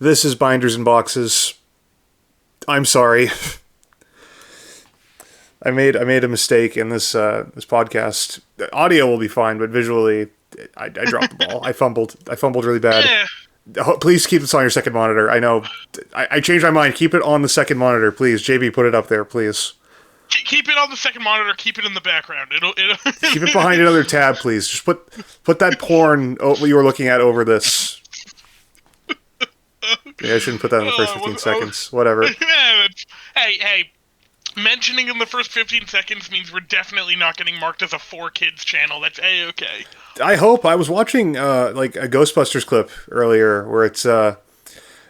This is Binders and Boxes. I'm sorry. I made a mistake in this podcast. The audio will be fine, but visually, I dropped the ball. I fumbled really bad. Please keep this on your second monitor. I know. I changed my mind. Keep it on the second monitor, please. JB, put it up there, please. Keep it on the second monitor. Keep it in the background. It'll keep it behind another tab, please. Just put that porn you were looking at over this. Yeah, I shouldn't put that in the first 15 seconds. Whatever. Hey. Mentioning in the first 15 seconds means we're definitely not getting marked as a 4Kids channel. That's A-okay. I hope. I was watching like a Ghostbusters clip earlier where it's where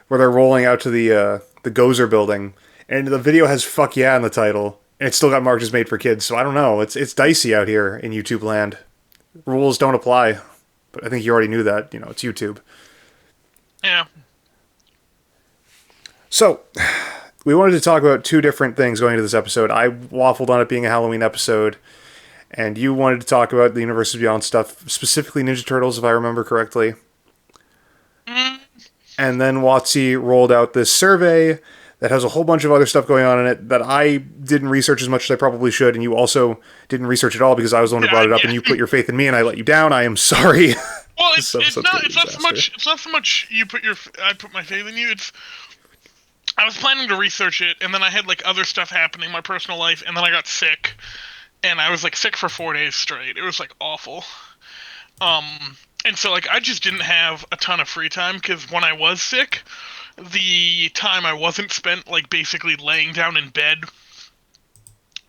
they're rolling out to the Gozer building, and the video has "fuck yeah" in the title, and it's still got marked as made for kids. So I don't know. It's dicey out here in YouTube land. Rules don't apply, but I think you already knew that. You know, it's YouTube. Yeah. So, we wanted to talk about two different things going into this episode. I waffled on it being a Halloween episode, and you wanted to talk about the Universes Beyond stuff, specifically Ninja Turtles, if I remember correctly. Mm. And then WotC rolled out this survey that has a whole bunch of other stuff going on in it that I didn't research as much as I probably should, and you also didn't research at all because I was the one who brought it up, and you put your faith in me, and I let you down. I am sorry. Well, it's not so much I put my faith in you. I was planning to research it, and then I had, like, other stuff happening in my personal life, and then I got sick, and I was, like, sick for 4 days straight. It was, like, awful. And so, like, I just didn't have a ton of free time, because when I was sick, the time I wasn't spent, like, basically laying down in bed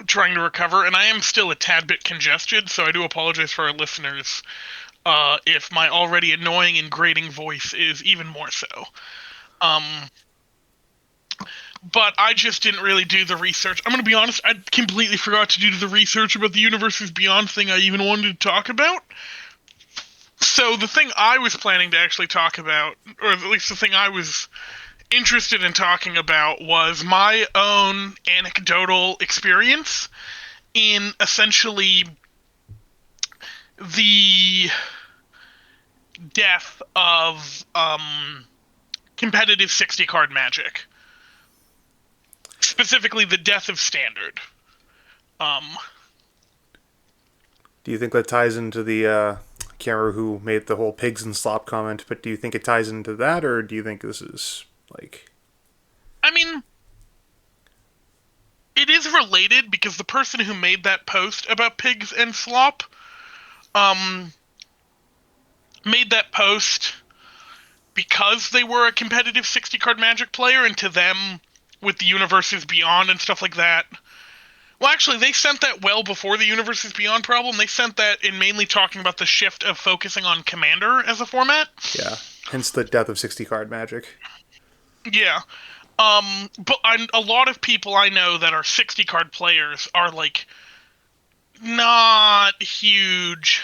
trying to recover, and I am still a tad bit congested, so I do apologize for our listeners if my already annoying and grating voice is even more so. But I just didn't really do the research. I'm going to be honest, I completely forgot to do the research about the Universes Beyond thing I even wanted to talk about. So the thing I was planning to actually talk about, or at least the thing I was interested in talking about, was my own anecdotal experience in essentially the death of competitive 60-card Magic. Specifically, the death of Standard. Do you think that ties into the, I can't remember who made the whole pigs and slop comment, but do you think it ties into that, or do you think this is, like... I mean, it is related, because the person who made that post about pigs and slop, made that post because they were a competitive 60-card Magic player, and to them... with the Universes Beyond and stuff like that. Well, actually, they sent that well before the Universes Beyond problem. They sent that in mainly talking about the shift of focusing on Commander as a format. Yeah, hence the death of 60-card Magic. Yeah. But a lot of people I know that are 60-card players are, like, not huge...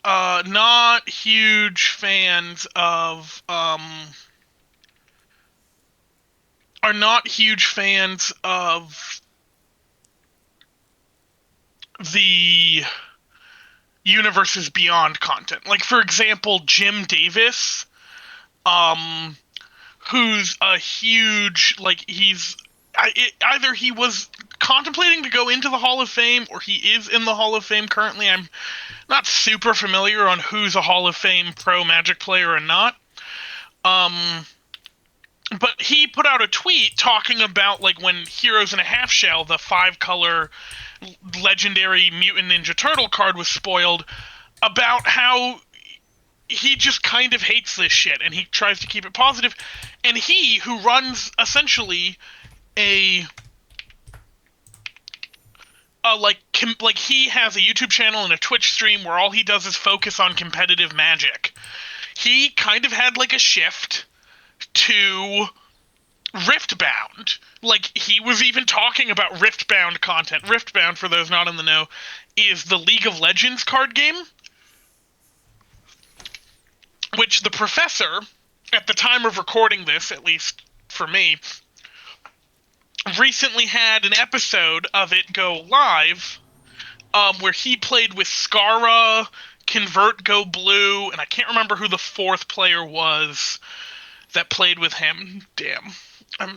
not huge fans of, are not huge fans of the Universes Beyond content. Like, for example, Jim Davis, who's a huge, like, either he was contemplating to go into the Hall of Fame, or he is in the Hall of Fame currently. I'm not super familiar on who's a Hall of Fame pro Magic player or not. But he put out a tweet talking about, like, when Heroes in a Half Shell, the 5-color legendary Mutant Ninja Turtle card, was spoiled, about how he just kind of hates this shit, and he tries to keep it positive. And he, who runs, essentially, he has a YouTube channel and a Twitch stream where all he does is focus on competitive Magic. He kind of had, like, a shift to Riftbound. Like, he was even talking about Riftbound content. Riftbound, for those not in the know, is the League of Legends card game, which the professor, at the time of recording this, at least for me, recently had an episode of it go live, where he played with Skara, Convert Go Blue, and I can't remember who the fourth player was that played with him. Damn. I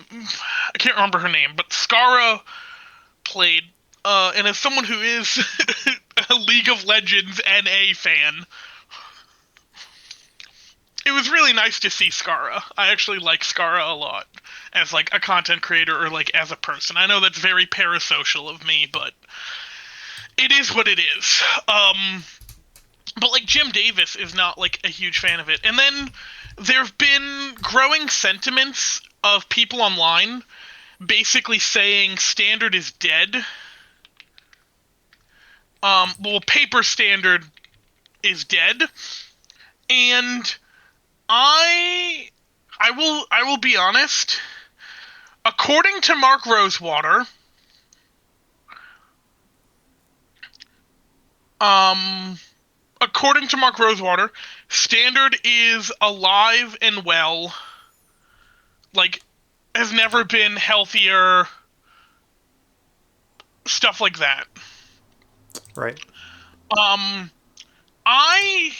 can't remember her name, but Skara played. And as someone who is a League of Legends NA fan, it was really nice to see Skara. I actually like Skara a lot as like a content creator or like as a person. I know that's very parasocial of me, but it is what it is. But like Jim Davis is not like a huge fan of it. And then there've been growing sentiments of people online basically saying Standard is dead. Well, paper Standard is dead, and I will be honest. According to Mark Rosewater, Standard is alive and well. Like, has never been healthier. Stuff like that. Right. I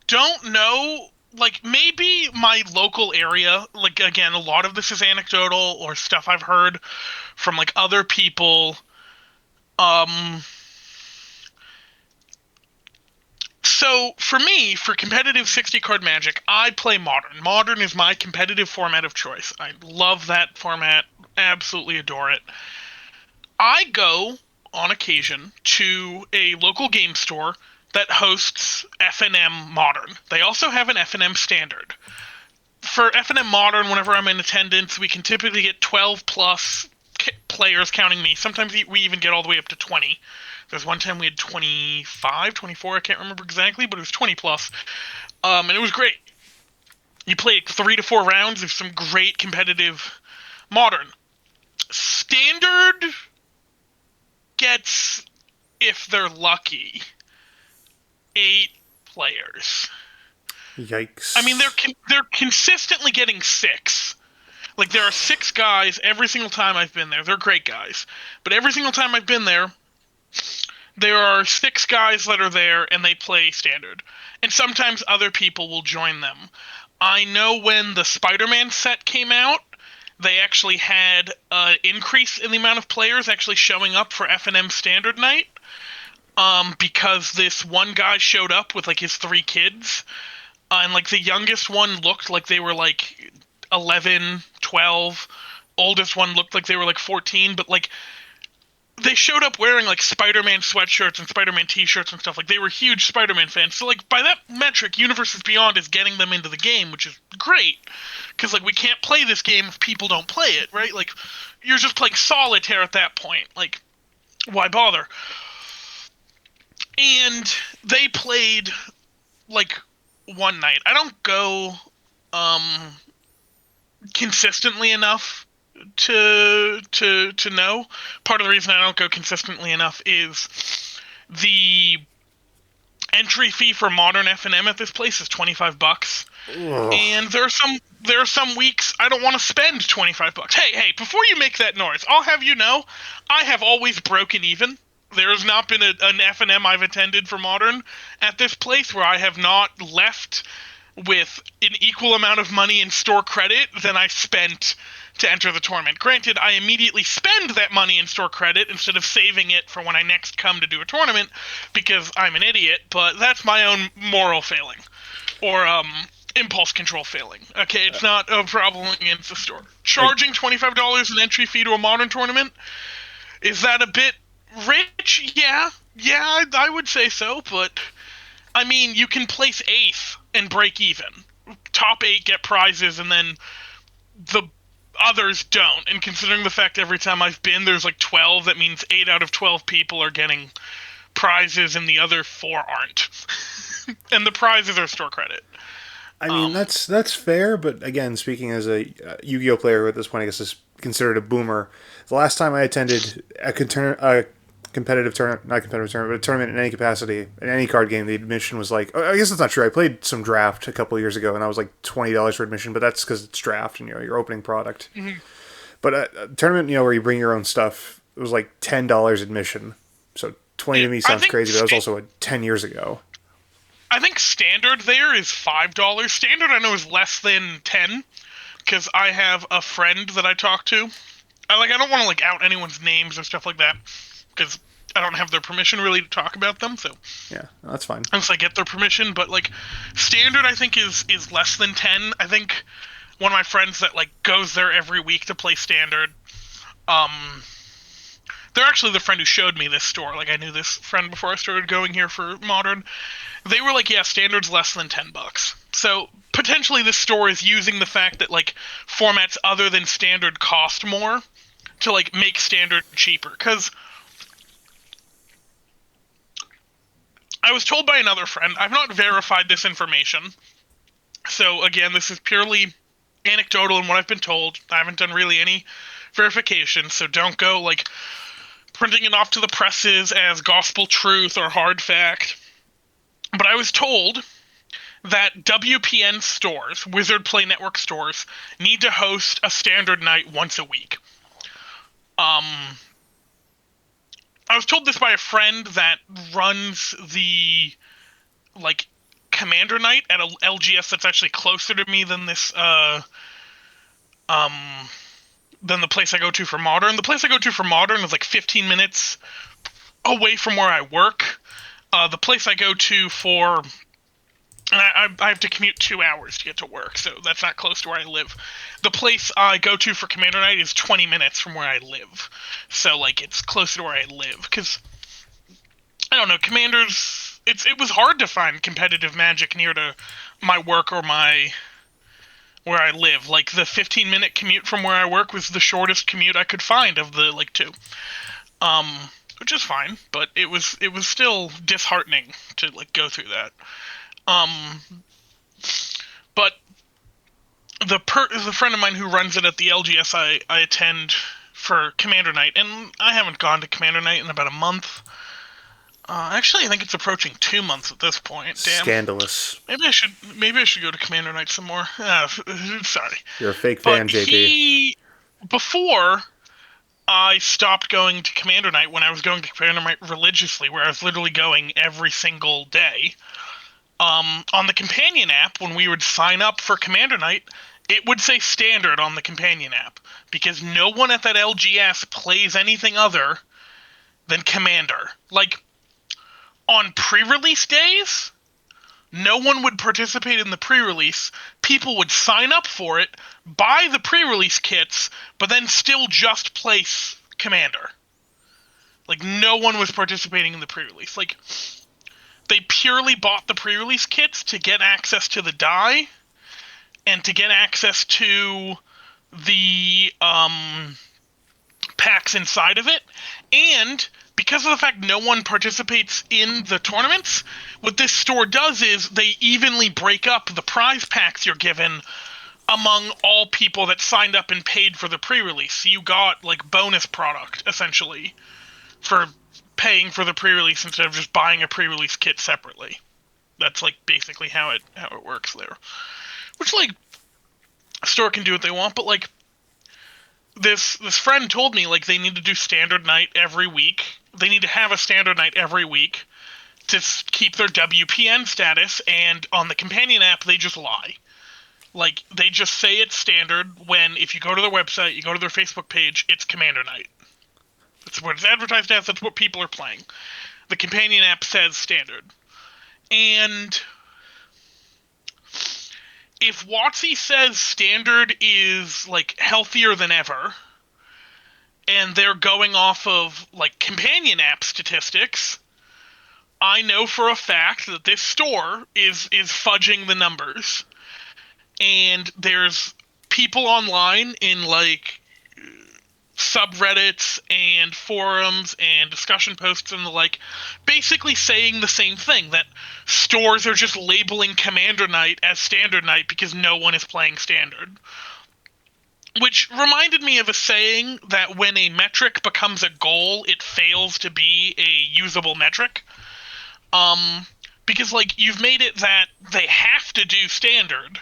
don't know. Like, maybe my local area, like, again, a lot of this is anecdotal or stuff I've heard from, like, other people. So, for me, for competitive 60-card Magic, I play Modern. Modern is my competitive format of choice. I love that format. Absolutely adore it. I go, on occasion, to a local game store that hosts FNM Modern. They also have an FNM Standard. For FNM Modern, whenever I'm in attendance, we can typically get 12 plus players, counting me. Sometimes we even get all the way up to 20. There's one time we had 25, 24, I can't remember exactly, but it was 20 plus. And it was great. You play 3 to 4 rounds of some great competitive Modern. Standard gets, if they're lucky, 8 players. Yikes. I mean, they're consistently getting 6. Like, there are 6 guys every single time I've been there. They're great guys. But every single time I've been there are 6 guys that are there, and they play Standard. And sometimes other people will join them. I know when the Spider-Man set came out, they actually had an increase in the amount of players actually showing up for FNM Standard Night. Because this one guy showed up with, like, his 3 kids. And, like, the youngest one looked like they were, like, 11, 12. Oldest one looked like they were, like, 14. But, like, they showed up wearing, like, Spider-Man sweatshirts and Spider-Man t-shirts and stuff. Like, they were huge Spider-Man fans. So, like, by that metric, Universes Beyond is getting them into the game, which is great. Because, like, we can't play this game if people don't play it, right? Like, you're just playing solitaire at that point. Like, why bother? And they played, like, one night. I don't go consistently enough to know. Part of the reason I don't go consistently enough is the entry fee for Modern FNM at this place is $25. Ugh. And there are some weeks I don't want to spend $25. Hey, before you make that noise, I'll have you know, I have always broken even. There has not been an FNM I've attended for Modern at this place where I have not left with an equal amount of money in store credit than I spent to enter the tournament. Granted, I immediately spend that money in store credit instead of saving it for when I next come to do a tournament because I'm an idiot, but that's my own moral failing. Or impulse control failing. Okay, it's not a problem against the store. Charging $25 an entry fee to a Modern tournament, is that a bit rich? Yeah, I would say so, but I mean, you can place 8th and break even. Top 8 get prizes, and then the others don't. And considering the fact every time I've been, there's like 12, that means 8 out of 12 people are getting prizes, and the other 4 aren't. And the prizes are store credit. I mean, that's fair, but again, speaking as a Yu-Gi-Oh player who at this point I guess is considered a boomer, the last time I attended a competitive tournament, not competitive tournament, but a tournament in any capacity, in any card game, the admission was like, I guess that's not true. I played some draft a couple years ago, and I was like $20 for admission, but that's because it's draft and, your opening product. Mm-hmm. But a tournament, where you bring your own stuff, it was like $10 admission. So 20 to me sounds crazy, but that was also 10 years ago. I think standard there is $5. Standard I know is less than 10, because I have a friend that I talk to. I don't want to like out anyone's names or stuff like that, because I don't have their permission really to talk about them. So Yeah, that's fine. unless I get their permission, but like standard I think is less than 10. I think one of my friends that like goes there every week to play standard. They're actually the friend who showed me this store. Like I knew this friend before I started going here for Modern. They were like, yeah, standard's less than $10. So potentially this store is using the fact that like formats other than standard cost more to like make standard cheaper. Because I was told by another friend, I've not verified this information. So again, this is purely anecdotal in what I've been told. I haven't done really any verification, so don't go like printing it off to the presses as gospel truth or hard fact. But I was told that WPN stores, Wizard Play Network stores, need to host a standard night once a week. I was told this by a friend that runs the like Commander night at a LGS that's actually closer to me than this than the place I go to for Modern. The place I go to for Modern is like 15 minutes away from where I work. The place I go to for... I have to commute 2 hours to get to work, so that's not close to where I live. The place I go to for Commander Night is 20 minutes from where I live. So, like, it's closer to where I live. Because, I don't know, Commanders... It was hard to find competitive Magic near to my work or where I live. Like, the 15-minute commute from where I work was the shortest commute I could find of the, like, two. Which is fine, but it was still disheartening to, like, go through that. But the friend of mine who runs it at the LGS I attend for Commander Night, and I haven't gone to Commander Night in about a month. Actually, I think it's approaching 2 months at this point. Damn. Scandalous. Maybe I should go to Commander Night some more. Sorry. You're a fake fan, JP. Before I stopped going to Commander Night, when I was going to Commander Night religiously, where I was literally going every single day, on the companion app, when we would sign up for Commander Night, it would say standard on the companion app, because no one at that LGS plays anything other than Commander. Like, on pre-release days, no one would participate in the pre-release. People would sign up for it, buy the pre-release kits, but then still just play Commander. Like, no one was participating in the pre-release. Like, they purely bought the pre-release kits to get access to the die and to get access to the packs inside of it. And because of the fact no one participates in the tournaments, what this store does is they evenly break up the prize packs you're given among all people that signed up and paid for the pre-release. So you got, like, bonus product, essentially, for paying for the pre-release instead of just buying a pre-release kit separately. That's, like, basically how it works there. Which, like, a store can do what they want, but, like, this friend told me, like, they need to do standard night every week. They need to have a standard night every week to keep their WPN status, and on the companion app, they just lie. Like, they just say it's standard when, if you go to their website, you go to their Facebook page, it's Commander Night. That's what it's advertised as, that's what people are playing. The companion app says standard. And if WotC says standard is, like, healthier than ever, and they're going off of, like, companion app statistics, I know for a fact that this store is fudging the numbers. And there's people online in, like, subreddits and forums and discussion posts and the like, basically saying the same thing, that stores are just labeling Commander Night as Standard Night because no one is playing Standard. Which reminded me of a saying that when a metric becomes a goal, it fails to be a usable metric. Because, like, you've made it that they have to do Standard,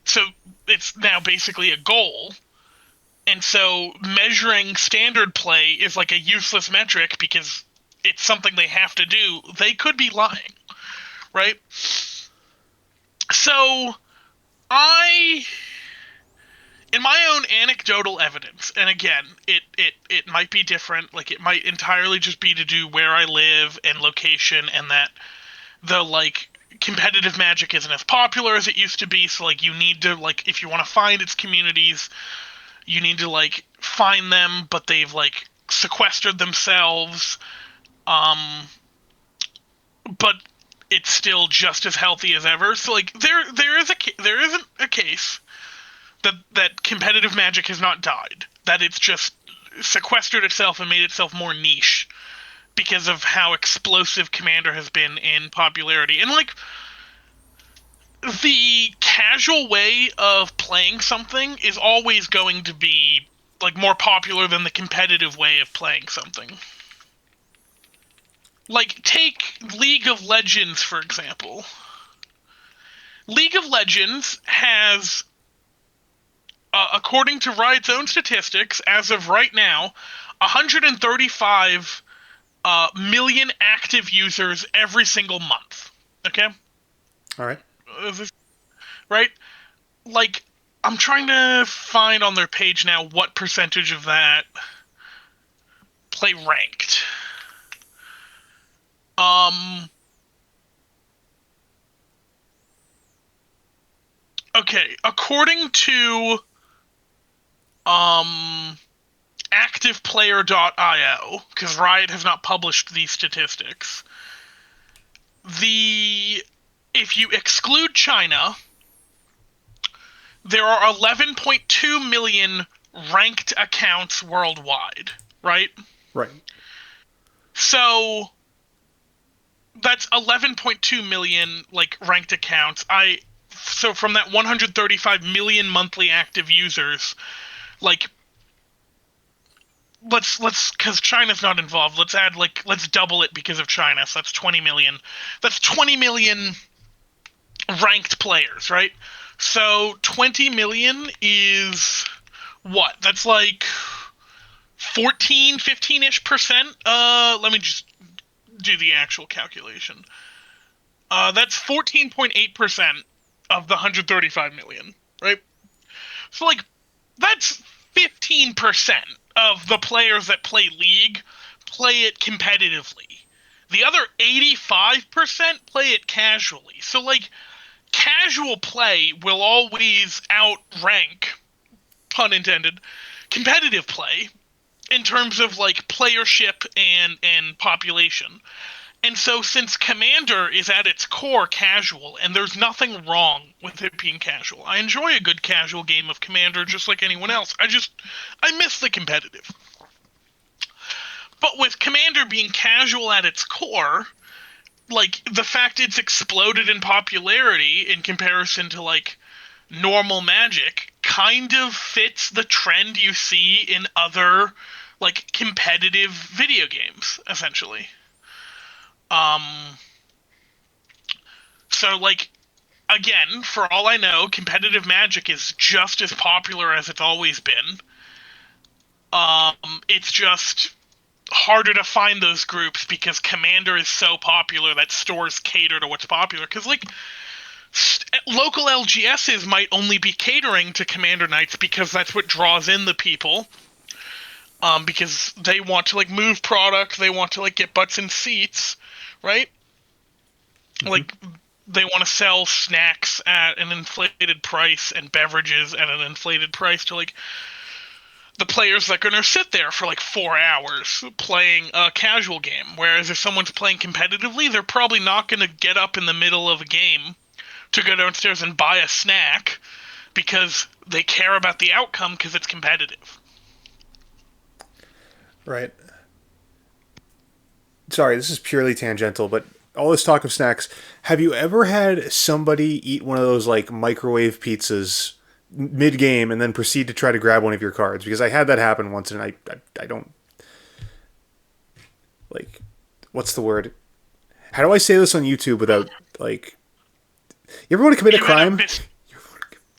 so it's now basically a goal. And so measuring standard play is like a useless metric because it's something they have to do. They could be lying. right? So I, in my own anecdotal evidence, and again, it might be different. Like, it might entirely just be to do where I live and location, and that the, like, competitive Magic isn't as popular as it used to be. So, like, you need to, like, if you want to find its communities, you need to, like, find them, but they've, like, sequestered themselves. But it's still just as healthy as ever. So, like, there isn't a case that competitive Magic has not died. That it's just sequestered itself and made itself more niche because of how explosive Commander has been in popularity. And, like, the casual way of playing something is always going to be, like, more popular than the competitive way of playing something. Like, take League of Legends, for example. League of Legends has, according to Riot's own statistics, as of right now, 135 million active users every single month. Okay? All right. Right? Like, I'm trying to find on their page now what percentage of that play ranked. Okay, according to activeplayer.io, because Riot has not published these statistics, if you exclude China, there are 11.2 million ranked accounts worldwide, right? Right. So that's 11.2 million, like, ranked accounts. So from that 135 million monthly active users, like, let's because China's not involved. Let's double it because of China. So that's 20 million. That's 20 million ranked players, right? So 20 million is what? That's like 15-ish percent. Let me just do the actual calculation. That's 14.8% of the 135 million, right? So, like, that's 15% of the players that play League play it competitively. The other 85% play it casually. So, like, casual play will always outrank, pun intended, competitive play in terms of, like, playership and population. And so, since Commander is at its core casual, and there's nothing wrong with it being casual, I enjoy a good casual game of Commander just like anyone else. I miss the competitive. But with Commander being casual at its core, like, the fact it's exploded in popularity in comparison to, like, normal Magic kind of fits the trend you see in other, like, competitive video games, essentially. So, like, again, for all I know, competitive Magic is just as popular as it's always been. It's just harder to find those groups because Commander is so popular that stores cater to what's popular. Because, like, local LGSs might only be catering to Commander Nights because that's what draws in the people. Because they want to, like, move product, they want to, like, get butts in seats, right? Mm-hmm. Like, they want to sell snacks at an inflated price and beverages at an inflated price to, like, the players that are going to sit there for, like, 4 hours playing a casual game. Whereas if someone's playing competitively, they're probably not going to get up in the middle of a game to go downstairs and buy a snack because they care about the outcome because it's competitive. Right. Sorry, this is purely tangential, but all this talk of snacks, have you ever had somebody eat one of those, like, microwave pizzas mid-game and then proceed to try to grab one of your cards? Because I had that happen once, and I don't, like, what's the word? How do I say this on YouTube without, like, you ever want to commit a crime? Have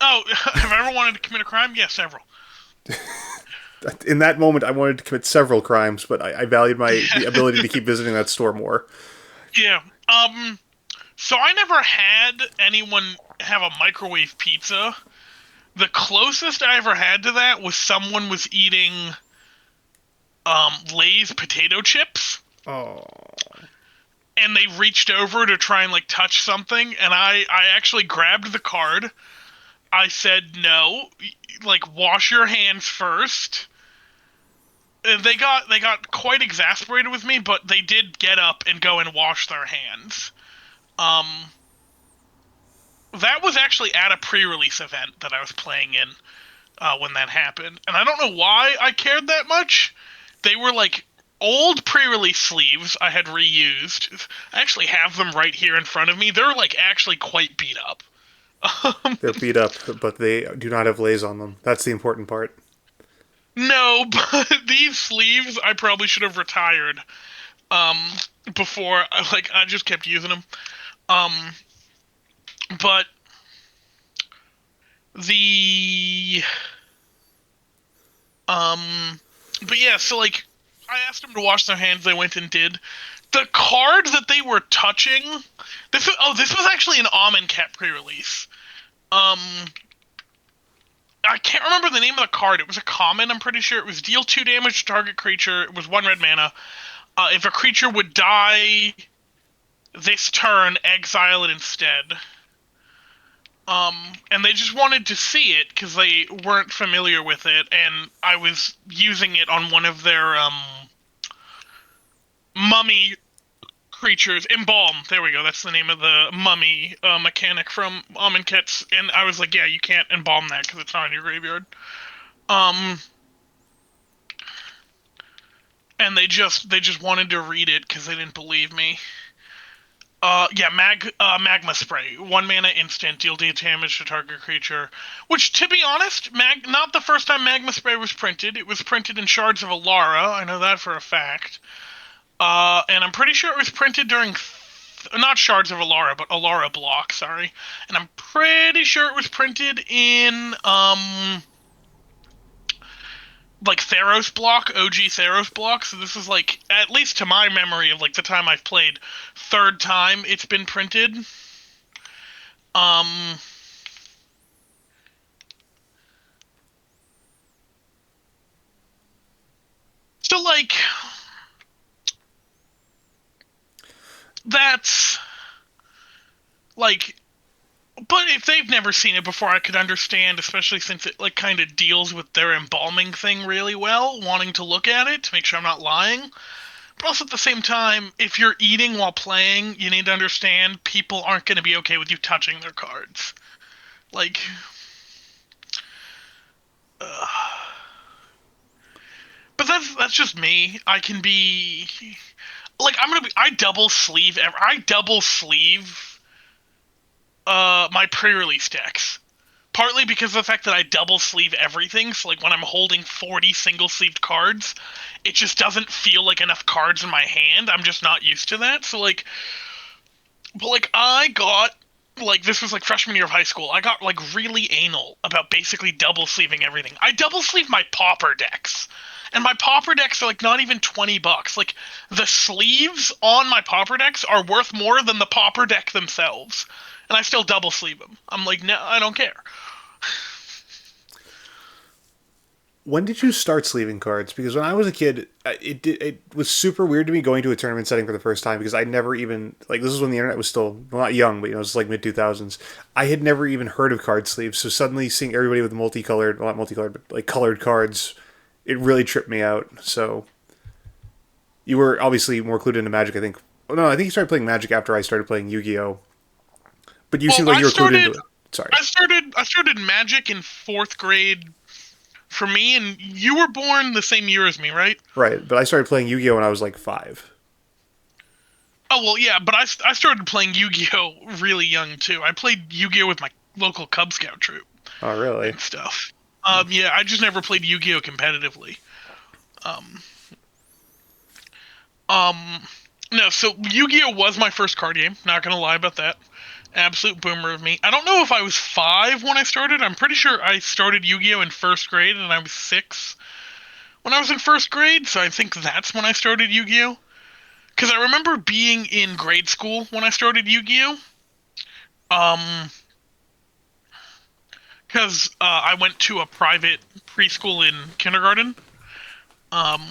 I ever wanted to commit a crime? Yeah, several. In that moment, I wanted to commit several crimes, but I valued the ability to keep visiting that store more. Yeah. So I never had anyone have a microwave pizza. The closest I ever had to that was someone was eating Lay's potato chips, Oh, and they reached over to try and like touch something, and I actually grabbed the card. I said no, like wash your hands first. They got quite exasperated with me, but they did get up and go and wash their hands. Um, that was actually at a pre-release event that I was playing in when that happened, and I don't know why I cared that much. They were like old pre-release sleeves I had reused. I actually have them right here in front of me. They're like actually quite beat up. they're beat up, but they do not have lays on them. That's the important part. No, but these sleeves I probably should have retired um before I just kept using them. Um but the um but yeah, so like I asked them to wash their hands, they went and did. The card that they were touching, this was actually an Amonkhet pre-release. Um I can't remember the name of the card. It was a common, I'm pretty sure. It was deal 2 damage to target creature. It was 1 red mana. If a creature would die this turn, exile it instead. And they just wanted to see it because they weren't familiar with it, and I was using it on one of their mummy creatures. Embalm. There we go. That's the name of the mummy mechanic from Amonkhet's. And I was like, yeah, you can't embalm that because it's not in your graveyard. Um, and they just wanted to read it because they didn't believe me. Yeah, magma spray. 1 mana instant, deal D damage to target creature. Which, to be honest, not the first time magma spray was printed. It was printed in Shards of Alara. I know that for a fact. And I'm pretty sure it was printed during not Shards of Alara, but Alara block. Sorry, and I'm pretty sure it was printed in like Theros block, OG Theros block. So this is like, at least to my memory of like the time I've played, third time it's been printed. Um so like that's like, but if they've never seen it before, I could understand, especially since it like kind of deals with their embalming thing really well, wanting to look at it to make sure I'm not lying. But also at the same time, if you're eating while playing, you need to understand people aren't going to be okay with you touching their cards. Like, uh, but that's just me. I can be like, I double sleeve my pre-release decks. Partly because of the fact that I double sleeve everything, so like when I'm holding 40 single sleeved cards, it just doesn't feel like enough cards in my hand. I'm just not used to that. So like, but like I got, like, this was like freshman year of high school. I got like really anal about basically double sleeving everything. I double sleeve my pauper decks. And my pauper decks are like not even $20. Like, the sleeves on my pauper decks are worth more than the pauper deck themselves. And I still double sleeve them. I'm like, no, I don't care. When did you start sleeving cards? Because when I was a kid, it was super weird to me going to a tournament setting for the first time because I never even, like, this is when the internet was still, well, not young, but you know, it was like mid 2000s. I had never even heard of card sleeves, so suddenly seeing everybody with multicolored, well, not multicolored, but like colored cards, it really tripped me out. So you were obviously more clued into Magic, I think. Oh, no, I think you started playing Magic after I started playing Yu-Gi-Oh. But you Well, seemed like you were clued into it. Sorry. I started Magic in fourth grade for me, and you were born the same year as me, right? Right, but I started playing Yu-Gi-Oh when I was like 5. Oh well, yeah, but I started playing Yu-Gi-Oh really young too. I played Yu-Gi-Oh with my local Cub Scout troop Oh, really? and stuff. Yeah, I just never played Yu-Gi-Oh competitively. Um, um, no, so Yu-Gi-Oh was my first card game. Not gonna lie about that. Absolute boomer of me. I don't know if I was 5 when I started. I'm pretty sure I started Yu-Gi-Oh in first grade, and I was 6 when I was in first grade. So I think that's when I started Yu-Gi-Oh. because I remember being in grade school when I started Yu-Gi-Oh. Um, because I went to a private preschool in kindergarten. Um,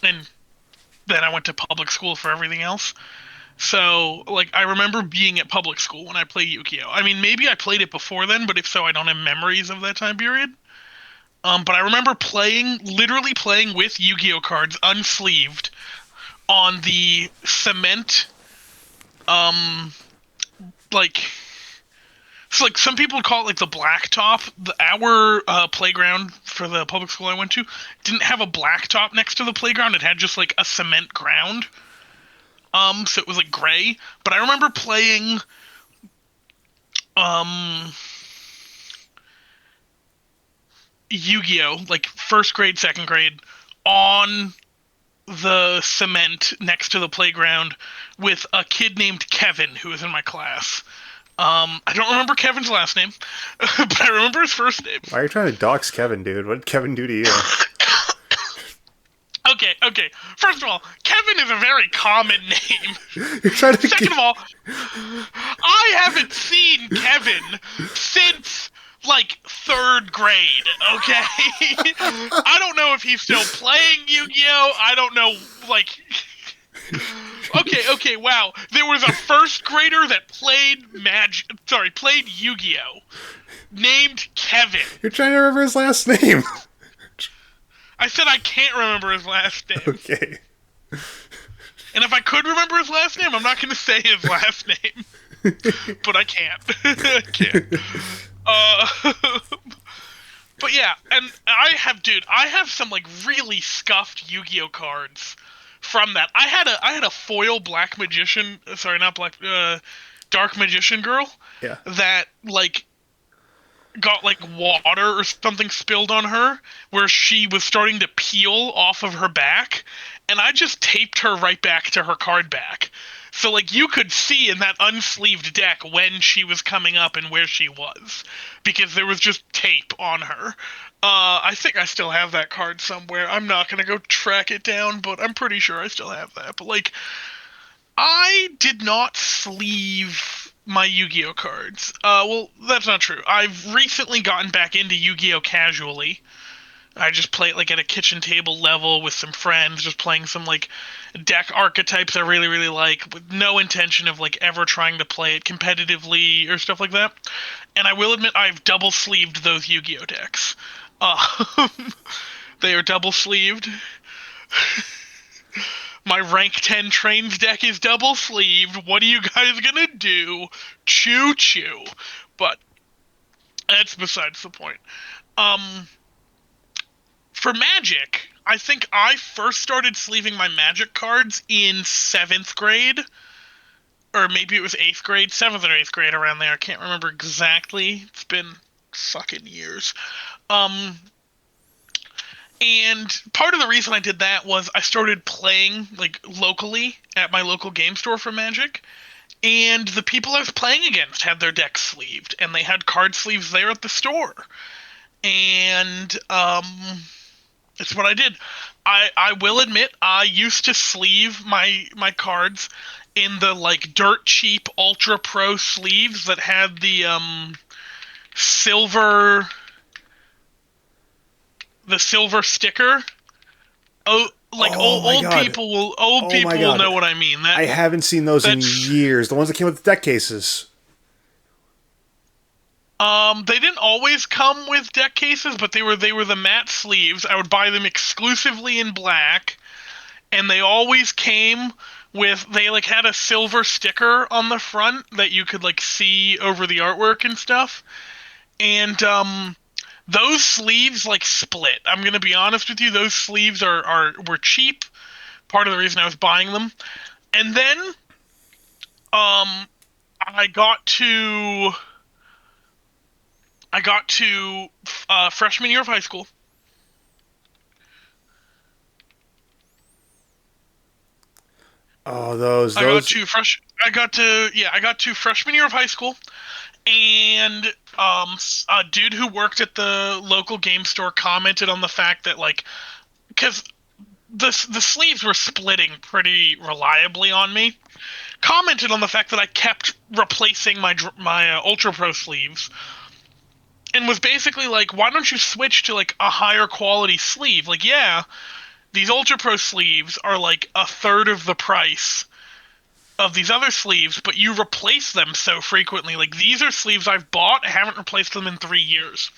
and then I went to public school for everything else. So, like, I remember being at public school when I played Yu-Gi-Oh. I mean, maybe I played it before then, but if so, I don't have memories of that time period. But I remember literally playing with Yu-Gi-Oh cards unsleeved on the cement, um, like, so like some people call it like the blacktop. Our playground for the public school I went to didn't have a blacktop next to the playground. It had just like a cement ground. So it was like gray. But I remember playing um Yu-Gi-Oh, like first grade, second grade, on the cement next to the playground with a kid named Kevin who was in my class. I don't remember Kevin's last name, but I remember his first name. Why are you trying to dox Kevin, dude? What did Kevin do to you? Okay. First of all, Kevin is a very common name. You're trying to. Second of all, I haven't seen Kevin since like third grade. Okay, I don't know if he's still playing Yu-Gi-Oh. I don't know, like. Okay, wow. There was a first grader that played Yu-Gi-Oh, named Kevin. You're trying to remember his last name. I said I can't remember his last name. Okay. And if I could remember his last name, I'm not going to say his last name. But I can't. I can't. But yeah, and I have some like really scuffed Yu-Gi-Oh cards from that. I had a foil black magician, sorry, not black, dark magician girl. Yeah. That like got like water or something spilled on her where she was starting to peel off of her back, and I just taped her right back to her card back. So like you could see in that unsleeved deck when she was coming up and where she was, because there was just tape on her. I think I still have that card somewhere. I'm not gonna go track it down, but I'm pretty sure I still have that. But like, I did not sleeve my Yu-Gi-Oh cards. Well, that's not true. I've recently gotten back into Yu-Gi-Oh casually. I just play it like at a kitchen table level with some friends, just playing some like deck archetypes I really, really like, with no intention of like ever trying to play it competitively or stuff like that. And I will admit I've double sleeved those Yu-Gi-Oh decks. They are double sleeved. My rank 10 trains deck is double sleeved. What are you guys gonna do? Choo choo. But that's besides the point. For Magic, I think I first started sleeving my Magic cards in 7th grade. Or maybe it was 8th grade, 7th or 8th grade, around there. I can't remember exactly. It's been fucking years. And part of the reason I did that was I started playing like locally at my local game store for Magic, and the people I was playing against had their decks sleeved, and they had card sleeves there at the store. And it's what I did. I will admit I used to sleeve my cards in the like dirt cheap Ultra Pro sleeves that had the silver sticker. Oh, like Oh my old God. people will Oh my God. know what I mean. I haven't seen those in years. The ones that came with deck cases. They didn't always come with deck cases, but they were the matte sleeves. I would buy them exclusively in black, and they always came with, they like had a silver sticker on the front that you could like see over the artwork and stuff. And those sleeves like split. I'm gonna be honest with you; those sleeves were cheap. Part of the reason I was buying them, and then I got to freshman year of high school. Oh, those. I got to freshman year of high school, and a dude who worked at the local game store commented on the fact that like, because the sleeves were splitting pretty reliably on me. Commented on the fact that I kept replacing my Ultra Pro sleeves, and was basically like, "Why don't you switch to like a higher quality sleeve?" Like, yeah, these Ultra Pro sleeves are like a third of the price of these other sleeves, but you replace them so frequently. Like, these are sleeves I've bought, I haven't replaced them in 3 years.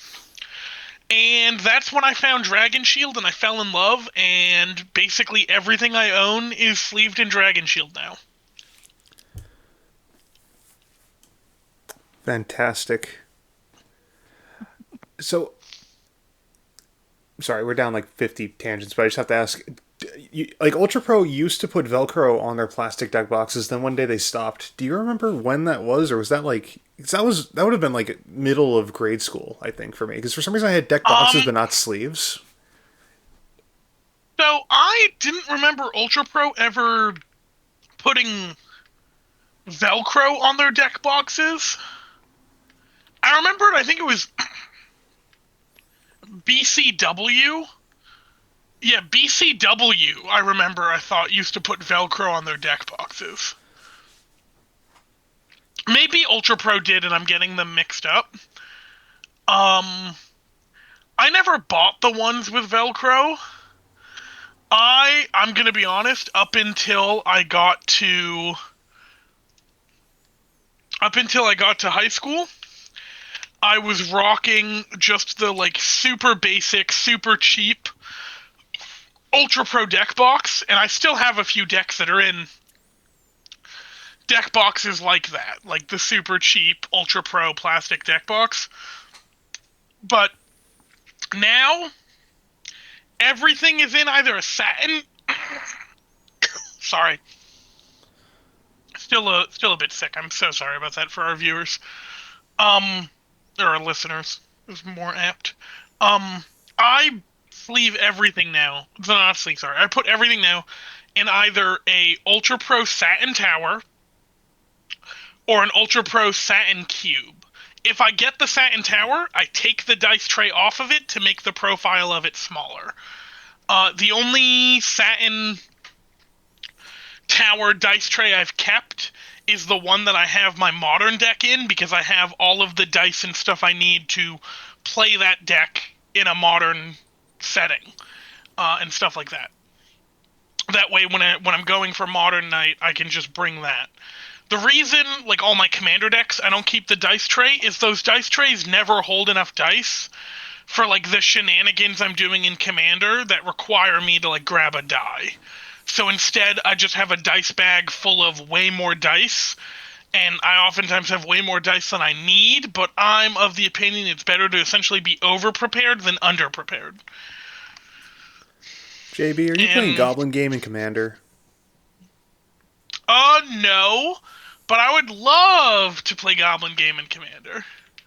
And that's when I found Dragon Shield and I fell in love, and basically everything I own is sleeved in Dragon Shield now. Fantastic. So, sorry, we're down like 50 tangents, but I just have to ask. Like Ultra Pro used to put Velcro on their plastic deck boxes, then one day they stopped. Do you remember when that was, or was that like? 'Cause that would have been like middle of grade school, I think, for me. Because for some reason I had deck boxes Um, but not sleeves. so I didn't remember Ultra Pro ever putting Velcro on their deck boxes. I remembered, I think it was BCW. Yeah, BCW, I remember, I thought used to put Velcro on their deck boxes. Maybe Ultra Pro did, and I'm getting them mixed up. Um, I never bought the ones with Velcro. I'm gonna be honest, up until I got to high school, I was rocking just the like super basic, super cheap Ultra Pro deck box, and I still have a few decks that are in deck boxes like that, like the super cheap Ultra Pro plastic deck box. But now everything is in either a satin. Sorry, still a bit sick. I'm so sorry about that for our viewers, um, or our listeners is more apt. I sleeve everything now. Not sleeve, sorry. I put everything now in either a Ultra Pro satin tower or an Ultra Pro satin cube. If I get the satin tower, I take the dice tray off of it to make the profile of it smaller. The only satin tower dice tray I've kept is the one that I have my modern deck in, because I have all of the dice and stuff I need to play that deck in a modern setting, and stuff like that. That way, when I'm going for modern night, I can just bring that. The reason, like all my commander decks, I don't keep the dice tray is those dice trays never hold enough dice for like the shenanigans I'm doing in commander that require me to like grab a die. So instead, I just have a dice bag full of way more dice, and I oftentimes have way more dice than I need, but I'm of the opinion it's better to essentially be over-prepared than under-prepared. JB, are you playing And, Goblin Game in Commander? no, but I would love to play Goblin Game in Commander.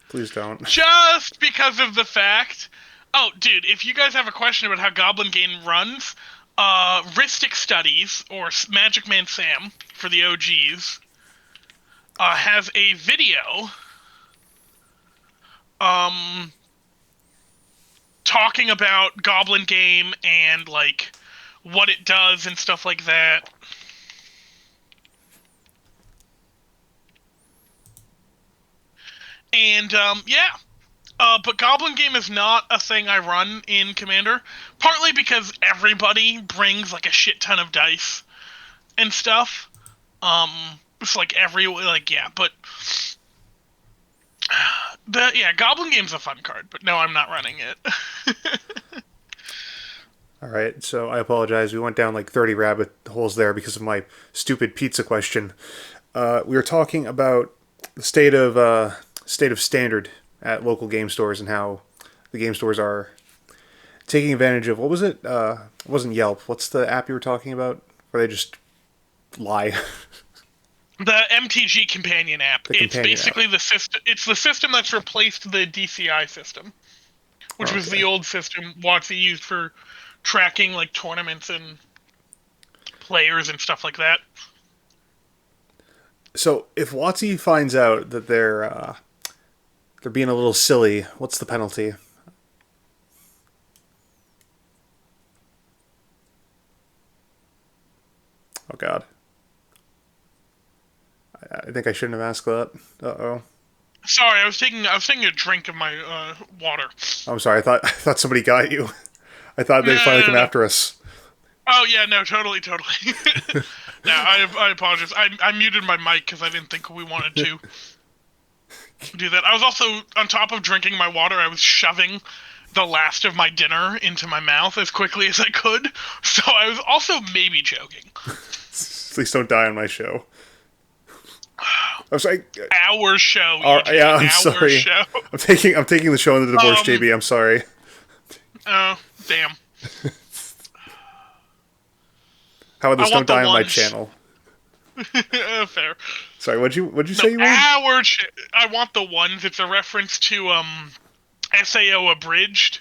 Please don't. Just because of the fact... Oh, dude, if you guys have a question about how Goblin Game runs, Ristic Studies, or Magic Man Sam, for the OGs, has a video talking about Goblin Game and like what it does and stuff like that. And yeah, but Goblin Game is not a thing I run in Commander, partly because everybody brings like a shit ton of dice and stuff. It's like yeah, but Goblin Game's a fun card, but no, I'm not running it. All right, so I apologize. We went down like 30 rabbit holes there because of my stupid pizza question. We were talking about the state of standard at local game stores and how the game stores are taking advantage of, what was it? It wasn't Yelp. What's the app you were talking about where they just lie? The MTG companion app. The It's companion app. basically the system. It's the system that's replaced the DCI system, which was the Okay. old system WotC used for tracking like tournaments and players and stuff like that. So if WotC finds out that they're being a little silly, what's the penalty? Oh God. I think I shouldn't have asked that. Uh-oh. Sorry, I was taking a drink of my water. I'm sorry. I thought somebody got you. I thought No, they'd finally no, come no, no. after us. Oh yeah, no, totally, totally. No, I apologize. I muted my mic because I didn't think we wanted to do that. I was also on top of drinking my water. I was shoving the last of my dinner into my mouth as quickly as I could. So I was also maybe joking. Please don't die on my show. I'm sorry. Our show, EJ. Yeah, I'm Our sorry. show. I'm taking the show into the divorce, Um. JB. I'm sorry. Oh, damn. How about I this? Don't want the die on my ones. channel. Fair. Sorry. What'd you No, say you were? I want the ones. It's a reference to SAO Abridged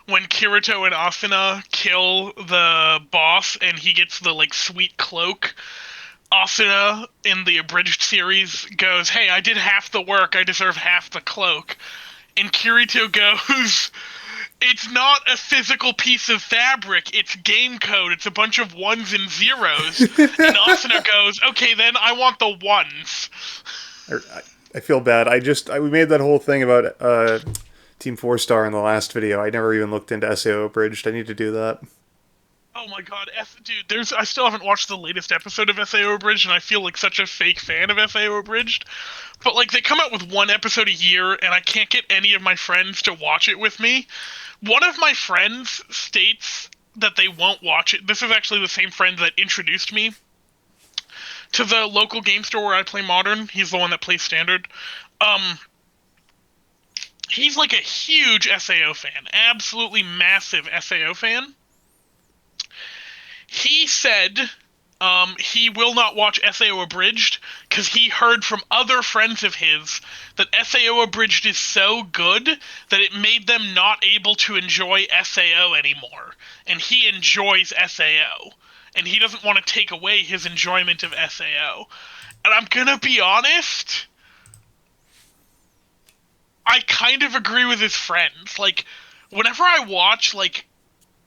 when Kirito and Asuna kill the boss and he gets the like sweet cloak. Asuna in the abridged series goes, "Hey, I did half the work. I deserve half the cloak." And Kirito goes, "It's not a physical piece of fabric. It's game code. It's a bunch of ones and zeros." And Asuna goes, "Okay, then I want the ones." I feel bad. We made that whole thing about Team Four Star in the last video. I never even looked into SAO Abridged. I need to do that. Oh my god, dude, I still haven't watched the latest episode of SAO Abridged, and I feel like such a fake fan of SAO Abridged. But like, they come out with one episode a year, and I can't get any of my friends to watch it with me. One of my friends states that they won't watch it. This is actually the same friend that introduced me to the local game store where I play Modern. He's the one that plays Standard. Um, he's like a huge SAO fan, absolutely massive SAO fan. He said he will not watch SAO Abridged because he heard from other friends of his that SAO Abridged is so good that it made them not able to enjoy SAO anymore. And he enjoys SAO. And he doesn't want to take away his enjoyment of SAO. And I'm gonna be honest, I kind of agree with his friends. Like, whenever I watch, like,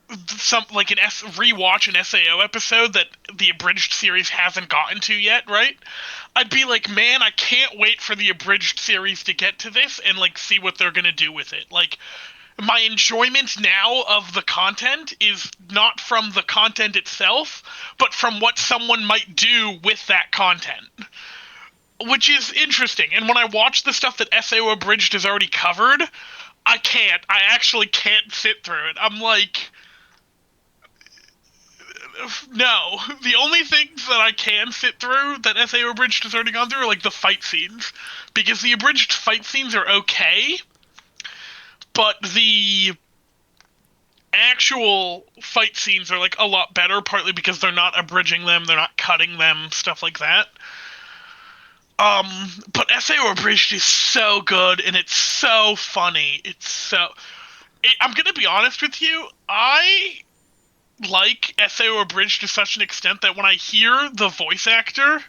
rewatch an SAO episode that the abridged series hasn't gotten to yet, right? I'd be like, man, I can't wait for the abridged series to get to this and like see what they're gonna do with it. Like, my enjoyment now of the content is not from the content itself, but from what someone might do with that content. Which is interesting. And when I watch the stuff that SAO Abridged has already covered, I can't. I actually can't sit through it. I'm like, no. The only things that I can sit through that SAO Abridged has already gone through are like the fight scenes. Because the abridged fight scenes are okay, but the actual fight scenes are like a lot better, partly because they're not abridging them, they're not cutting them, stuff like that. But SAO Abridged is so good and it's so funny. I'm gonna be honest with you, I like SAO Abridged to such an extent that when I hear the voice actor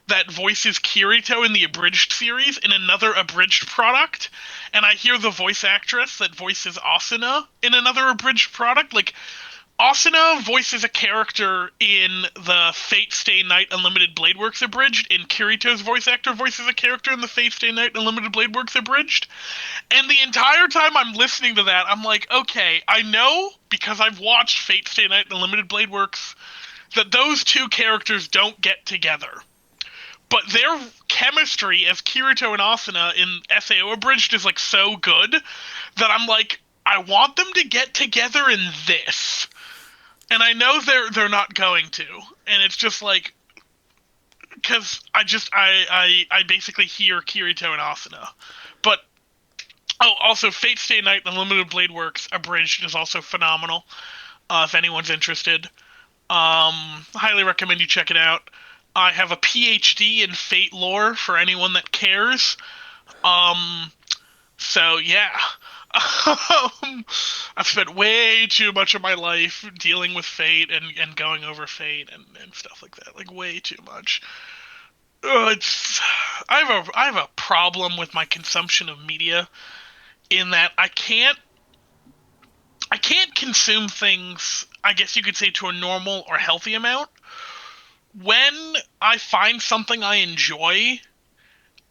that voices Kirito in the abridged series in another abridged product, and I hear the voice actress that voices Asuna in another abridged product, like, Asuna voices a character in the Fate Stay Night Unlimited Blade Works abridged, and Kirito's voice actor voices a character in the Fate Stay Night Unlimited Blade Works abridged. And the entire time I'm listening to that, I'm like, okay, I know because I've watched Fate Stay Night Unlimited Blade Works that those two characters don't get together. But their chemistry as Kirito and Asuna in SAO Abridged is like so good that I'm like, I want them to get together in this. And I know they're not going to. And it's just like, because I basically hear Kirito and Asuna. But also Fate Stay Night Unlimited Blade Works Abridged is also phenomenal. If anyone's interested, highly recommend you check it out. I have a PhD in Fate lore for anyone that cares. So yeah. I've spent way too much of my life dealing with Fate and going over Fate and stuff like that. Like, way too much. It's I have a problem with my consumption of media in that I can't consume things, I guess you could say, to a normal or healthy amount when I find something I enjoy,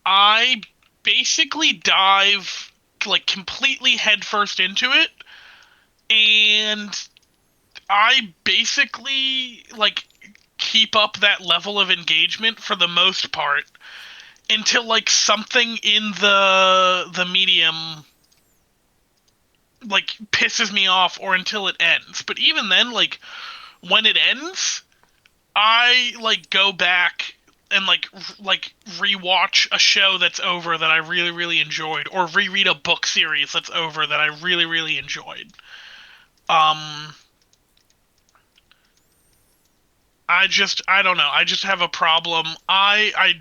I basically dive like completely headfirst into it, and I basically like keep up that level of engagement for the most part until like something in the medium like pisses me off, or until it ends. But even then, like when it ends, I like go back and like rewatch a show that's over that I really really enjoyed, or reread a book series that's over that I really really enjoyed. Um I don't know. I just have a problem. I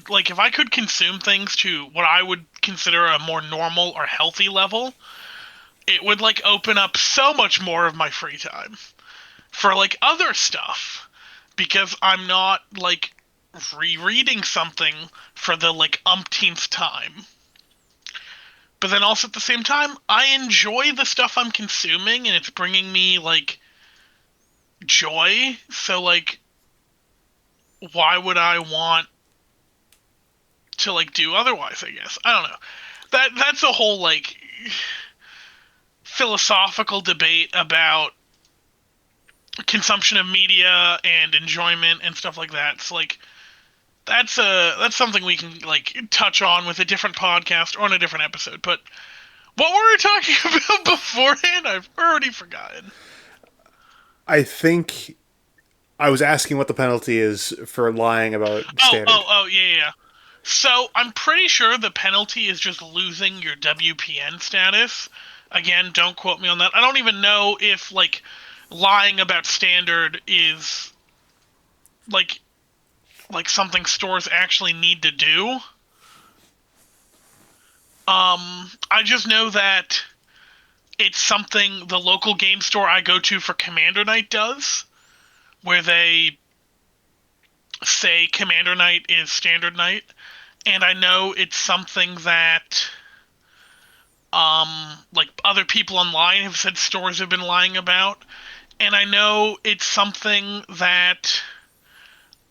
like, if I could consume things to what I would consider a more normal or healthy level, it would like open up so much more of my free time for like other stuff, because I'm not like rereading something for the like umpteenth time. But then also at the same time, I enjoy the stuff I'm consuming and it's bringing me like joy. So like, why would I want to like do otherwise, I guess? I don't know. That's a whole like philosophical debate about consumption of media and enjoyment and stuff like that. So like, that's something we can like touch on with a different podcast or on a different episode. But what were we talking about beforehand? I've already forgotten. I think I was asking what the penalty is for lying about standard. Yeah, yeah, yeah. So I'm pretty sure the penalty is just losing your WPN status. Again, don't quote me on that. I don't even know if like lying about standard is like something stores actually need to do. I just know that it's something the local game store I go to for Commander Night does, where they say Commander Night is standard night, and I know it's something that like other people online have said stores have been lying about, and I know it's something that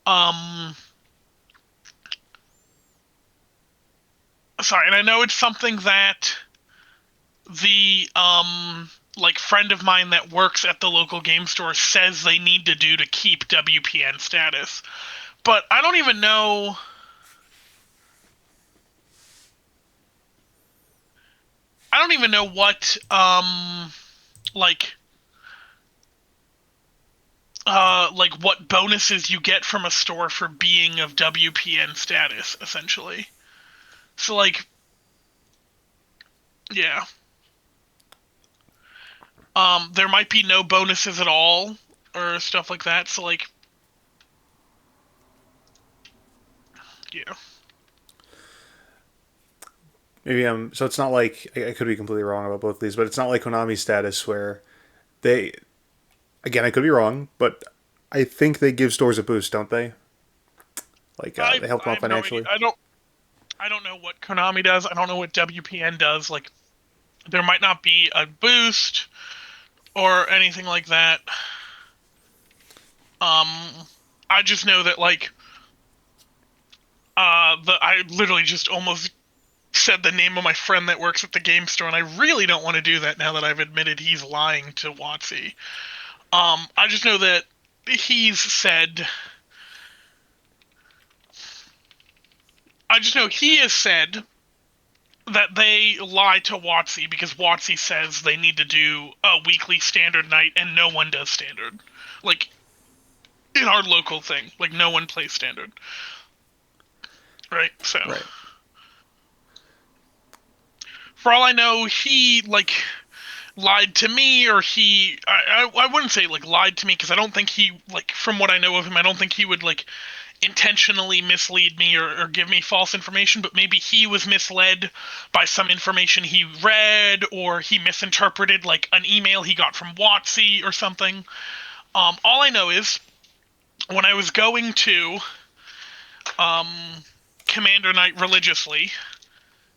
um and I know it's something that the like friend of mine that works at the local game store says they need to do to keep WPN status. But I don't even know. I don't even know what like like what bonuses you get from a store for being of WPN status, essentially. So like, yeah, there might be no bonuses at all or stuff like that. So like, yeah. Maybe so it's not like I could be completely wrong about both of these, but it's not like Konami's status where they, again, I could be wrong, but I think they give stores a boost, don't they? Like they help them I out have no idea. financially. I don't know what Konami does. I don't know what WPN does. Like, there might not be a boost or anything like that. I just know that like I literally just almost said the name of my friend that works at the game store, and I really don't want to do that now that I've admitted he's lying to WotC. I just know that he's said. I just know he has said that they lie to WotC because WotC says they need to do a weekly standard night, and no one does standard. Like, in our local thing, like no one plays standard. Right? So, Right. for all I know, he like lied to me, or I wouldn't say like lied to me, because I don't think he, like, from what I know of him, I don't think he would like intentionally mislead me or give me false information, but maybe he was misled by some information he read, or he misinterpreted like an email he got from WotC or something. All I know is when I was going to um, Commander Night religiously,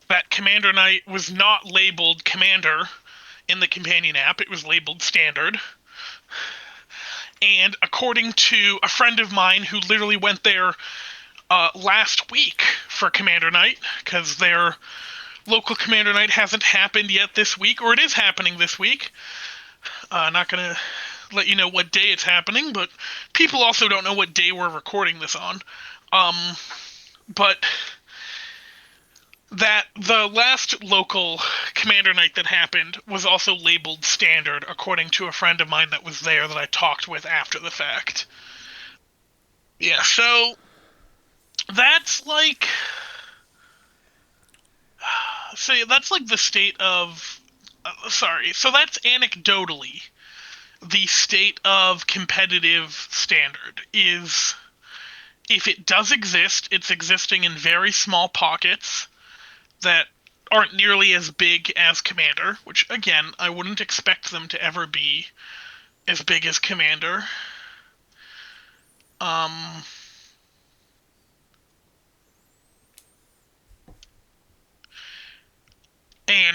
that Commander Night was not labeled Commander in the companion app. It was labeled Standard. And according to a friend of mine who literally went there last week for Commander Night, because their local Commander Night hasn't happened yet this week, or it is happening this week. Not gonna let you know what day it's happening, but people also don't know what day we're recording this on. But that the last local Commander Night that happened was also labeled standard, according to a friend of mine that was there that I talked with after the fact. Yeah, so that's like... So that's like the state of... so that's anecdotally the state of competitive standard is, if it does exist, it's existing in very small pockets that aren't nearly as big as Commander, which, again, I wouldn't expect them to ever be as big as Commander. And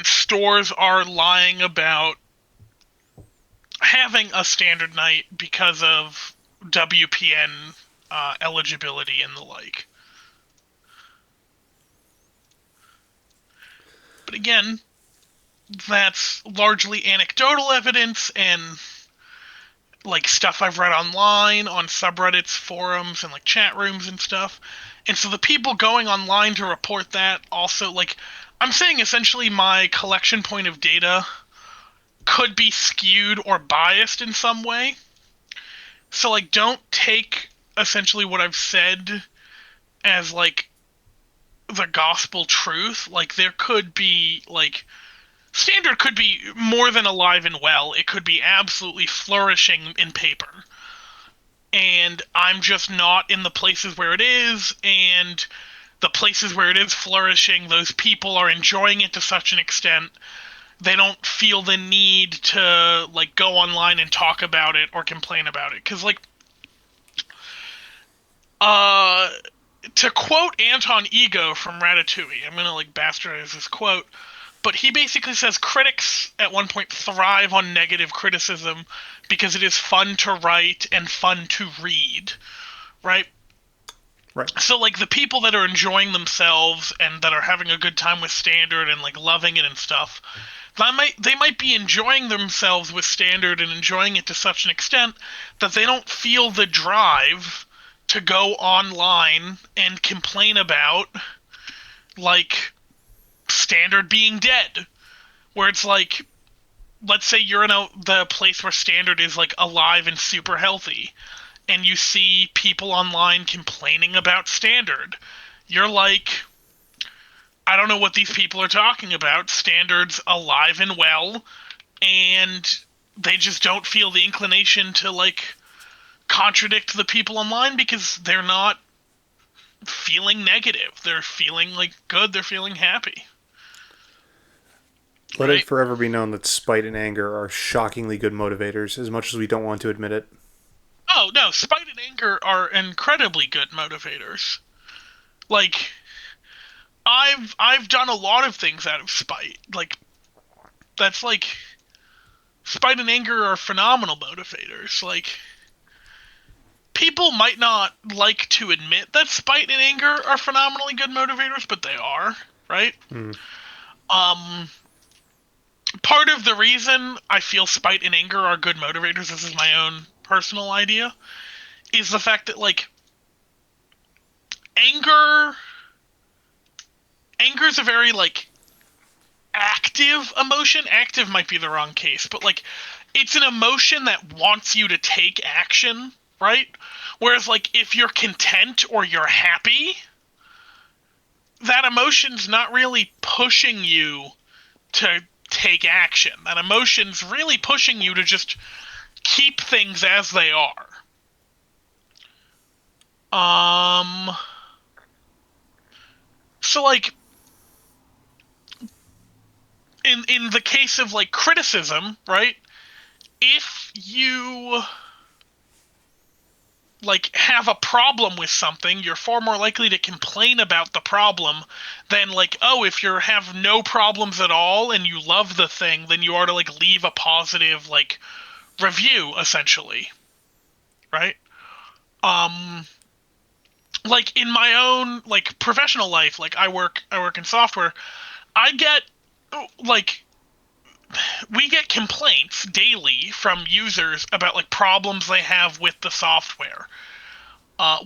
stores are lying about having a standard night because of WPN eligibility and the like. But again, that's largely anecdotal evidence and like stuff I've read online on subreddits, forums, and like chat rooms and stuff. And so the people going online to report that also, like, I'm saying essentially my collection point of data could be skewed or biased in some way. So like, don't take essentially what I've said as like the gospel truth. Like, there could be like, standard could be more than alive and well. It could be absolutely flourishing in paper. And I'm just not in the places where it is, and the places where it is flourishing, those people are enjoying it to such an extent they don't feel the need to like go online and talk about it or complain about it. Because like, to quote Anton Ego from Ratatouille, I'm gonna like bastardize this quote, but he basically says critics at one point thrive on negative criticism because it is fun to write and fun to read, right? Right. So like, the people that are enjoying themselves and that are having a good time with standard and like loving it and stuff, they might be enjoying themselves with standard and enjoying it to such an extent that they don't feel the drive to go online and complain about like standard being dead. Where it's like, let's say you're in the place where standard is like alive and super healthy, and you see people online complaining about standard. You're like, I don't know what these people are talking about. Standard's alive and well, and they just don't feel the inclination to like contradict the people online because they're not feeling negative. They're feeling like good. They're feeling happy. Let it forever be known that spite and anger are shockingly good motivators, as much as we don't want to admit it. Oh, no, spite and anger are incredibly good motivators. Like, I've done a lot of things out of spite. Like, that's like, spite and anger are phenomenal motivators. Like, people might not like to admit that spite and anger are phenomenally good motivators, but they are, right? Part of the reason I feel spite and anger are good motivators, this is my own personal idea, is the fact that like, anger is a very like active emotion. Active might be the wrong case, but like, it's an emotion that wants you to take action, right? Whereas like, if you're content or you're happy, that emotion's not really pushing you to take action. That emotion's really pushing you to just keep things as they are. So like, in the case of like criticism, right? If you like have a problem with something, you're far more likely to complain about the problem than like, oh, if you have no problems at all and you love the thing, then you are to like leave a positive like review, essentially. right? Um, like in my own like professional life, like I work in software. I get like we get complaints daily from users about like problems they have with the software.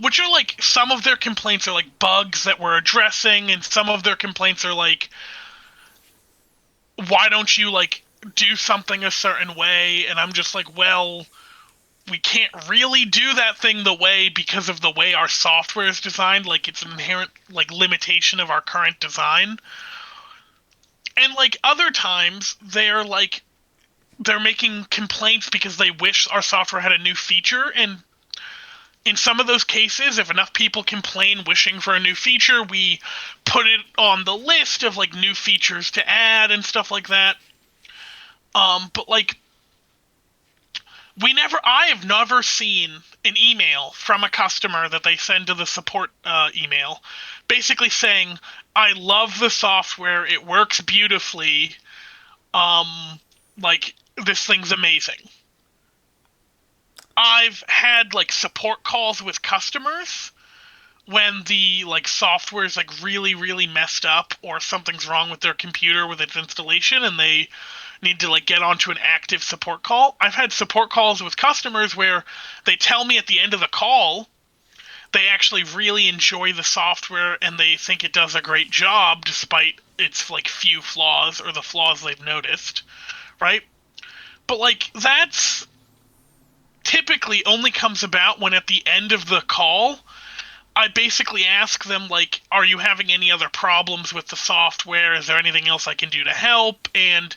Which are like some of their complaints are like bugs that we're addressing, and some of their complaints are like, why don't you like do something a certain way? And I'm just like, well, we can't really do that thing the way because of the way our software is designed. Like it's an inherent like limitation of our current design. And like other times they're making complaints because they wish our software had a new feature, and in some of those cases, if enough people complain wishing for a new feature, we put it on the list of like new features to add and stuff like that. But like I have never seen an email from a customer that they send to the support email, basically saying, "I love the software, it works beautifully, like this thing's amazing." I've had like support calls with customers when the like software is like really messed up, or something's wrong with their computer with its installation and they need to like get onto an active support call. I've had support calls with customers where they tell me at the end of the call they actually really enjoy the software and they think it does a great job despite its like few flaws or the flaws they've noticed, right? But like that's typically only comes about when at the end of the call I basically ask them, like, are you having any other problems with the software? Is there anything else I can do to help? And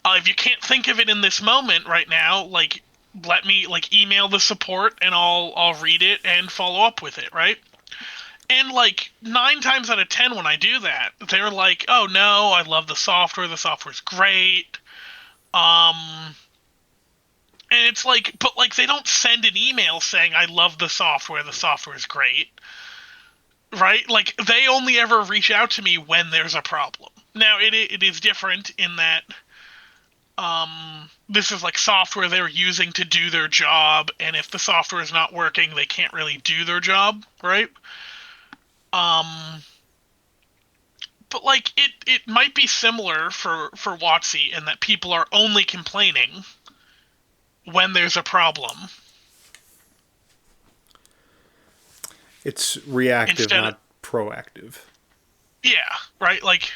if you can't think of it in this moment right now, like, let me, like, email the support and I'll read it and follow up with it, right? And, like, 9 times out of 10 when I do that, they're like, oh, no, I love the software's great. And it's like, but, like, they don't send an email saying, I love the software's great. Right? Like they only ever reach out to me when there's a problem. Now it is different in that this is like software they're using to do their job, and if the software is not working, they can't really do their job, right? Um, but like it might be similar for WotC in that people are only complaining when there's a problem It's reactive, instead of, not proactive. yeah, right? Like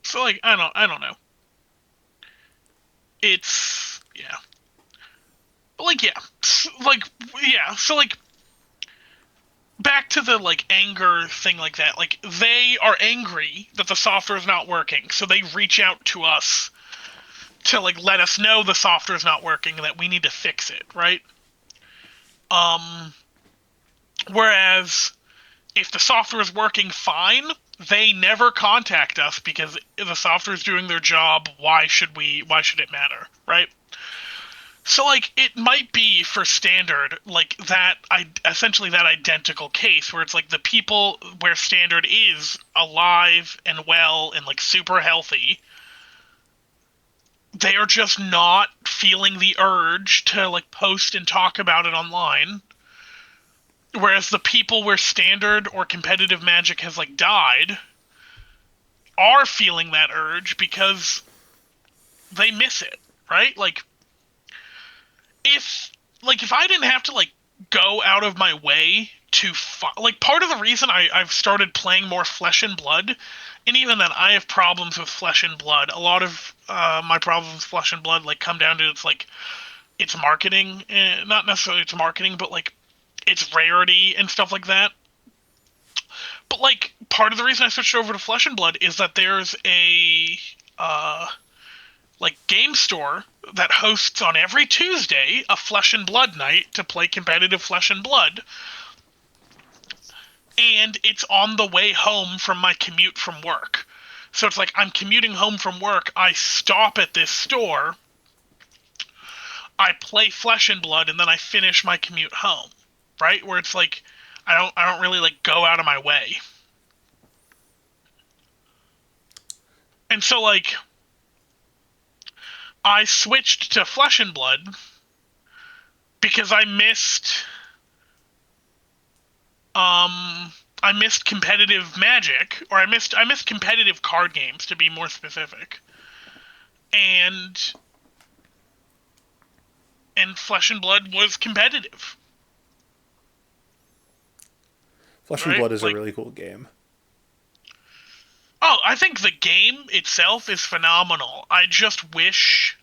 so like I don't know. It's yeah. Like yeah, like yeah, so like back to the like anger thing, like that, like they are angry that the software is not working, so they reach out to us to like let us know the software is not working and that we need to fix it, right? um Whereas if the software is working fine, they never contact us because the software is doing their job. Why should it matter, right? So like it might be for standard like that, I essentially that identical case where it's like the people where standard is alive and well and like super healthy, they are just not feeling the urge to like post and talk about it online. Whereas the people where standard or competitive magic has like died are feeling that urge because they miss it, right? If if I didn't have to like go out of my way to like part of the reason I've started playing more Flesh and Blood, and even then I have problems with Flesh and Blood. A lot of my problems with Flesh and Blood like come down to it's marketing, not necessarily it's marketing, but like it's rarity and stuff like that. But like part of the reason I switched over to Flesh and Blood is that there's a like game store that hosts on every Tuesday a Flesh and Blood night to play competitive Flesh and Blood. And it's on the way home from my commute from work. So it's like I'm commuting home from work, I stop at this store, I play Flesh and Blood, and then I finish my commute home. Right? Where it's like I don't really like go out of my way. And so like I switched to Flesh and Blood because I missed competitive Magic, or I missed competitive card games, to be more specific. And Flesh and Blood was competitive. Flesh and Blood is a really cool game. Oh, I think the game itself is phenomenal. I just wish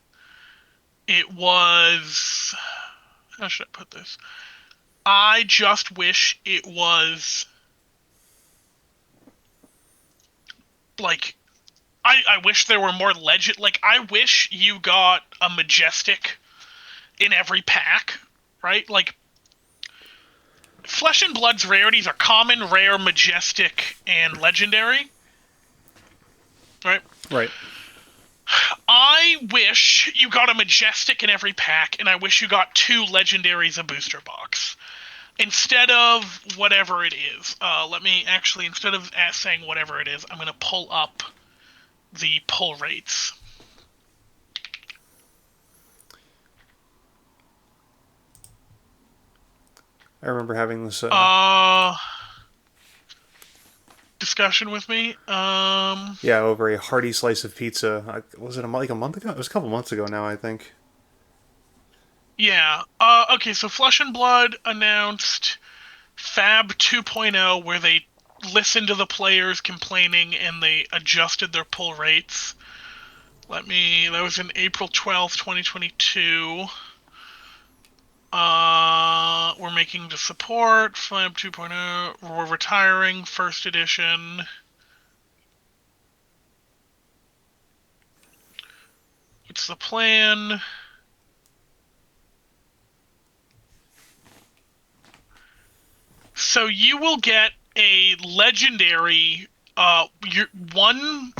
it was... How should I put this? I just wish it was... Like, I wish there were more legend... Like, I wish you got a Majestic in every pack, right? Like, Flesh and Blood's rarities are common, rare, majestic, and legendary. Right? Right. I wish you got a Majestic in every pack, and I wish you got 2 legendaries a booster box. Instead of whatever it is. Let me actually, instead of saying whatever it is, I'm going to pull up the pull rates. I remember having this discussion with me. Yeah, over a hearty slice of pizza. Was it like a month ago? It was a couple months ago now, I think. Yeah. Okay, so Flesh and Blood announced Fab 2.0, where they listened to the players complaining and they adjusted their pull rates. That was in April 12th, 2022. We're making the support, Fab 2.0. We're retiring first edition. It's the plan. So you will get a legendary, 1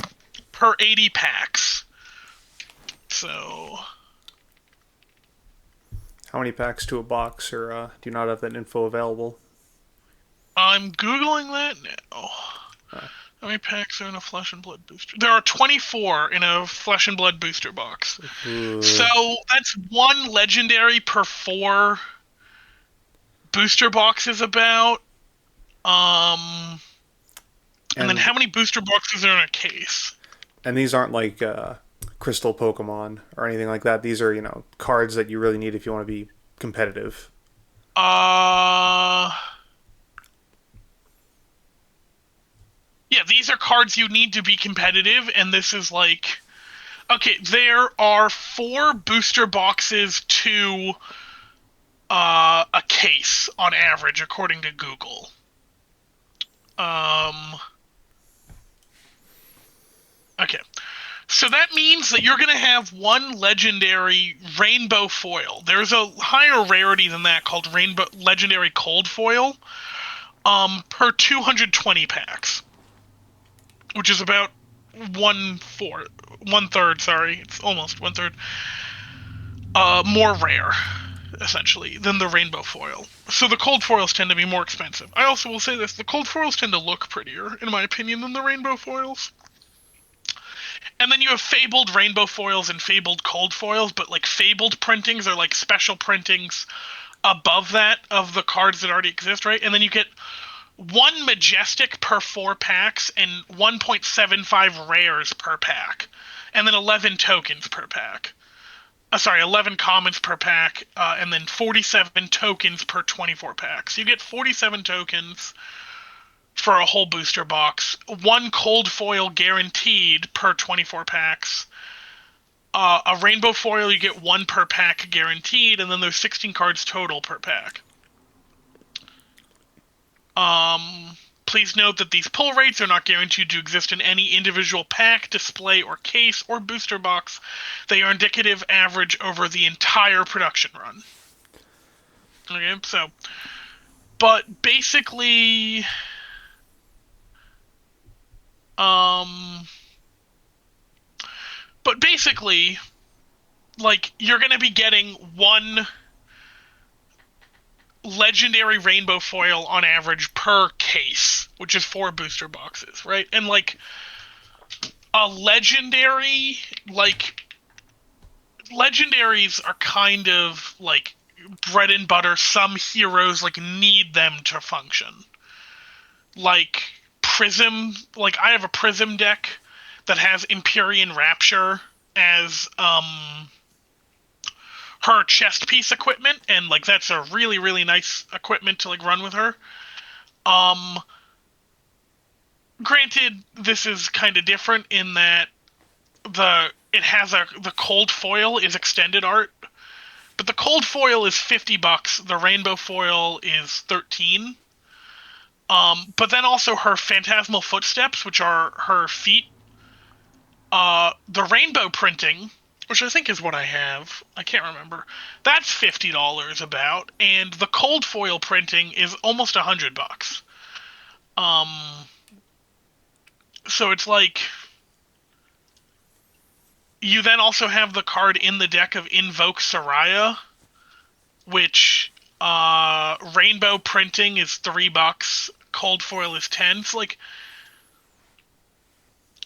per 80 packs. So... How many packs to a box, or do you not have that info available? I'm Googling that now. How many packs are in a Flesh and Blood booster? There are 24 in a Flesh and Blood booster box. So that's 1 legendary per 4 booster boxes about. And then how many booster boxes are in a case? And these aren't like crystal Pokemon or anything like that. These are, cards that you really need if you want to be competitive. Yeah, these are cards you need to be competitive, and this is like... Okay, there are 4 booster boxes to a case on average, according to Google. Okay. So that means that you're going to have 1 legendary rainbow foil. There's a higher rarity than that called legendary cold foil per 220 packs, which is about 1/3. Sorry, it's almost 1/3 more rare, essentially, than the rainbow foil. So the cold foils tend to be more expensive. I also will say this: the cold foils tend to look prettier, in my opinion, than the rainbow foils. And then you have fabled rainbow foils and fabled cold foils, but like fabled printings are like special printings above that of the cards that already exist, right? And then you get 1 majestic per 4 packs and 1.75 rares per pack, and then 11 tokens per pack. 11 commons per pack, and then 47 tokens per 24 packs. So you get 47 tokens for a whole booster box. 1 cold foil guaranteed per 24 packs. A rainbow foil, you get 1 per pack guaranteed, and then there's 16 cards total per pack. Please note that these pull rates are not guaranteed to exist in any individual pack, display, or case, or booster box. They are indicative average over the entire production run. Okay, so... But basically... like, you're going to be getting 1 legendary rainbow foil on average per case, which is 4 booster boxes, right? And, like, a legendary, like, legendaries are kind of like bread and butter. Some heroes like need them to function. Like Prism, like I have a Prism deck that has Empyrean Rapture as her chest piece equipment, and like that's a really really nice equipment to like run with her. Um, Granted, this is kind of different in that the cold foil is extended art, but the cold foil is $50. The rainbow foil is 13. But then also her phantasmal footsteps, which are her feet. The rainbow printing, which I think is what I have. I can't remember. That's $50 about, and the cold foil printing is almost $100. Um, so it's like you then also have the card in the deck of Invoke Soraya, which rainbow printing is $3, cold foil is 10. So like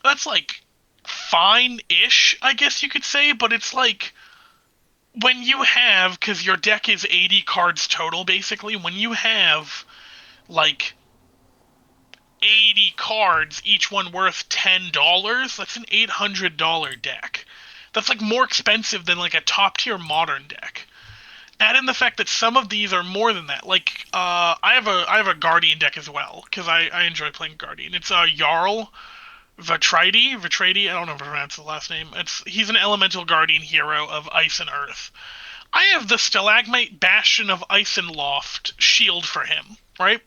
that's like fine-ish, I guess you could say, but it's like when you have, because your deck is 80 cards total basically, when you have like 80 cards, each one worth $10, that's an $800 deck. That's like more expensive than like a top tier modern deck. Add in the fact that some of these are more than that. Like I have a Guardian deck as well because I enjoy playing Guardian. It's a Jarl Vitradi. I don't know if I pronounce the last name. He's an elemental guardian hero of Ice and Earth. I have the Stalagmite Bastion of Ice and Loft shield for him, right?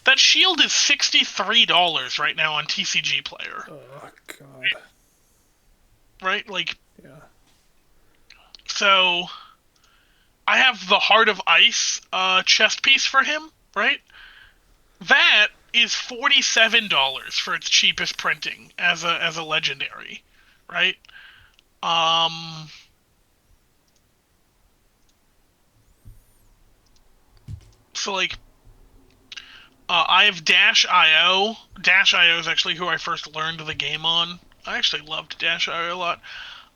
That shield is $63 right now on TCG Player. Oh god. Right? Like, Yeah. so I have the Heart of Ice chest piece for him, right? That is $47 for its cheapest printing as a legendary, right? Um so like I have Dash IO. Dash IO is actually who I first learned the game on. I actually loved Dash IO a lot.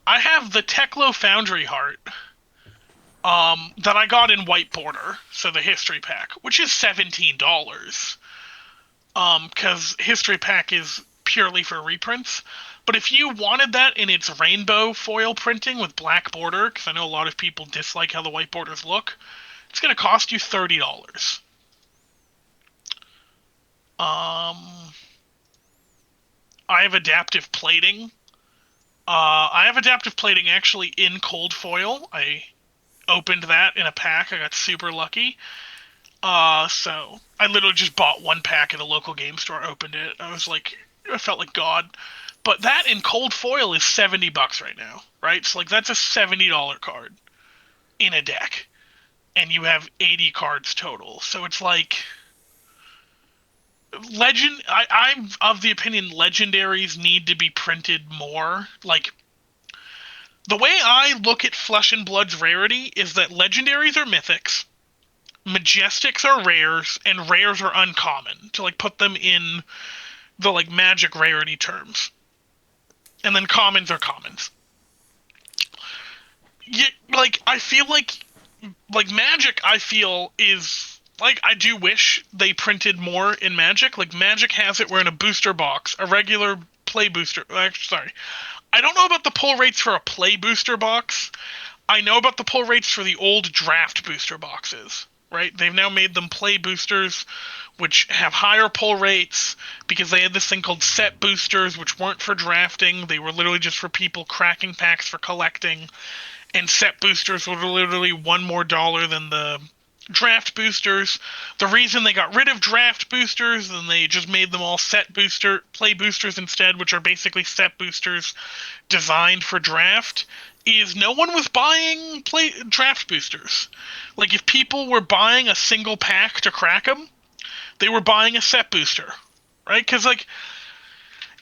I have the Teklo Foundry Heart that I got in White Border, so the history pack, which is $17. Because history pack is purely for reprints. But if you wanted that in its rainbow foil printing with black border, because I know a lot of people dislike how the white borders look, it's going to cost you $30. I have adaptive plating. I have adaptive plating actually in cold foil. I opened that in a pack. I got super lucky. So I literally just bought one pack at a local game store, opened it. I felt like God. But that in cold foil is $70 right now, right? So like that's a $70 card in a deck, and you have 80 cards total. So it's like I'm of the opinion legendaries need to be printed more. Like the way I look at Flesh and Blood's rarity is that legendaries are mythics, majestics are rares, and rares are uncommon, to like put them in the like magic rarity terms. And then commons are commons. Yeah, like I feel like magic I feel is like I do wish they printed more in Magic. Like Magic has it where in a booster box, a regular play booster. Sorry, I don't know about the pull rates for a play booster box. I know about the pull rates for the old draft booster boxes. Right? They've now made them play boosters, which have higher pull rates because they had this thing called set boosters, which weren't for drafting. They were literally just for people cracking packs for collecting. And set boosters were literally $1 more than the draft boosters. The reason they got rid of draft boosters and they just made them all play boosters instead, which are basically set boosters designed for draft, is no one was buying draft boosters. Like if people were buying a single pack to crack them, they were buying a set booster, right? Because like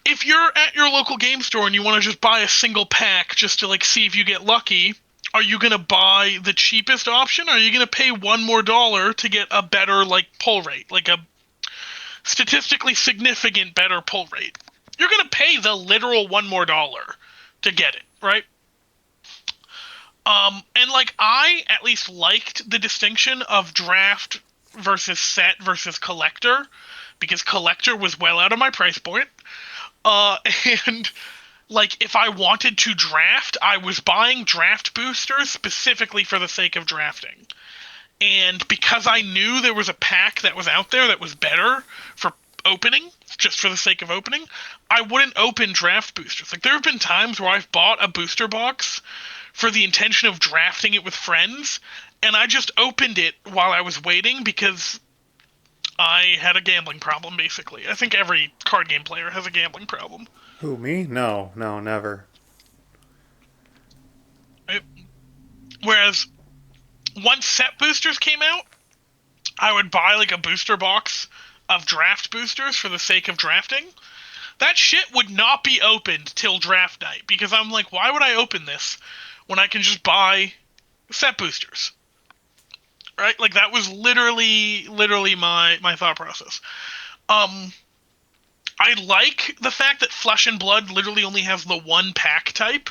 if you're at your local game store and you want to just buy a single pack just to like see if you get lucky, are you going to buy the cheapest option? Or are you going to pay $1 more to get a better like pull rate, like a statistically significant better pull rate? You're going to pay the literal $1 more to get it, right? And like I at least liked the distinction of draft versus set versus collector, because collector was well out of my price point. Uh, and like if I wanted to draft, I was buying draft boosters specifically for the sake of drafting. And because I knew there was a pack that was out there that was better for opening, just for the sake of opening, I wouldn't open draft boosters. Like there have been times where I've bought a booster box for the intention of drafting it with friends, and I just opened it while I was waiting because I had a gambling problem, basically. I think every card game player has a gambling problem. Who, me? No, no, never. Right? Whereas once set boosters came out, I would buy like a booster box of draft boosters for the sake of drafting. That shit would not be opened till draft night because I'm like, why would I open this when I can just buy set boosters? Right? Like that was literally my thought process. Um I like the fact that Flesh and Blood literally only has the one pack type.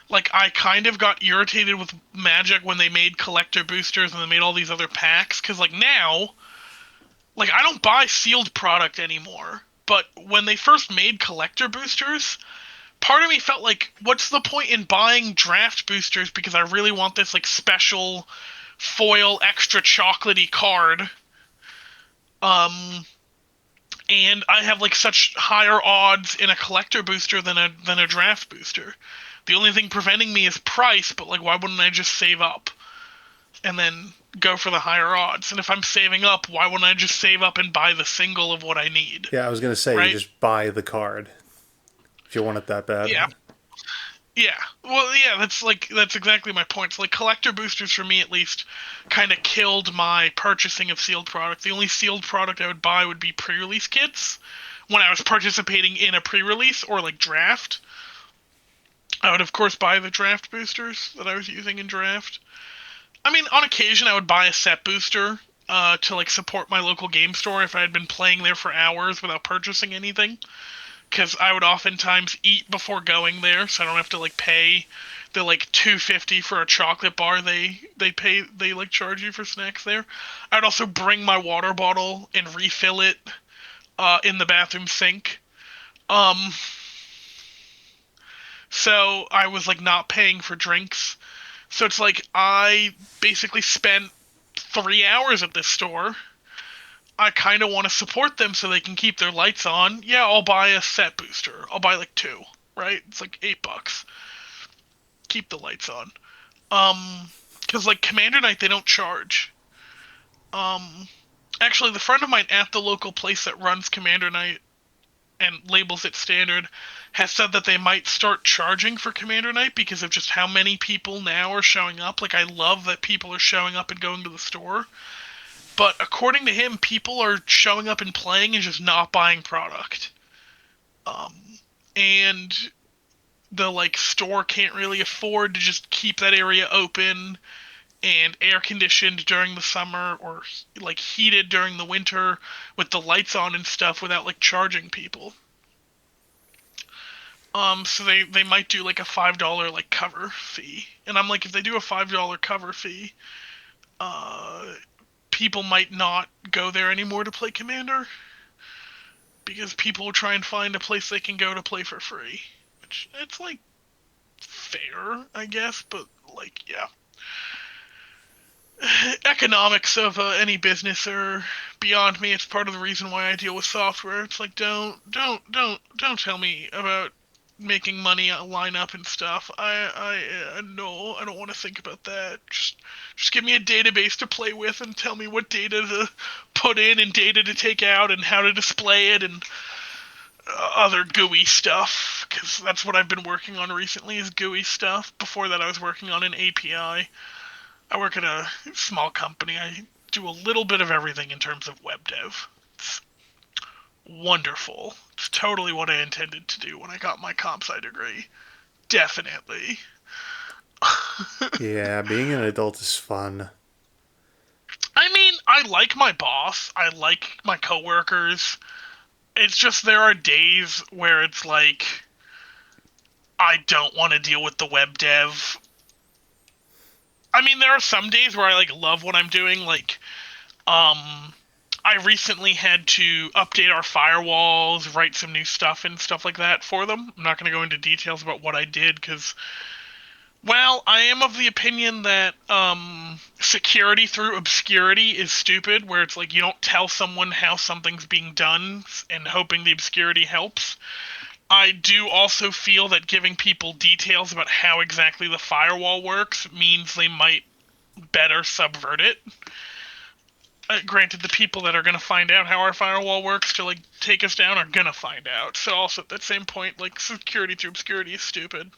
Like I kind of got irritated with Magic when they made collector boosters and they made all these other packs cuz like now, like I don't buy sealed product anymore. But when they first made collector boosters, part of me felt like, what's the point in buying draft boosters because I really want this like special foil extra chocolatey card. Um, and I have like such higher odds in a collector booster than a draft booster. The only thing preventing me is price, but like why wouldn't I just save up and then go for the higher odds? And if I'm saving up, why wouldn't I just save up and buy the single of what I need? Yeah, I was gonna say you Right? just buy the card if you want it that bad. Yeah. Yeah. Well, yeah, that's exactly my point. So, like collector boosters for me at least kind of killed my purchasing of sealed product. The only sealed product I would buy would be pre-release kits when I was participating in a pre-release or like draft. I would of course buy the draft boosters that I was using in draft. I mean, on occasion I would buy a set booster to like support my local game store if I had been playing there for hours without purchasing anything, because I would oftentimes eat before going there, so I don't have to like pay the like $2.50 for a chocolate bar they like charge you for snacks there. I'd also bring my water bottle and refill it in the bathroom sink. Um, so I was like not paying for drinks. So it's like I basically spent 3 hours at this store. I kind of want to support them so they can keep their lights on. Yeah, I'll buy a set booster. I'll buy like two, right? It's like $8. Keep the lights on. Because like Commander Night, they don't charge. Um, Actually, the friend of mine at the local place that runs Commander Night and labels it standard has said that they might start charging for Commander Night because of just how many people now are showing up. Like, I love that people are showing up and going to the store. But according to him, people are showing up and playing and just not buying product. Um, and the like store can't really afford to just keep that area open and air conditioned during the summer or like heated during the winter with the lights on and stuff without like charging people. So they might do like a $5 like cover fee, and I'm like, if they do a $5 cover fee, uh, people might not go there anymore to play Commander because people will try and find a place they can go to play for free, which it's like fair, I guess, but like yeah, economics of any business are beyond me. It's part of the reason why I deal with software. It's like don't tell me about making money line up and stuff. No, I don't want to think about that. Just give me a database to play with and tell me what data to put in and data to take out and how to display it and other GUI stuff, because that's what I've been working on recently is GUI stuff. Before that I was working on an API. I work at a small company. I do a little bit of everything in terms of web dev. It's wonderful. It's totally what I intended to do when I got my comp sci degree. Definitely. Yeah, being an adult is fun. I mean, I like my boss. I like my coworkers. It's just there are days where it's like I don't want to deal with the web dev I mean, there are some days where I like love what I'm doing. Like, um, I recently had to update our firewalls, write some new stuff and stuff like that for them. I'm not going to go into details about what I did because, well, I am of the opinion that security through obscurity is stupid, where it's like you don't tell someone how something's being done and hoping the obscurity helps. I do also feel that giving people details about how exactly the firewall works means they might better subvert it. Granted, the people that are going to find out how our firewall works to like take us down are going to find out. So also at that same point, like security through obscurity is stupid.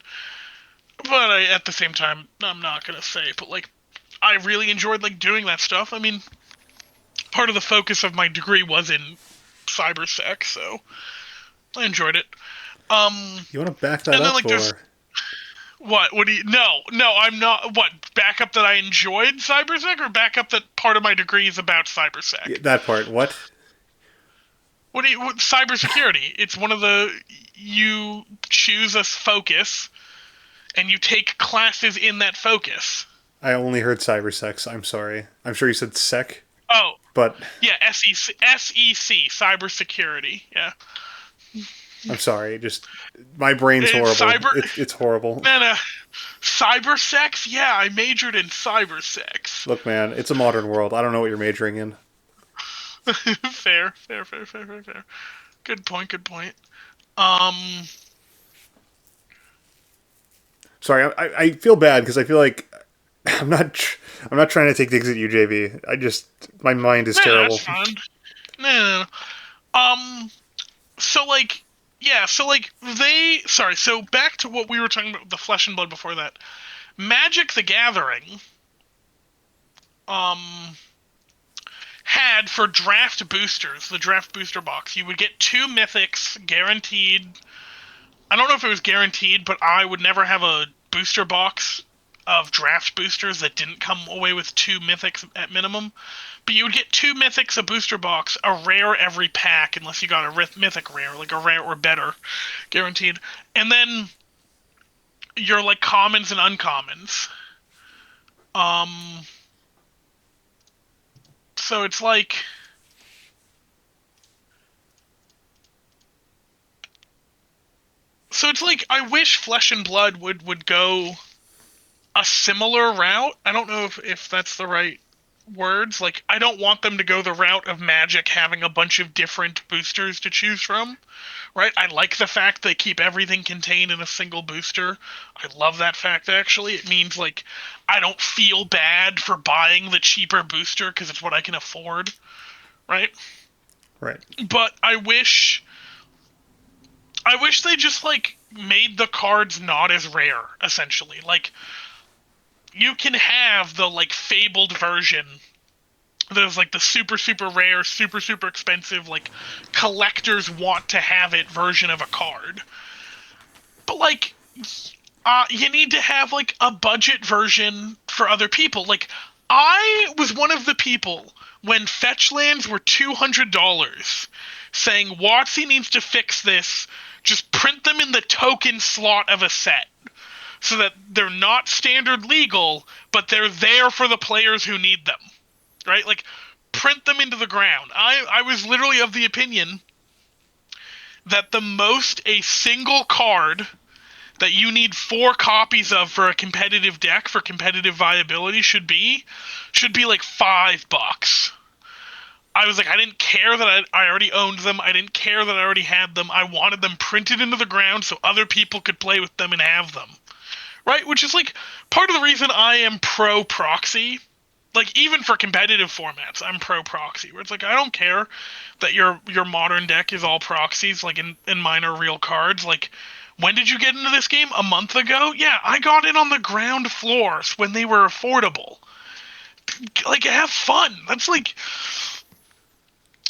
But at the same time, I'm not going to say. But like, I really enjoyed like doing that stuff. I mean, part of the focus of my degree was in cybersec, so I enjoyed it. You want to back that And then up, like there's or what? What do you? No, I'm not. What backup that I enjoyed cybersec, or backup that part of my degree is about yeah, cybersec? that part? What? What do you? Cybersecurity. It's one of the you choose a focus, and you take classes in that focus. I only heard cybersex. I'm sorry. I'm sure you said sec, Oh, but yeah, SEC, cybersecurity. Yeah, I'm sorry. Just my brain's it's horrible. cyber. It's horrible. Man, cybersex. Yeah, I majored in cybersex. Look, man, it's a modern world. I don't know what you're majoring in. Fair. Good point. Good point. Um, Sorry, I feel bad because I feel like I'm not I'm not trying to take digs at you, JB. I just my mind is that's terrible. fine. No. So like, yeah. So like, Sorry. So back to what we were talking about, the Flesh and Blood before that. Magic: The Gathering. Um, had for draft boosters, the draft booster box, you would get 2 mythics guaranteed. I don't know if it was guaranteed, but I would never have a booster box of draft boosters that didn't come away with 2 mythics at minimum. But you would get 2 mythics a booster box, a rare every pack, unless you got a mythic rare, like a rare or better, guaranteed. And then your like commons and uncommons. Um, so it's like I wish Flesh and Blood would go a similar route. I don't know if that's the right words. Like, I don't want them to go the route of Magic having a bunch of different boosters to choose from, right? I like the fact they keep everything contained in a single booster. I love that fact, actually. It means, like, I don't feel bad for buying the cheaper booster because it's what I can afford, right? Right. But I wish they just, like, made the cards not as rare, essentially. Like, you can have the like fabled version. There's like the super rare, super expensive, like collectors want to have it version of a card. But like, you need to have like a budget version for other people. Like, I was one of the people when fetch lands were $200 saying WotC needs to fix this. Just print them in the token slot of a set, so that they're not standard legal, but they're there for the players who need them, right? Like, print them into the ground. I was literally of the opinion that the most a single card that you need 4 copies of for a competitive deck for competitive viability should be like $5. I was like, I didn't care that I already owned them. I didn't care that I already had them. I wanted them printed into the ground so other people could play with them and have them. Right? Which is like part of the reason I am pro proxy. Like, even for competitive formats, I'm pro proxy. Where it's like, I don't care that your modern deck is all proxies, like, and mine are real cards. Like, when did you get into this game? A month ago? Yeah, I got in on the ground floors when they were affordable. Like, have fun. That's like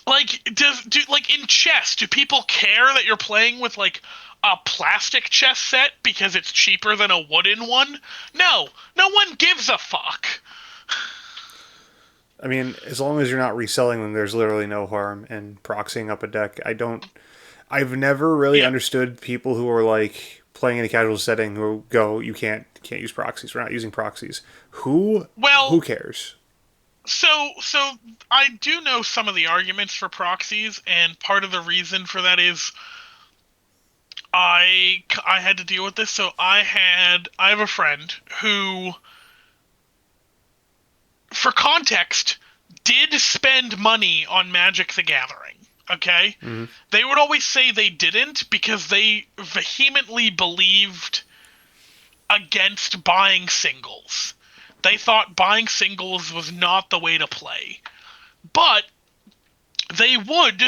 in chess, do people care that you're playing with like a plastic chess set because it's cheaper than a wooden one? No one gives a fuck. I mean, as long as you're not reselling them, there's literally no harm in proxying up a deck. I've never really Yeah, understood people who are like, playing in a casual setting who go, you can't use proxies. We're not using proxies. Who Well, who cares? so I do know some of the arguments for proxies, and part of the reason for that is I had to deal with this. So I have a friend who, for context, did spend money on Magic the Gathering. Okay? Mm-hmm. They would always say they didn't because they vehemently believed against buying singles. They thought buying singles was not the way to play. But they would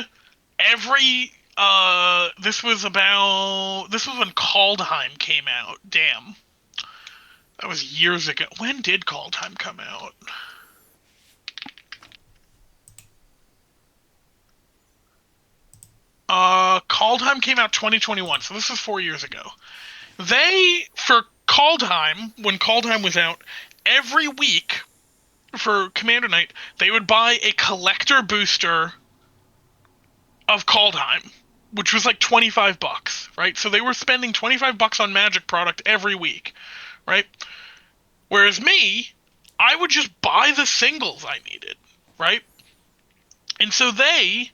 every this was when Kaldheim came out. Damn. That was years ago. When did Kaldheim come out? Kaldheim came out 2021, so this is 4 years ago. For Kaldheim, when Kaldheim was out, every week for Commander Night, they would buy a collector booster of Kaldheim, which was like $25, right? So they were spending $25 on Magic product every week, right? Whereas me, I would just buy the singles I needed, right? And so they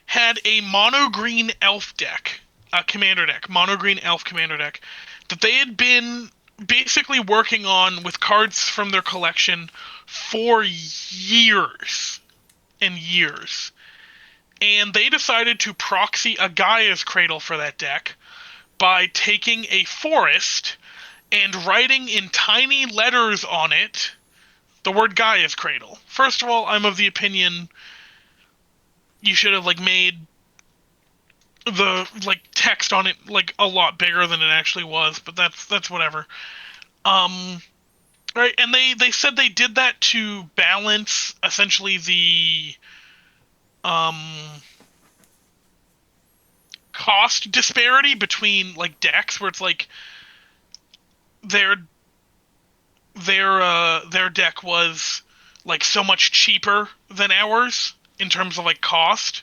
had a mono green elf deck, a commander deck, mono green elf commander deck, that they had been basically working on with cards from their collection for years and years. And they decided to proxy a Gaia's Cradle for that deck by taking a forest and writing in tiny letters on it the word Gaia's Cradle. First of all, I'm of the opinion you should have made the text on it a lot bigger than it actually was, but that's whatever. Right, and they said they did that to balance essentially the cost disparity between decks, where it's their deck was so much cheaper than ours in terms of cost.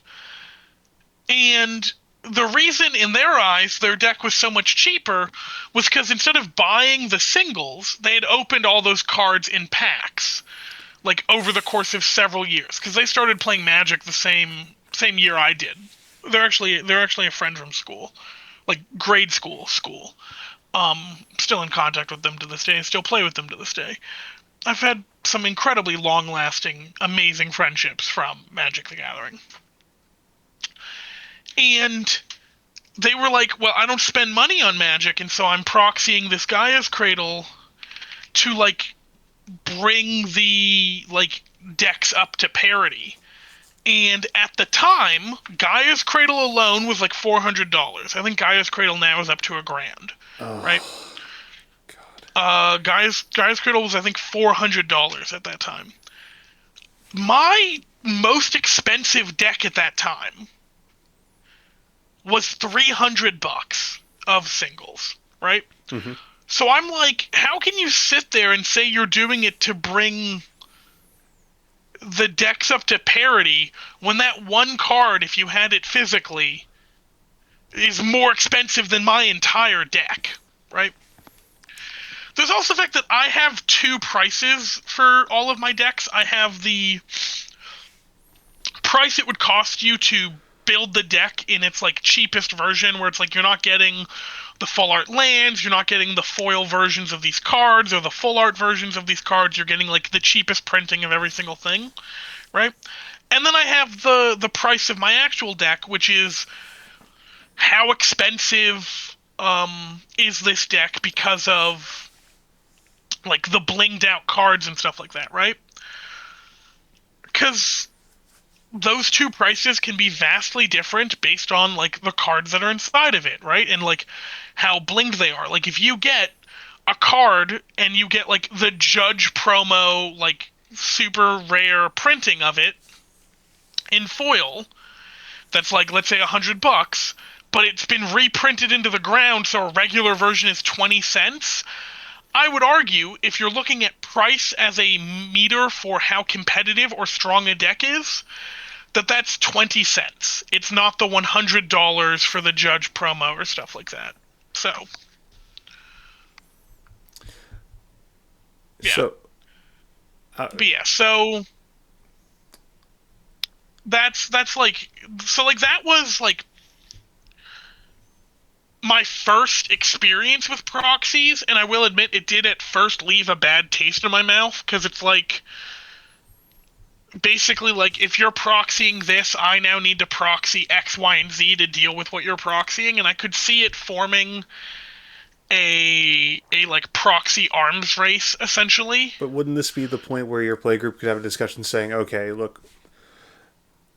And the reason in their eyes their deck was so much cheaper was because instead of buying the singles, they had opened all those cards in packs over the course of several years, because they started playing Magic the same year I did. They're actually a friend from school, grade school. Still in contact with them to this day. Still play with them to this day. I've had some incredibly long-lasting, amazing friendships from Magic the Gathering. And they were like, well, I don't spend money on Magic, and so I'm proxying this Gaia's Cradle to bring the decks up to parity. And at the time, Gaia's Cradle alone was $400. I think Gaia's Cradle now is up to $1,000. Oh, right? God. Gaia's Cradle was, I think, $400 at that time. My most expensive deck at that time was $300 of singles, right? Mm-hmm. So I'm like, how can you sit there and say you're doing it to bring the decks up to parity when that one card, if you had it physically, is more expensive than my entire deck, right? There's also the fact that I have two prices for all of my decks. I have the price it would cost you to build the deck in its cheapest version, where it's you're not getting the full art lands, you're not getting the foil versions of these cards or the full art versions of these cards, you're getting the cheapest printing of every single thing, right? And then I have the price of my actual deck, which is how expensive is this deck because of the blinged out cards and stuff like that, right? Because those two prices can be vastly different based on the cards that are inside of it, right? And how blinged they are. If you get a card and you get the Judge promo super rare printing of it in foil, that's let's say $100, but it's been reprinted into the ground, so a regular version is 20 cents. I would argue, if you're looking at price as a meter for how competitive or strong a deck is, that's 20 cents. It's not the $100 for the Judge promo or stuff like that. So Yeah. So, But yeah, so that's like, so like that was like my first experience with proxies, and I will admit it did at first leave a bad taste in my mouth, because it's like, basically, like, if you're proxying this, I now need to proxy X, Y, and Z to deal with what you're proxying, and I could see it forming a like proxy arms race, essentially. but wouldn't this be the point where your playgroup could have a discussion saying, okay, look,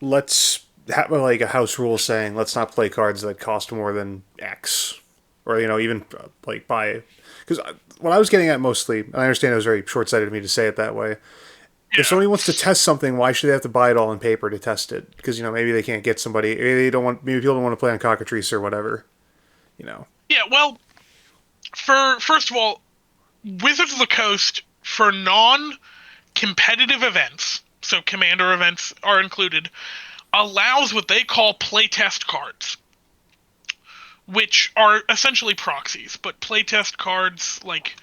let's have like a house rule saying let's not play cards that cost more than X, or even like buy. Because what I was getting at mostly, and I understand it was very short-sighted of me to say it that way. If Yeah. somebody wants to test something, why should they have to buy it all in paper to test it? Because maybe they can't get somebody. Maybe they don't want. Maybe people don't want to play on cockatrice or whatever. You know. Yeah, well, for first of all, Wizards of the Coast, for non-competitive events, so commander events are included, allows what they call playtest cards, which are essentially proxies, but playtest cards like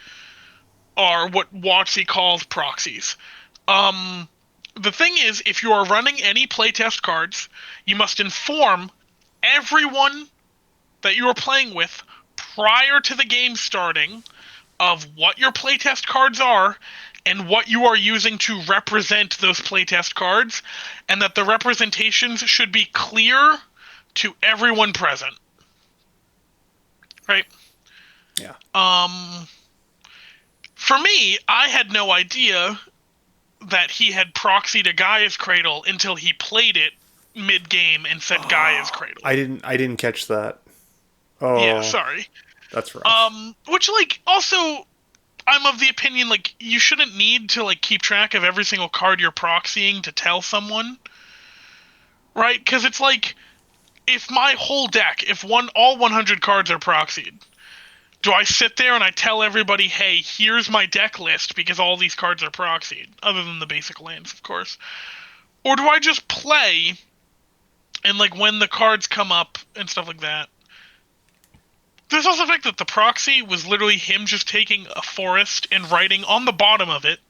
are what WotC calls proxies. The thing is, if you are running any playtest cards, you must inform everyone that you are playing with prior to the game starting of what your playtest cards are and what you are using to represent those playtest cards, and that the representations should be clear to everyone present. Right? Yeah. For me, I had no idea that he had proxied a Gaia's Cradle until he played it mid-game and said Gaia's Cradle. I didn't catch that. Yeah, Oh, sorry. that's rough. Which, like, also, I'm of the opinion, like, you shouldn't need to, like, keep track of every single card you're proxying to tell someone, right? Because it's like, if my whole deck, if all 100 cards are proxied, do I sit there and I tell everybody, hey, here's my deck list because all these cards are proxied, other than the basic lands, of course? Or do I just play, and, like, when the cards come up and stuff like that? There's also the fact that the proxy was literally him just taking a forest and writing on the bottom of it,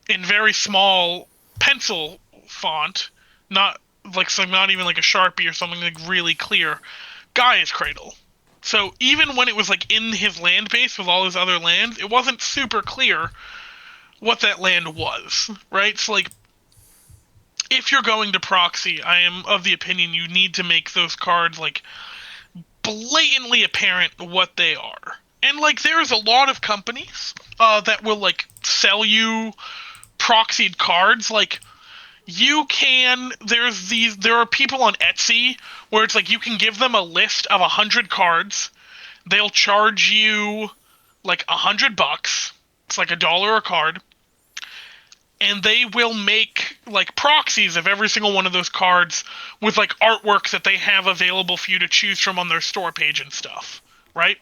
in very small pencil font, not like, so not even like a Sharpie or something, like really clear, Gaia's Cradle. So even when it was like in his land base with all his other lands, it wasn't super clear what that land was, right? So, like, if you're going to proxy, I am of the opinion you need to make those cards like blatantly apparent what they are. And, like, there's a lot of companies that will, like, sell you proxied cards. Like, there are people on Etsy where it's like you can give them a list of 100 cards. They'll charge you like $100. It's like $1 a card. And they will make like proxies of every single one of those cards with like artwork that they have available for you to choose from on their store page and stuff, right?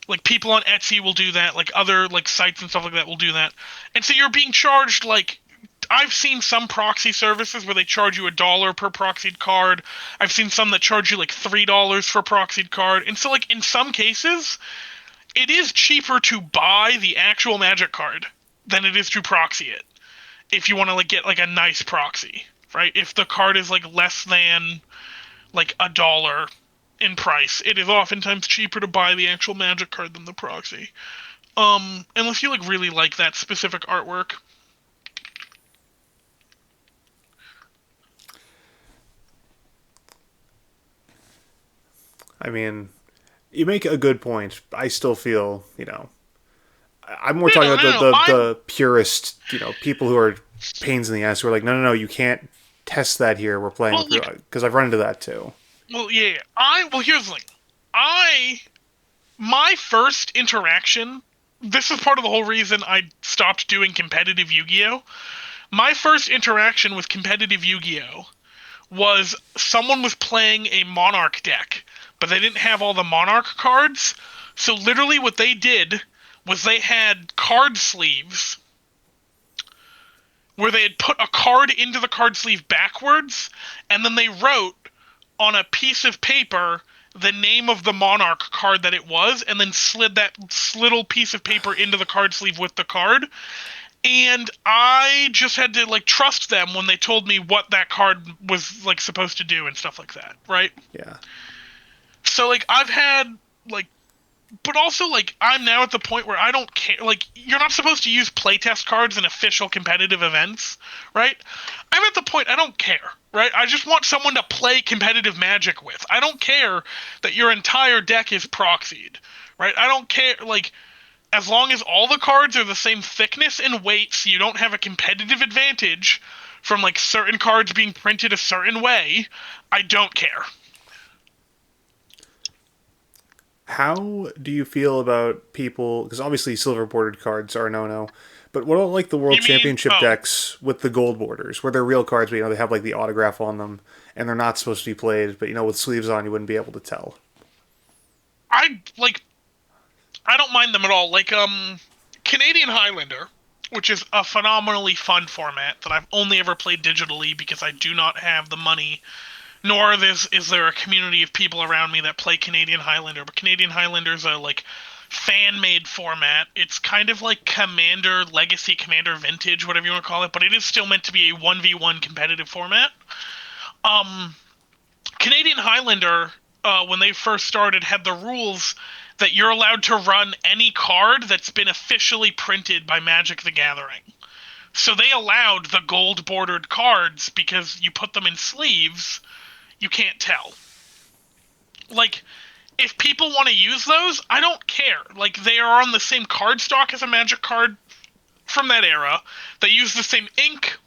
Like, people on Etsy will do that, like other like sites and stuff like that will do that. And so you're being charged, like, I've seen some proxy services where they charge you $1 per proxied card. I've seen some that charge you like $3 for a proxied card. And so, like, in some cases, it is cheaper to buy the actual Magic card than it is to proxy it, if you want to, like, get like a nice proxy, right? If the card is like less than like $1 in price, it is oftentimes cheaper to buy the actual Magic card than the proxy. Unless you like really like that specific artwork. I mean, you make a good point. I still feel, I'm more talking about the purist, people who are pains in the ass who are like, no, no, no, you can't test that here. We're playing with because I've run into that too. Well, yeah. Here's the thing. My first interaction. This is part of the whole reason I stopped doing competitive Yu-Gi-Oh! My first interaction with competitive Yu-Gi-Oh! Was someone was playing a Monarch deck, but they didn't have all the Monarch cards. So literally what they did was they had card sleeves where they had put a card into the card sleeve backwards, and then they wrote on a piece of paper the name of the Monarch card that it was, and then slid that little piece of paper into the card sleeve with the card. And I just had to like trust them when they told me what that card was like supposed to do and stuff like that, right? Yeah. So like I've had like, but also like I'm now at the point where I don't care. Like you're not supposed to use playtest cards in official competitive events, right? I'm at the point I don't care, right? I just want someone to play competitive Magic with. I don't care that your entire deck is proxied, right? I don't care like as long as all the cards are the same thickness and weight, so you don't have a competitive advantage from like certain cards being printed a certain way, I don't care. How do you feel about people? Because obviously silver bordered cards are no. But what about like the World You mean Championship decks with the gold borders, where they're real cards, but they have like the autograph on them, and they're not supposed to be played, but with sleeves on, you wouldn't be able to tell. I like I don't mind them at all. Like Canadian Highlander, which is a phenomenally fun format that I've only ever played digitally because I do not have the money, nor is there a community of people around me that play Canadian Highlander. But Canadian Highlander is a like fan-made format. It's kind of like Commander Legacy, Commander Vintage, whatever you want to call it, but it is still meant to be a 1v1 competitive format. Um Canadian Highlander, when they first started, had the rules that you're allowed to run any card that's been officially printed by Magic the Gathering. So they allowed the gold bordered cards because you put them in sleeves, you can't tell. Like, if people want to use those, I don't care. Like, they are on the same card stock as a Magic card from that era. They use the same ink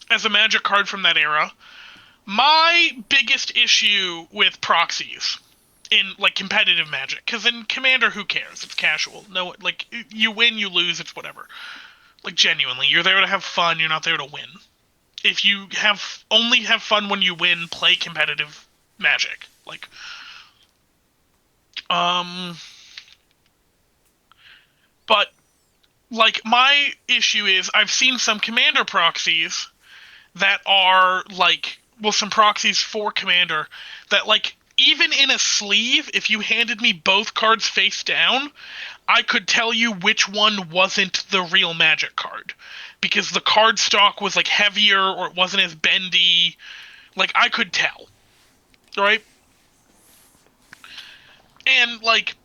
as a Magic card from that era. My biggest issue with proxies in like competitive Magic, because in Commander, who cares? It's casual. No, like you win, you lose, it's whatever. Like genuinely, you're there to have fun. You're not there to win. If you only have fun when you win, play competitive Magic. Like, um, but like my issue is I've seen some Commander proxies that are like, well, some proxies for Commander that like even in a sleeve, if you handed me both cards face down, I could tell you which one wasn't the real Magic card because the card stock was like heavier or it wasn't as bendy. Like I could tell, right? And like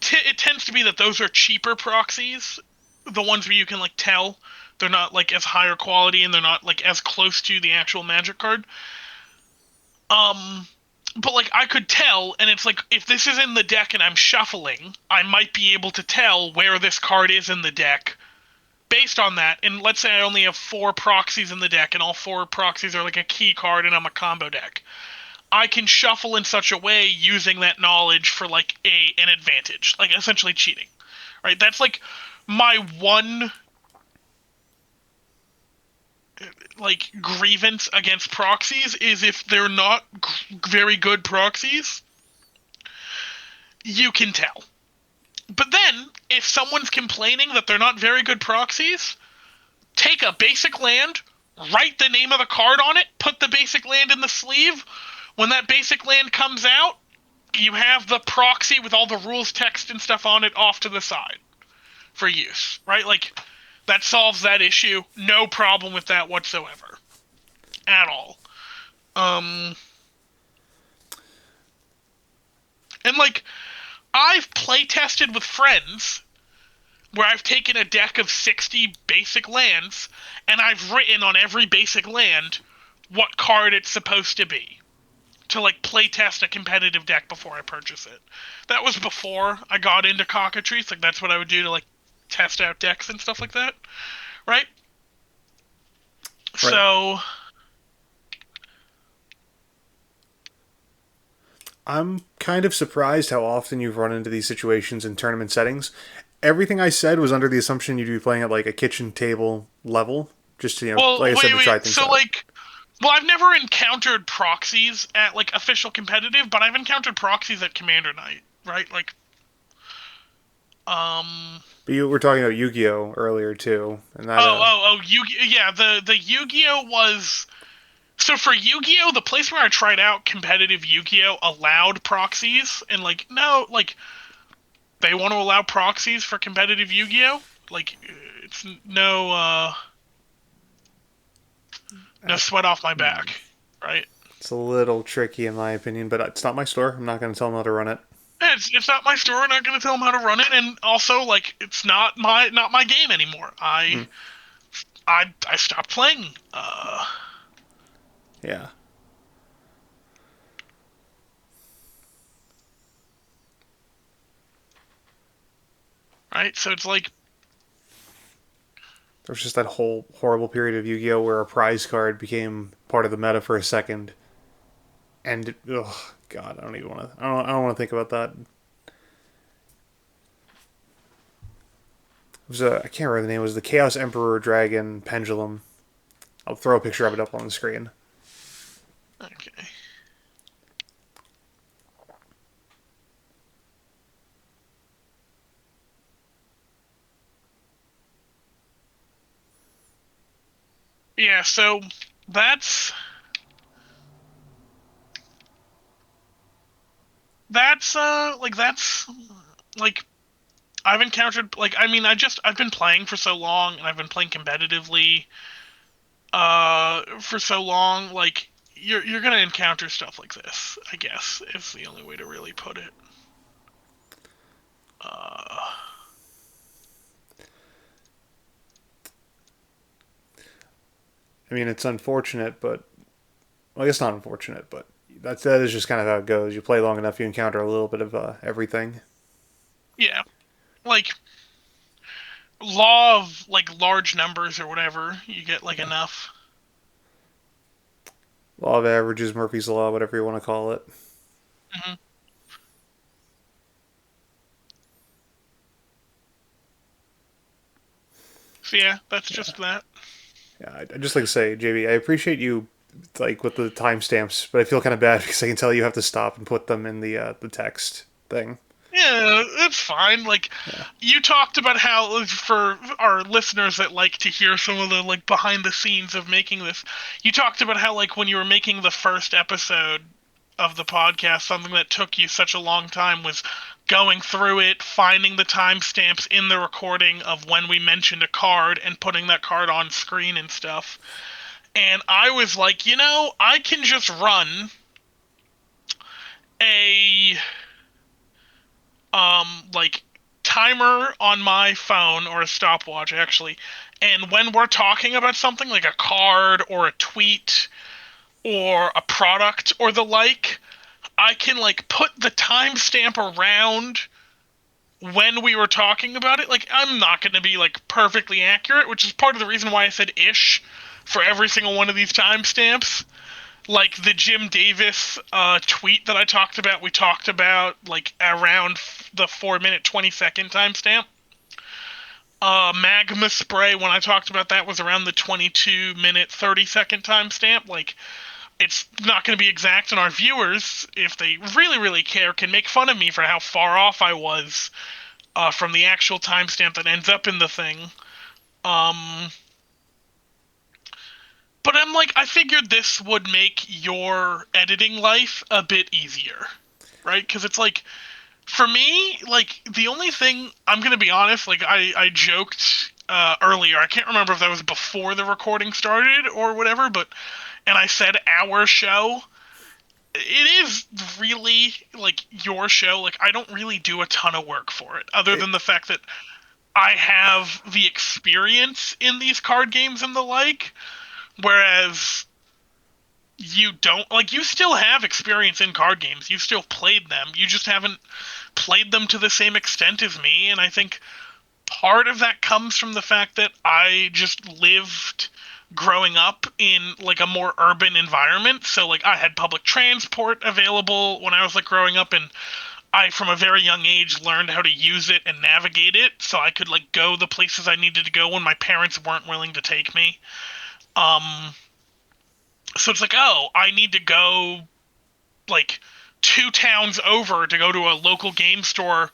it tends to be that those are cheaper proxies, the ones where you can like tell they're not like as higher quality and they're not like as close to the actual Magic card. Um, but like I could tell, and it's like if this is in the deck and I'm shuffling, I might be able to tell where this card is in the deck based on that. And let's say I only have 4 proxies in the deck, and all 4 proxies are like a key card, and I'm a combo deck. I can shuffle in such a way using that knowledge for like an advantage, like essentially cheating, right? That's like my one like grievance against proxies is if they're not very good proxies, you can tell. But then, if someone's complaining that they're not very good proxies, take a basic land, write the name of the card on it, put the basic land in the sleeve. When that basic land comes out, you have the proxy with all the rules text and stuff on it off to the side for use, right? Like, that solves that issue. No problem with that whatsoever. At all. And like, I've play tested with friends where I've taken a deck of 60 basic lands and I've written on every basic land what card it's supposed to be to like play test a competitive deck before I purchase it. That was before I got into cockatrice. Like that's what I would do to like test out decks and stuff like that, right? Right. So I'm kind of surprised how often you've run into these situations in tournament settings. Everything I said was under the assumption you'd be playing at like a kitchen table level, just to, well, like I said, wait, to try wait. things So out. like, well, I've never encountered proxies at like official competitive, but I've encountered proxies at Commander Night, right? Like, um, But you were talking about Yu-Gi-Oh earlier too, and that oh, Yu-Gi, yeah, the Yu-Gi-Oh was So for Yu-Gi-Oh, the place where I tried out competitive Yu-Gi-Oh allowed proxies, and like no, like they want to allow proxies for competitive Yu-Gi-Oh. Like it's no sweat off my back, right? It's a little tricky in my opinion, but it's not my store. I'm not going to tell them how to run it. It's not my store. I'm not going to tell them how to run it, and also like it's not my game anymore. I Mm. I I stopped playing. Yeah. Right. So it's like There was just that whole horrible period of Yu-Gi-Oh where a prize card became part of the meta for a second, and oh god, I don't even want to. I don't want to think about that. It was a I can't remember the name. It was the Chaos Emperor Dragon Pendulum. I'll throw a picture of it up on the screen. okay. Yeah. So that's that's like I've encountered like I mean I've been playing for so long and I've been playing competitively for so long, like you're gonna encounter stuff like this, I guess, is the only way to really put it. Uh I mean, it's unfortunate, but well, I guess not unfortunate, but that is just kind of how it goes. You play long enough, you encounter a little bit of everything. yeah. Like law of like large numbers or whatever, you get like Yeah. enough. Law of averages, Murphy's law, whatever you want to call it. Hmm. So yeah, that's Yeah. just that. Yeah. I just like to say, JB, I appreciate you like with the timestamps, but I feel kind of bad because I can tell you have to stop and put them in the text thing. Yeah, it's fine. Like, Yeah. you talked about how, for our listeners that like to hear some of the like behind the scenes of making this, you talked about how like when you were making the first episode of the podcast, something that took you such a long time was going through it, finding the timestamps in the recording of when we mentioned a card and putting that card on screen and stuff. And I was like, I can just run a like timer on my phone or a stopwatch actually, and when we're talking about something like a card or a tweet or a product or the like, I can like put the timestamp around when we were talking about it. Like, I'm not going to be like perfectly accurate, which is part of the reason why I said ish for every single one of these timestamps. Like the Jim Davis tweet that I talked about, we talked about like around the 4 minute 20 second timestamp. Magma spray, when I talked about that, was around the 22 minute 30 second timestamp. Like, it's not going to be exact, and our viewers, if they really really care, can make fun of me for how far off I was from the actual timestamp that ends up in the thing. Um, but I'm like, I figured this would make your editing life a bit easier, right? Because it's like, for me, like the only thing, I'm gonna be honest, like I joked earlier. I can't remember if that was before the recording started or whatever, but and I said our show. It is really like your show. Like, I don't really do a ton of work for it, other than It, the fact that I have the experience in these card games and the like, whereas you don't. Like, you still have experience in card games. You've still played them. You just haven't played them to the same extent as me, and I think part of that comes from the fact that I just lived growing up in like a more urban environment. So like I had public transport available when I was like growing up, and I from a very young age learned how to use it and navigate it so I could like go the places I needed to go when my parents weren't willing to take me. Um so it's like, oh, I need to go like 2 towns over to go to a local game store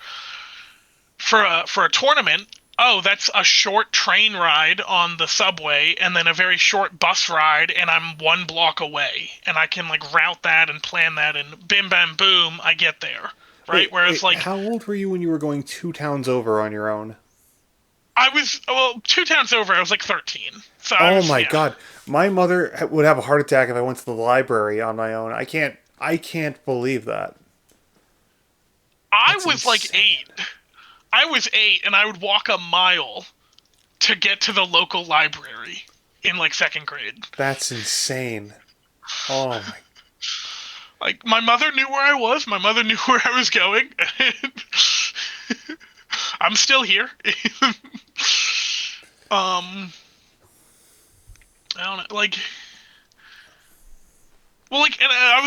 for a tournament. oh, that's a short train ride on the subway and then a very short bus ride, and I'm 1 block away. And I can, like, route that and plan that, and bim, bam, boom, I get there. Right? Whereas, Wait, like, how old were you when you were going 2 towns over on your own? I was, well, 2 towns over, I was like 13. So I Oh was, my yeah. god. My mother would have a heart attack if I went to the library on my own. I can't believe that. I That's was like insane. 8. I was 8, and I would walk a mile to get to the local library in, like, second grade. That's insane. Oh my. Like, my mother knew where I was. My mother knew where I was going. I'm still here. um, I don't know. Like, well, like, and I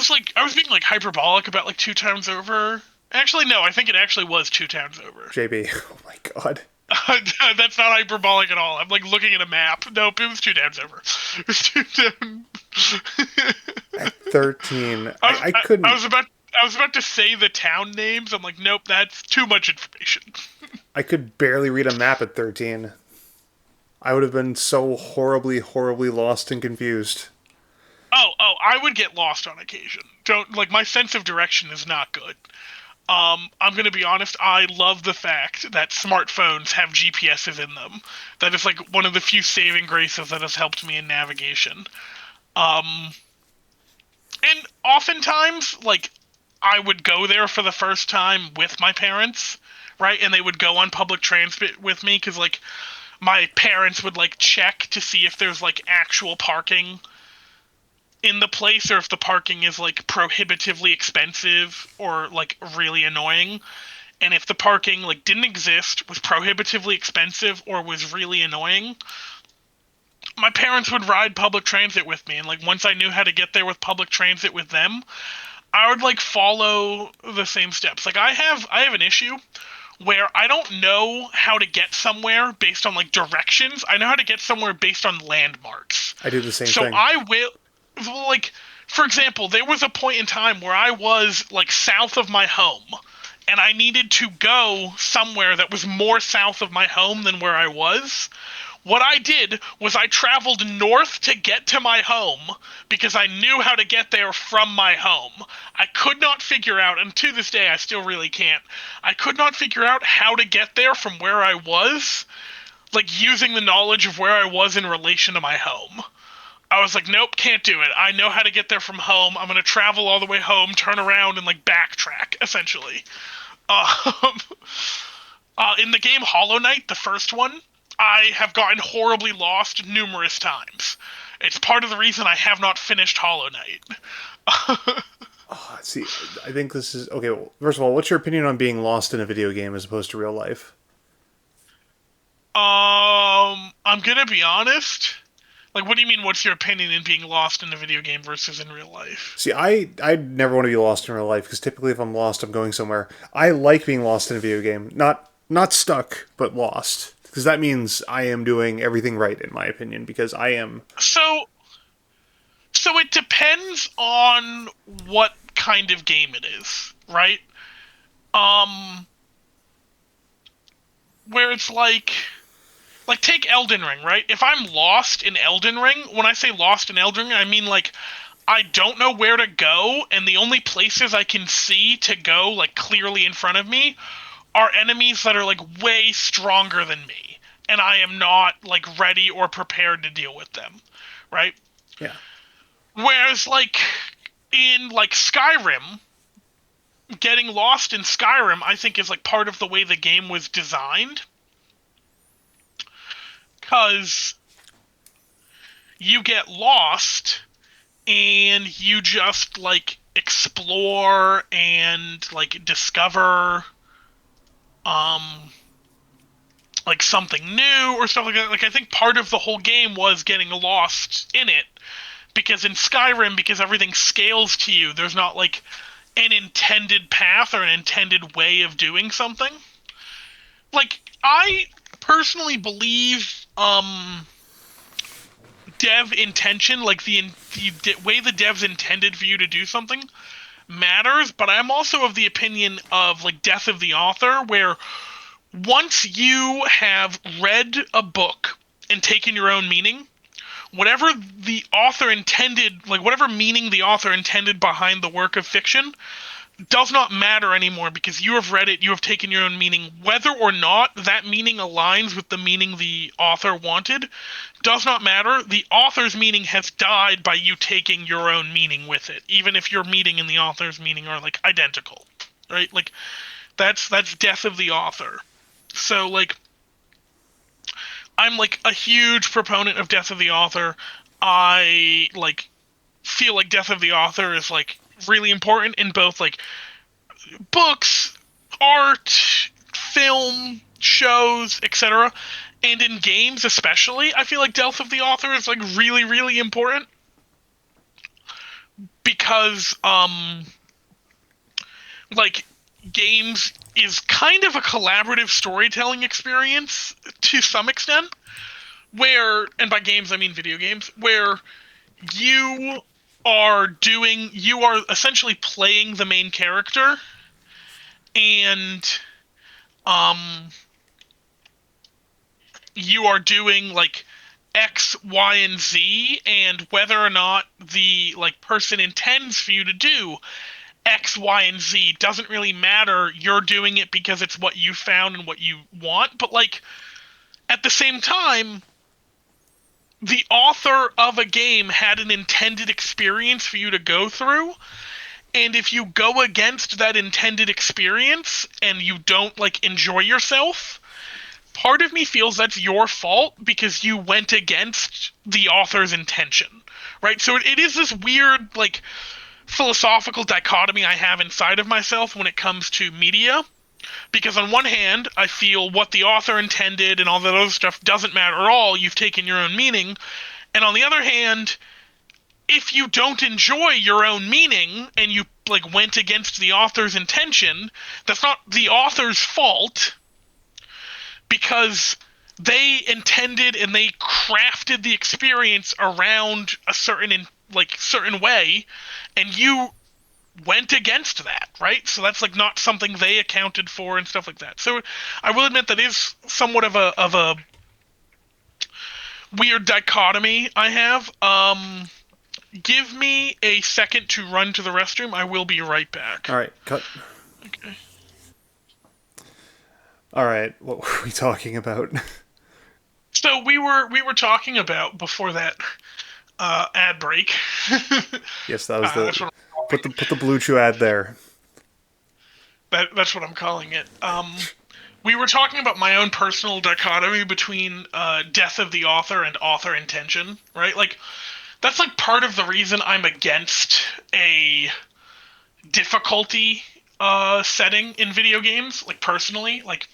was being like hyperbolic about like 2 towns over. Actually, no. I think it actually was 2 towns over. JB. Oh my god. That's not hyperbolic at all. I'm like looking at a map. Nope, it was 2 towns over. It was 2 towns. At 13, I I, was I I, I couldn't was about I was about to say the town names. I'm like, nope, that's too much information. I could barely read a map at 13. I would have been so horribly, horribly lost and confused. Oh, I would get lost on occasion. Don't like my sense of direction is not good. I'm gonna be honest. I love the fact that smartphones have GPSs in them. That is like one of the few saving graces that has helped me in navigation. Um, and oftentimes, like, I would go there for the first time with my parents, right? And they would go on public transit with me because, like, my parents would like check to see if there's like actual parking in the place or if the parking is like prohibitively expensive or like really annoying. And if the parking like didn't exist, was prohibitively expensive or was really annoying, my parents would ride public transit with me. And like once I knew how to get there with public transit with them, I would like follow the same steps. Like I have an issue where I don't know how to get somewhere based on like directions. I know how to get somewhere based on landmarks. I do the same So thing. I will, like, for example, there was a point in time where I was like south of my home and I needed to go somewhere that was more south of my home than where I was. What I did was I traveled north to get to my home because I knew how to get there from my home. I could not figure out, and to this day I still really can't, I could not figure out how to get there from where I was, like using the knowledge of where I was in relation to my home. I was like, nope, can't do it. I know how to get there from home. I'm gonna travel all the way home, turn around, and like backtrack, essentially. Um, in the game Hollow Knight, the first one, I have gotten horribly lost numerous times. It's part of the reason I have not finished Hollow Knight. See, I think this is okay. Well, first of all, what's your opinion on being lost in a video game as opposed to real life? I'm gonna be honest. Like, what do you mean? What's your opinion in being lost in a video game versus in real life? See, I never want to be lost in real life because typically if I'm lost, I'm going somewhere. I like being lost in a video game, not stuck, but lost, because that means I am doing everything right in my opinion. Because I am. So it depends on what kind of game it is, right? Um, where it's like take Elden Ring, right? If I'm lost in Elden Ring, when I say lost in Elden Ring, I mean like I don't know where to go, and the only places I can see to go like clearly in front of me are enemies that are like way stronger than me, and I am not like ready or prepared to deal with them, right? Yeah. Whereas like in like Skyrim, getting lost in Skyrim I think is like part of the way the game was designed, cuz you get lost and you just like explore and like discover um like something new or stuff like that. Like I think part of the whole game was getting lost in it, because in Skyrim, because everything scales to you, there's not like an intended path or an intended way of doing something. Like I personally believe dev intention, like the way the devs intended for you to do something matters, but I'm also of the opinion of like death of the author, where once you have read a book and taken your own meaning, whatever the author intended, like whatever meaning the author intended behind the work of fiction, does not matter anymore because you have read it, you have taken your own meaning. Whether or not that meaning aligns with the meaning the author wanted does not matter. The author's meaning has died by you taking your own meaning with it, even if your meaning and the author's meaning are like identical, right? Like that's death of the author. So like I'm like a huge proponent of death of the author. I like feel like death of the author is like really important in both like books, art, film, shows, etc. And in games especially, I feel like death of the author is like really, really important because like games is kind of a collaborative storytelling experience to some extent where, and by games I mean video games, where you you are essentially playing the main character, and um you are doing like X, Y, and Z, and whether or not the like person intends for you to do X, Y, and Z doesn't really matter. You're doing it because it's what you found and what you want. But like at the same time, the author of a game had an intended experience for you to go through. And if you go against that intended experience and you don't like enjoy yourself, part of me feels that's your fault because you went against the author's intention, right? So it is this weird like philosophical dichotomy I have inside of myself when it comes to media, because on one hand I feel what the author intended and all that other stuff doesn't matter at all, you've taken your own meaning, and on the other hand, if you don't enjoy your own meaning and you like went against the author's intention, that's not the author's fault because they intended and they crafted the experience around a certain way, and you went against that, right? So that's like not something they accounted for and stuff like that. So I will admit that is somewhat of a weird dichotomy I have. Give me a second to run to the restroom. I will be right back. All right, cut. Okay. All right, what were we talking about? So we were talking about before that ad break. Yes, that was the That's what put the Blue Chew ad there. that's what I'm calling it. We were talking about my own personal dichotomy between death of the author and author intention, right? Like that's like part of the reason I'm against a difficulty setting in video games. Like personally, like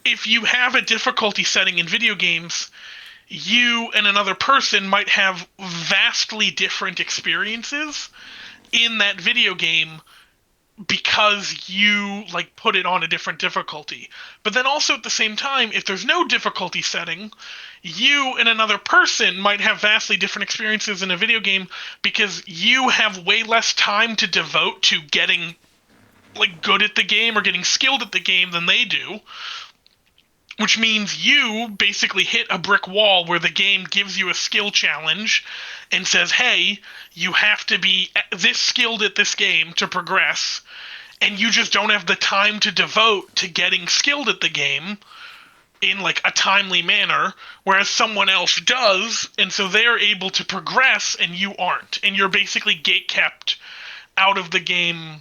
if you have a difficulty setting in video games, you and another person might have vastly different experiences in that video game because you like put it on a different difficulty. But then also at the same time, if there's no difficulty setting, you and another person might have vastly different experiences in a video game because you have way less time to devote to getting like good at the game or getting skilled at the game than they do, which means you basically hit a brick wall where the game gives you a skill challenge and says, hey, you have to be this skilled at this game to progress, and you just don't have the time to devote to getting skilled at the game in like a timely manner, whereas someone else does, and so they're able to progress and you aren't, and you're basically gatekept out of the game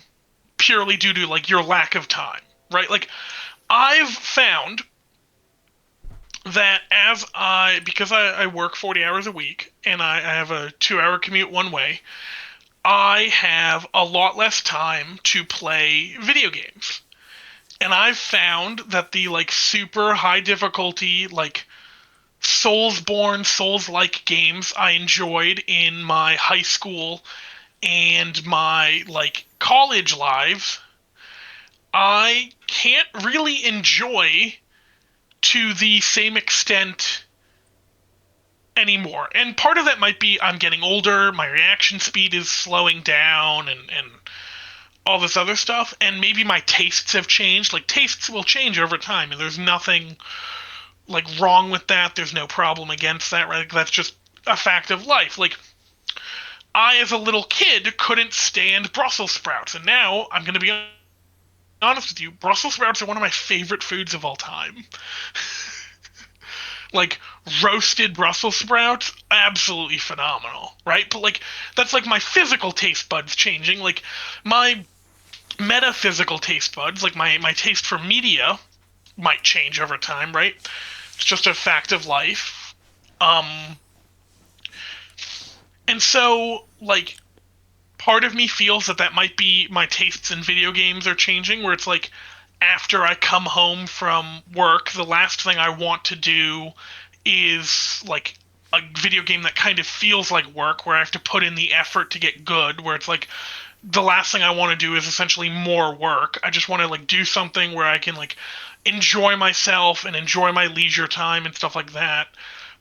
purely due to like your lack of time, right? Like I've found that because I work 40 hours a week and I have a 2-hour commute one way, I have a lot less time to play video games. And I've found that the like super high difficulty, like Soulsborne, Souls-like games I enjoyed in my high school and my like college lives, I can't really enjoy to the same extent anymore. And part of that might be I'm getting older, my reaction speed is slowing down, and all this other stuff, and maybe my tastes have changed. Like, tastes will change over time, and there's nothing like wrong with that. There's no problem against that, right? Like, that's just a fact of life. Like, I, as a little kid, couldn't stand Brussels sprouts, and now I'm going to be honest with you, Brussels sprouts are one of my favorite foods of all time. Like, roasted Brussels sprouts, absolutely phenomenal, right? But like, that's like my physical taste buds changing. Like, my metaphysical taste buds, like my taste for media, might change over time, right? It's just a fact of life. Um, and so like part of me feels that that might be my tastes in video games are changing, where it's like after I come home from work, the last thing I want to do is like a video game that kind of feels like work, where I have to put in the effort to get good, where it's like the last thing I want to do is essentially more work. I just want to like do something where I can like enjoy myself and enjoy my leisure time and stuff like that.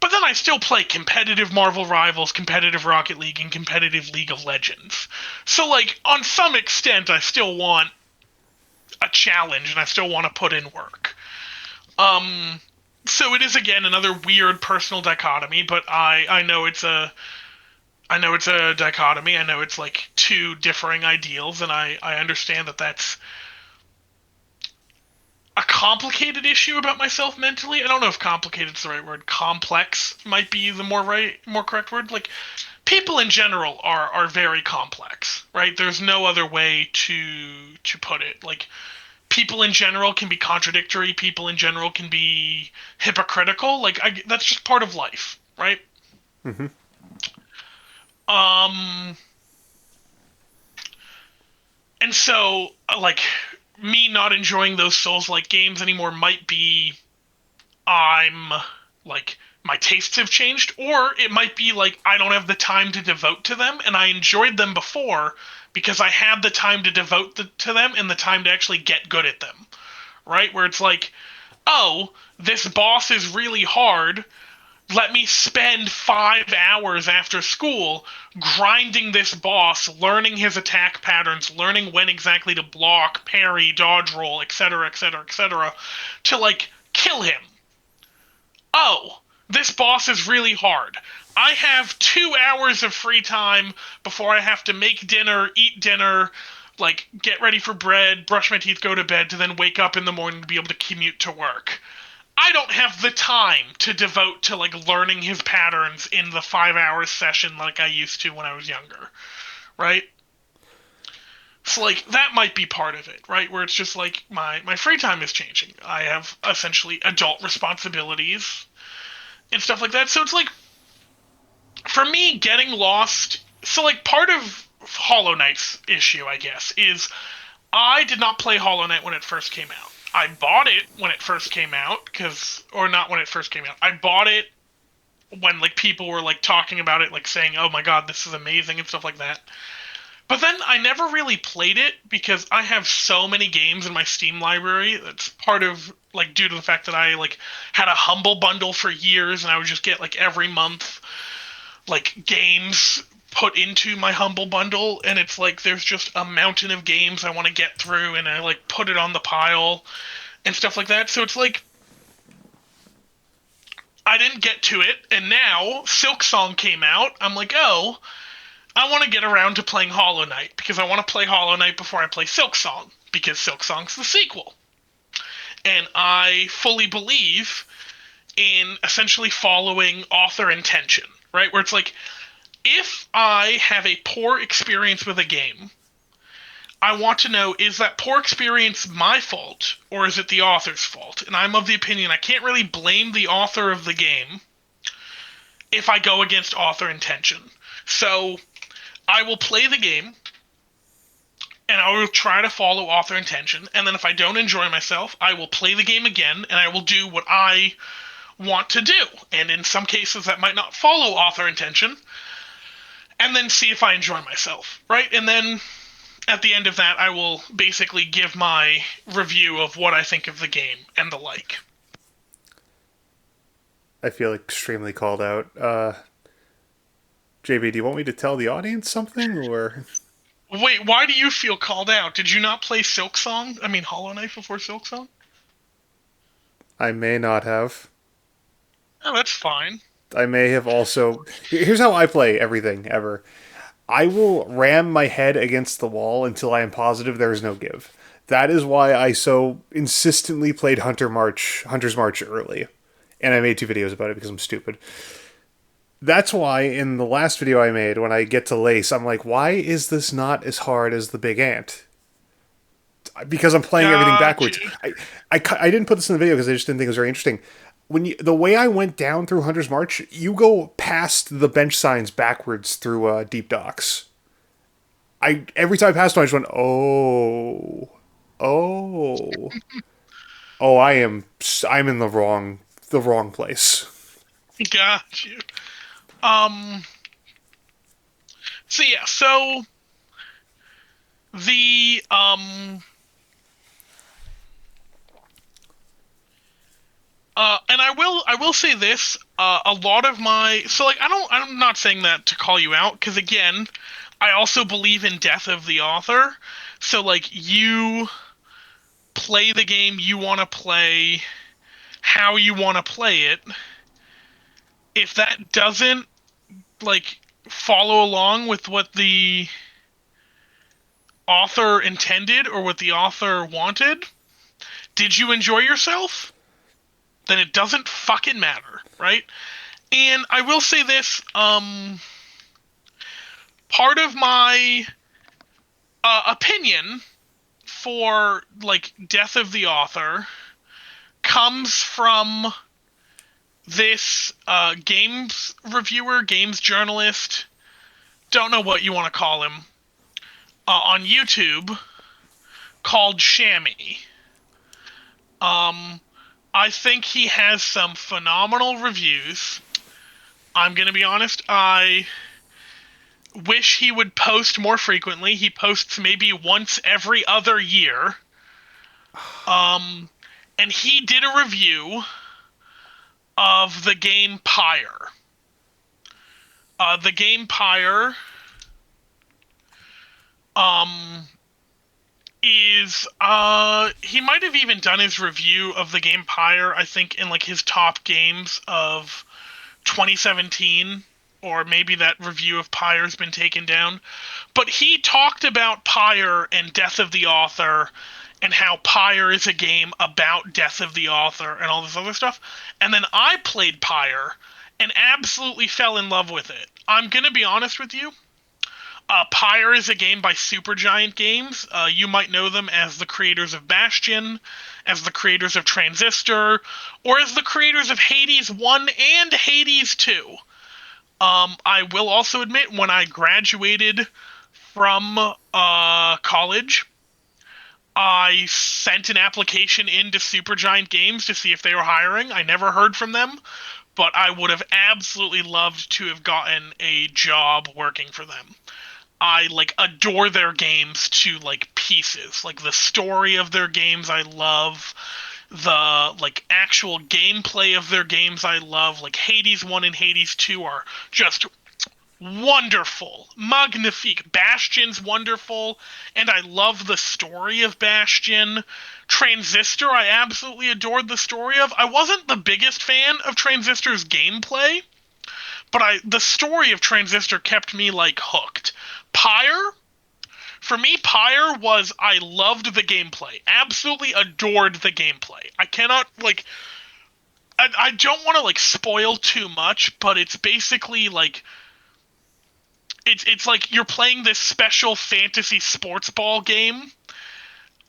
But then I still play competitive Marvel Rivals, competitive Rocket League, and competitive League of Legends. So like on some extent I still want a challenge and I still want to put in work. Um so it is again another weird personal dichotomy, but I know it's a dichotomy. I know it's like two differing ideals, and I understand that that's a complicated issue about myself mentally. I don't know if complicated is the right word. Complex might be the more correct word. Like people in general are very complex, right? There's no other way to put it. Like people in general can be contradictory. People in general can be hypocritical. Like that's just part of life, right? Mm-hmm. Um, and so like me not enjoying those Souls-like games anymore might be I'm like my tastes have changed, or it might be like I don't have the time to devote to them, and I enjoyed them before because I had the time to devote to them and the time to actually get good at them, right? Where it's like, oh, this boss is really hard. Let me spend 5 hours after school grinding this boss, learning his attack patterns, learning when exactly to block, parry, dodge roll, etc., etc., etc., to like kill him. Oh, this boss is really hard. I have 2 hours of free time before I have to make dinner, eat dinner, like get ready for bread, brush my teeth, go to bed, to then wake up in the morning to be able to commute to work. I don't have the time to devote to like learning his patterns in the 5 hour session like I used to when I was younger, right? So like that might be part of it, right? Where it's just like my free time is changing. I have essentially adult responsibilities and stuff like that. So it's like for me getting lost. So like part of Hollow Knight's issue, I guess, is I did not play Hollow Knight when it first came out. I bought it when it first came out because or not when it first came out. I bought it when like people were like talking about it, like saying, "Oh my god, this is amazing" and stuff like that. But then I never really played it because I have so many games in my Steam library. That's part of like due to the fact that I like had a Humble Bundle for years and I would just get like every month like games put into my Humble Bundle, and it's like there's just a mountain of games I want to get through, and I like put it on the pile and stuff like that. So it's like I didn't get to it, and now Silk Song came out. I'm like, oh, I want to get around to playing Hollow Knight because I want to play Hollow Knight before I play Silk Song because Silk Song's the sequel. And I fully believe in essentially following author intention, right? Where it's like, if I have a poor experience with a game, I want to know, is that poor experience my fault or is it the author's fault? And I'm of the opinion I can't really blame the author of the game if I go against author intention. So I will play the game and I will try to follow author intention. And then if I don't enjoy myself, I will play the game again and I will do what I want to do. And in some cases, that might not follow author intention. And then see if I enjoy myself, right? And then at the end of that, I will basically give my review of what I think of the game and the like. I feel extremely called out. JB, do you want me to tell the audience something, or? Wait, why do you feel called out? Did you not play Silk Song? I mean, Hollow Knight before Silk Song? I may not have. Oh, that's fine. I may have also. Here's how I play everything ever. I will ram my head against the wall until I am positive there is no give. That is why I so insistently played Hunter's March early. And I made 2 videos about it because I'm stupid. That's why in the last video I made, when I get to Lace, I'm like, why is this not as hard as the Big Ant? Because I'm playing everything Gotcha. backwards. I didn't put this in the video because I just didn't think it was very interesting. The way I went down through Hunter's March, you go past the bench signs backwards through deep docks. I every time I passed one, I just went, oh, oh. I'm in the wrong place. Got you. Um. So yeah. So the and I will say this. A lot of my I'm not saying that to call you out because again, I also believe in death of the author. So like you play the game you want to play, how you want to play it. If that doesn't like follow along with what the author intended or what the author wanted, did you enjoy yourself? Then it doesn't fucking matter, right? And I will say this, part of my opinion for like death of the author comes from this games reviewer, games journalist, don't know what you want to call him, on YouTube called Shammy. I think he has some phenomenal reviews. I'm gonna be honest, I wish he would post more frequently. He posts maybe once every other year. And he did a review of the game Pyre. The game Pyre is he might have even done his review of the game Pyre, I think, in like his top games of 2017, or maybe that review of Pyre's been taken down. But he talked about Pyre and Death of the Author and how Pyre is a game about Death of the Author and all this other stuff. And then I played Pyre and absolutely fell in love with it. I'm going to be honest with you. Pyre is a game by Supergiant Games. You might know them as the creators of Bastion, as the creators of Transistor, or as the creators of Hades 1 and Hades 2. I will also admit, when I graduated from college, I sent an application into Supergiant Games to see if they were hiring. I never heard from them, but I would have absolutely loved to have gotten a job working for them. I like adore their games to like pieces. Like the story of their games I love. The like actual gameplay of their games I love. Like Hades 1 and Hades 2 are just wonderful. Magnifique. Bastion's wonderful, and I love the story of Bastion. Transistor, I absolutely adored the story of. I wasn't the biggest fan of Transistor's gameplay, but the story of Transistor kept me like hooked. Pyre, for me, Pyre was, I loved the gameplay. Absolutely adored the gameplay. I cannot like I don't want to like spoil too much, but it's basically like it's like you're playing this special fantasy sports ball game.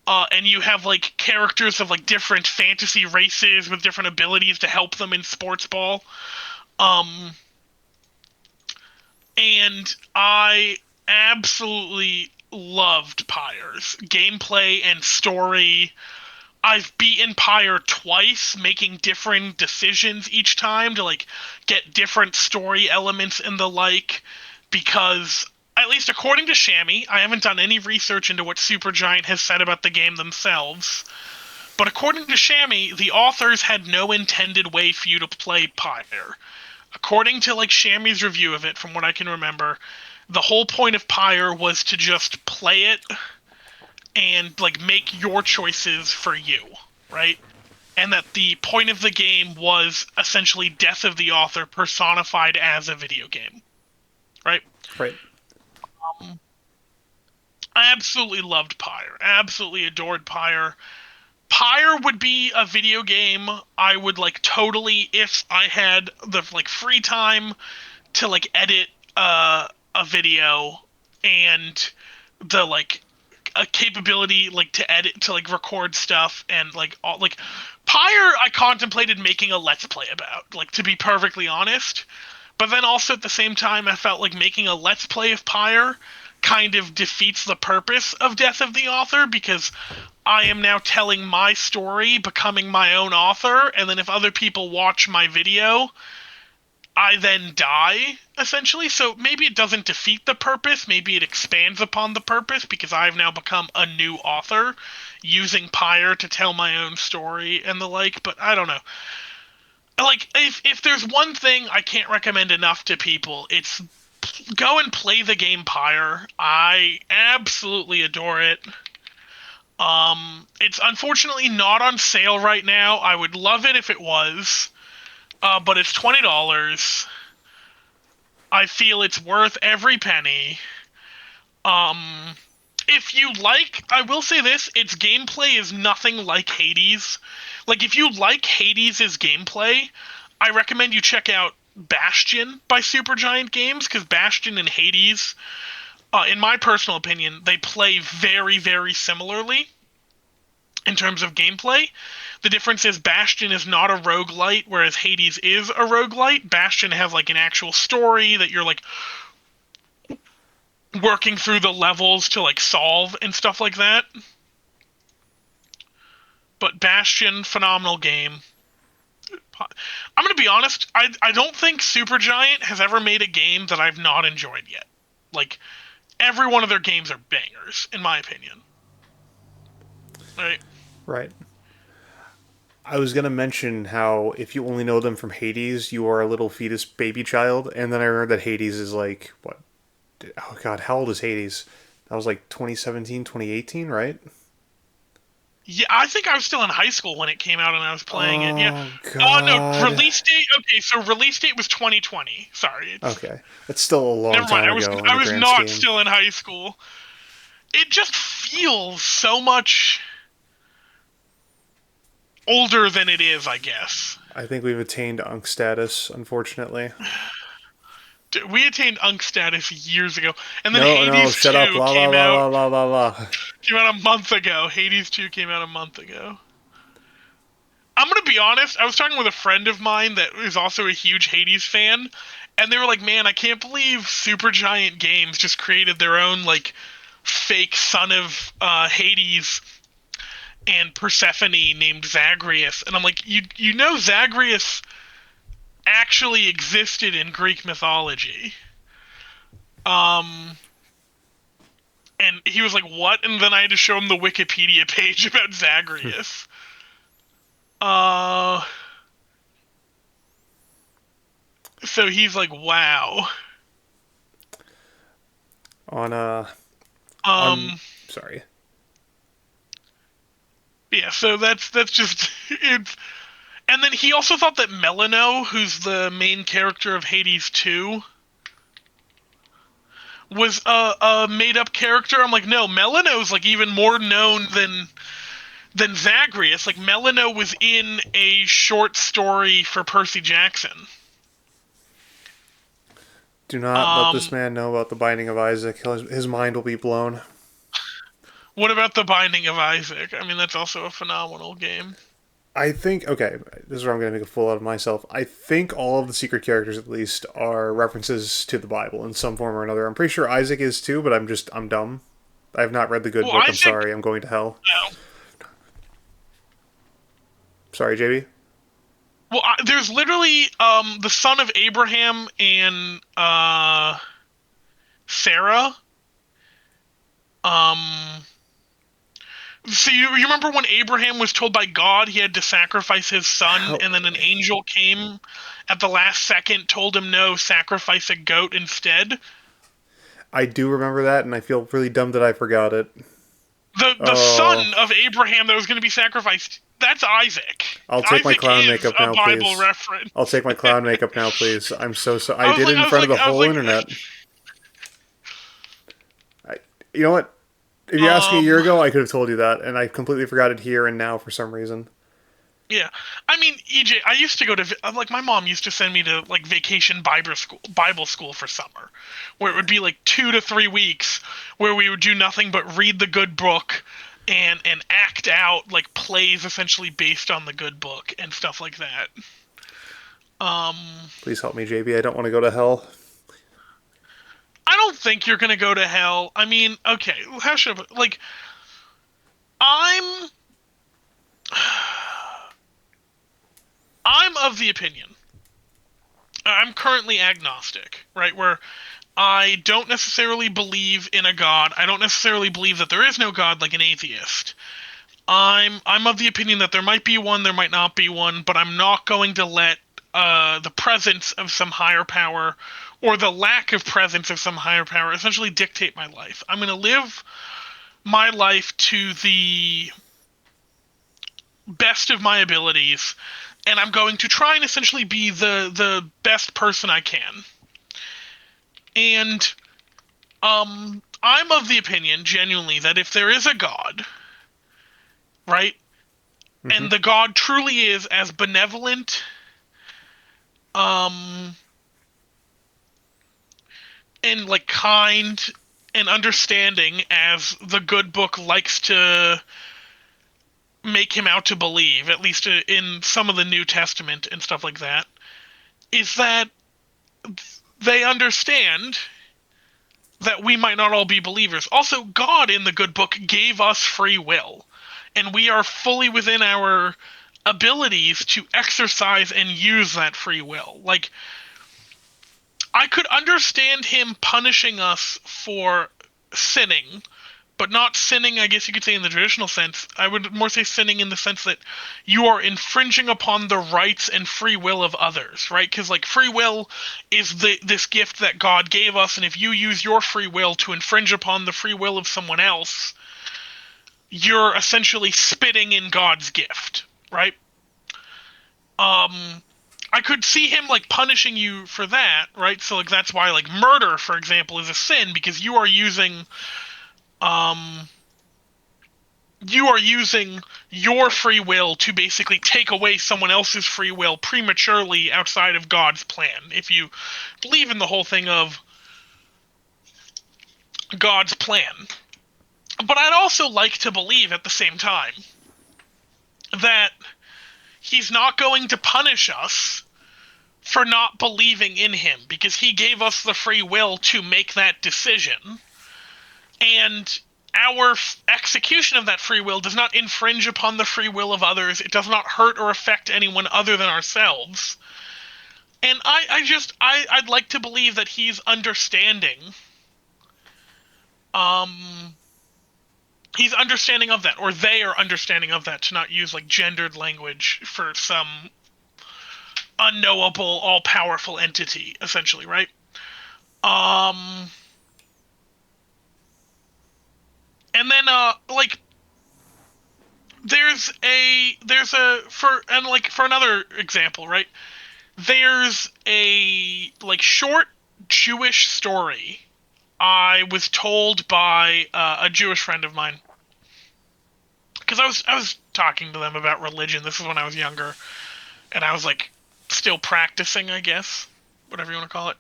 And you have like characters of like different fantasy races with different abilities to help them in sports ball. And I absolutely loved Pyre's gameplay and story. I've beaten Pyre twice, making different decisions each time to like get different story elements and the like, because at least according to Shammy, I haven't done any research into what Supergiant has said about the game themselves, but according to Shammy, the authors had no intended way for you to play Pyre. According to like Shammy's review of it, from what I can remember, the whole point of Pyre was to just play it and like make your choices for you, right? And that the point of the game was essentially death of the author personified as a video game, right? Right. I absolutely loved Pyre. Absolutely adored Pyre. Pyre would be a video game I would like totally, if I had the like free time to like edit a video and the like a capability like to edit to like record stuff and like all like Pyre I contemplated making a let's play about, like, to be perfectly honest. But then also at the same time I felt like making a let's play of Pyre kind of defeats the purpose of Death of the Author, because I am now telling my story, becoming my own author, and then if other people watch my video, I then die, essentially. So maybe it doesn't defeat the purpose, maybe it expands upon the purpose, because I've now become a new author using Pyre to tell my own story and the like, but I don't know. Like, if there's one thing I can't recommend enough to people, it's go and play the game Pyre. I absolutely adore it. It's unfortunately not on sale right now. I would love it if it was, but it's $20. I feel it's worth every penny. If you like, I will say this, its gameplay is nothing like Hades. Like, if you like Hades' gameplay, I recommend you check out Bastion by Supergiant Games, because Bastion and Hades, in my personal opinion, they play very, very similarly in terms of gameplay. The difference is Bastion is not a roguelite, whereas Hades is a roguelite. Bastion has like an actual story that you're like working through the levels to like solve and stuff like that. But Bastion, phenomenal game. I'm going to be honest, I don't think Supergiant has ever made a game that I've not enjoyed yet. Like, every one of their games are bangers, in my opinion. Right? Right. I was gonna mention how if you only know them from Hades, you are a little fetus baby child, and then I remember that Hades is like what? Oh God, how old is Hades? That was like 2017, 2018, right? Yeah, I think I was still in high school when it came out and I was playing it. Yeah. Oh Oh, no, God. release date? Okay, so release date was 2020. Sorry, it's... Okay, that's still a long Never mind, time ago in I the was grand not scheme. still in high school. It just feels so much older than it is, I guess. I think we've attained Unk status, unfortunately. We attained Unk status years ago. And then No, no, Hades shut up. 2 La la la la la la la. came out a month ago. Hades 2 came out a month ago. I'm gonna be honest, I was talking with a friend of mine that is also a huge Hades fan, and they were like, man, I can't believe Supergiant Games just created their own, like, fake son of Hades and Persephone named Zagreus. And I'm like, you know Zagreus actually existed in Greek mythology. Um, and he was like, what? And then I had to show him the Wikipedia page about Zagreus. So he's like, wow. On on. Um, Sorry. yeah, so that's just it's. And then he also thought that Melano, who's the main character of Hades 2, was a made-up character. I'm like, no, Melano's like even more known than Zagreus. Like, Melano was in a short story for Percy Jackson. Do not let this man know about the Binding of Isaac. His mind will be blown. What about The Binding of Isaac? I mean, that's also a phenomenal game. I think, okay, this is where I'm going to make a fool out of myself. I think all of the secret characters, at least, are references to the Bible in some form or another. I'm pretty sure Isaac is too, but I'm dumb. I have not read the good Well, book. I'm Isaac, sorry. I'm going to hell. no. Sorry, JB? Well, there's literally the son of Abraham and Sarah. Um, so you remember when Abraham was told by God he had to sacrifice his son, How, and then an angel came at the last second, told him no, sacrifice a goat instead? I do remember that, and I feel really dumb that I forgot it. The Oh, son of Abraham that was going to be sacrificed, that's Isaac. I'll take my Isaac clown is makeup a now, Bible please. reference. I'll take my clown makeup now, please. I'm so sorry. I I was did like, it in I was front of like, the I was whole like, internet. I, you know what? If you asked me a year um, ago, I could have told you that, and I completely forgot it here and now for some reason. yeah. I mean, EJ, I used to go to like my mom used to send me to like vacation Bible school for summer, where it would be like 2 to 3 weeks where we would do nothing but read the good book and act out like plays essentially based on the good book and stuff like that. Um, Please help me, JB. I don't want to go to hell. I don't think you're gonna go to hell. I mean, okay, how should I put, like I'm I'm of the opinion. I'm currently agnostic, right? Where I don't necessarily believe in a god. I don't necessarily believe that there is no god like an atheist. I'm of the opinion that there might be one, there might not be one, but I'm not going to let the presence of some higher power or the lack of presence of some higher power essentially dictate my life. I'm going to live my life to the best of my abilities, and I'm going to try and essentially be the best person I can. And I'm of the opinion, genuinely, that if there is a God, right, Hmm. and the God truly is as benevolent, um, and like kind and understanding as the good book likes to make him out to believe, at least in some of the New Testament and stuff like that, is that they understand that we might not all be believers. Also, God in the good book gave us free will, and we are fully within our abilities to exercise and use that free will. Like, I could understand him punishing us for sinning, but not sinning, I guess you could say, in the traditional sense. I would more say sinning in the sense that you are infringing upon the rights and free will of others, right? Because like free will is this gift that God gave us, and if you use your free will to infringe upon the free will of someone else, you're essentially spitting in God's gift, right? Um, I could see him like punishing you for that, right? So like that's why like murder, for example, is a sin because um you are using your free will to basically take away someone else's free will prematurely outside of God's plan. If you believe in the whole thing of God's plan. But I'd also like to believe at the same time that he's not going to punish us for not believing in him because he gave us the free will to make that decision. And our execution of that free will does not infringe upon the free will of others. It does not hurt or affect anyone other than ourselves. And I'd like to believe that he's understanding. Um, he's understanding of that, or they are understanding of that, to not use like gendered language for some unknowable, all-powerful entity, essentially, right? Um, and then like there's a for another example, right? There's a like short Jewish story I was told by a Jewish friend of mine because I was talking to them about religion. This is when I was younger, and I was like still practicing, I guess, whatever you want to call it.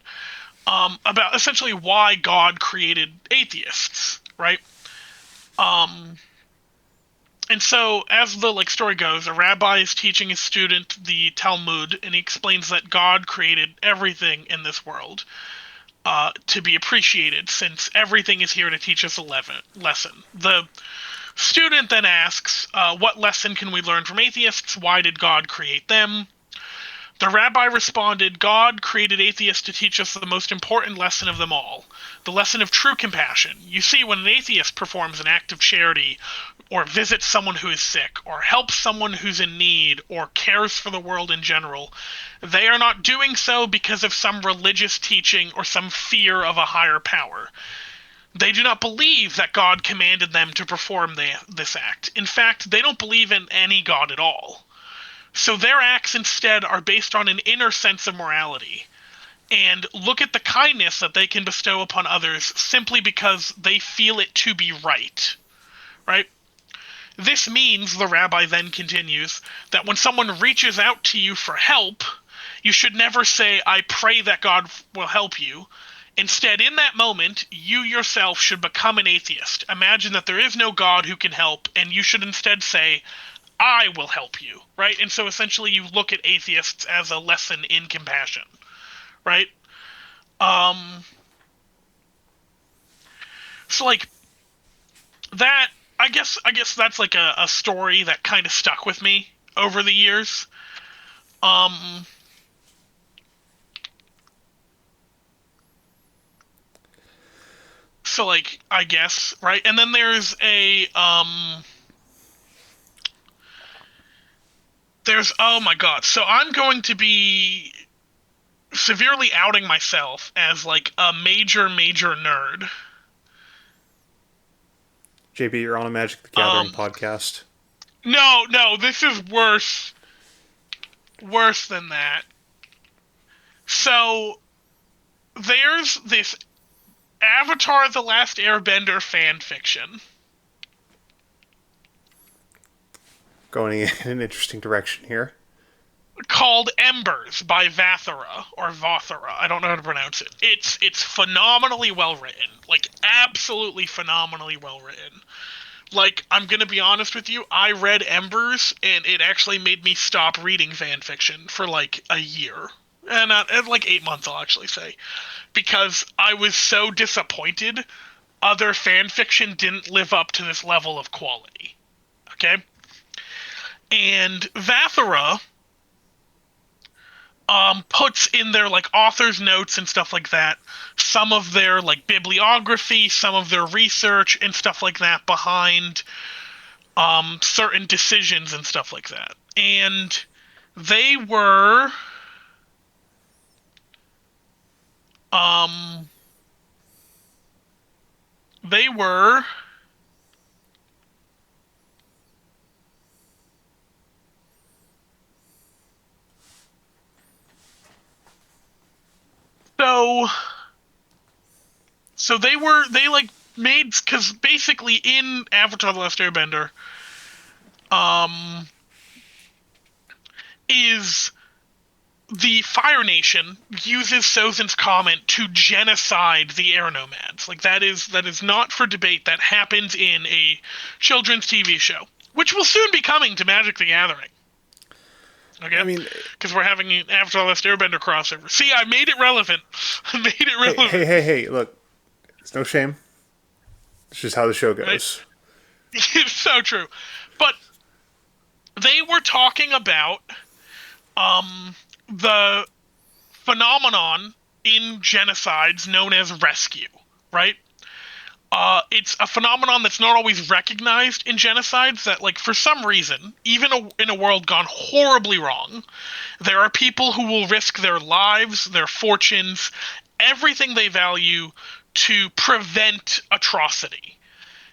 About essentially why God created atheists, right? Um, and so, as the like story goes, a rabbi is teaching his student the Talmud, and he explains that God created everything in this world to be appreciated, since everything is here to teach us a lesson. The student then asks, "What lesson can we learn from atheists? Why did God create them?" The rabbi responded, God created atheists to teach us the most important lesson of them all, the lesson of true compassion. You see, when an atheist performs an act of charity, or visits someone who is sick, or helps someone who's in need, or cares for the world in general, they are not doing so because of some religious teaching or some fear of a higher power. They do not believe that God commanded them to perform this act. In fact, they don't believe in any God at all. So their acts instead are based on an inner sense of morality, and look at the kindness that they can bestow upon others simply because they feel it to be right. Right? This means, the rabbi then continues, that when someone reaches out to you for help, you should never say, I pray that God will help you. Instead, in that moment, you yourself should become an atheist. Imagine that there is no God who can help, and you should instead say, I will help you, right? And so essentially you look at atheists as a lesson in compassion, right? So like that, I guess that's like a story that kind of stuck with me over the years. So like, I guess, right? And then there's oh my god, so I'm going to be severely outing myself as like a major nerd. JB, you're on a Magic the Gathering podcast. No, this is worse than that. So there's this Avatar: The Last Airbender fan fiction Going in an interesting direction here. called Embers by Vathara, or Vothara. I don't know how to pronounce it. It's phenomenally well written. Like, absolutely phenomenally well written. Like, I'm gonna be honest with you, I read Embers, and it actually made me stop reading fan fiction for like a year. And like 8 months, I'll actually say. Because I was so disappointed other fan fiction didn't live up to this level of quality. Okay? And Vathara puts in their like author's notes and stuff like that, some of their like bibliography, some of their research and stuff like that behind certain decisions and stuff like that. And they were they were so they like made, because basically in Avatar: The Last Airbender is the Fire Nation uses Sozin's comment to genocide the air nomads. Like, that is not for debate. That happens in a children's TV show, which will soon be coming to Magic the Gathering. Okay? I mean, because we're having an Avatar: The Last Airbender crossover. See, I made it relevant. Hey, look. It's no shame. It's just how the show goes. Right? It's so true. But they were talking about the phenomenon in genocides known as rescue, right? It's a phenomenon that's not always recognized in genocides, that, like, for some reason, even in a world gone horribly wrong, there are people who will risk their lives, their fortunes, everything they value to prevent atrocity.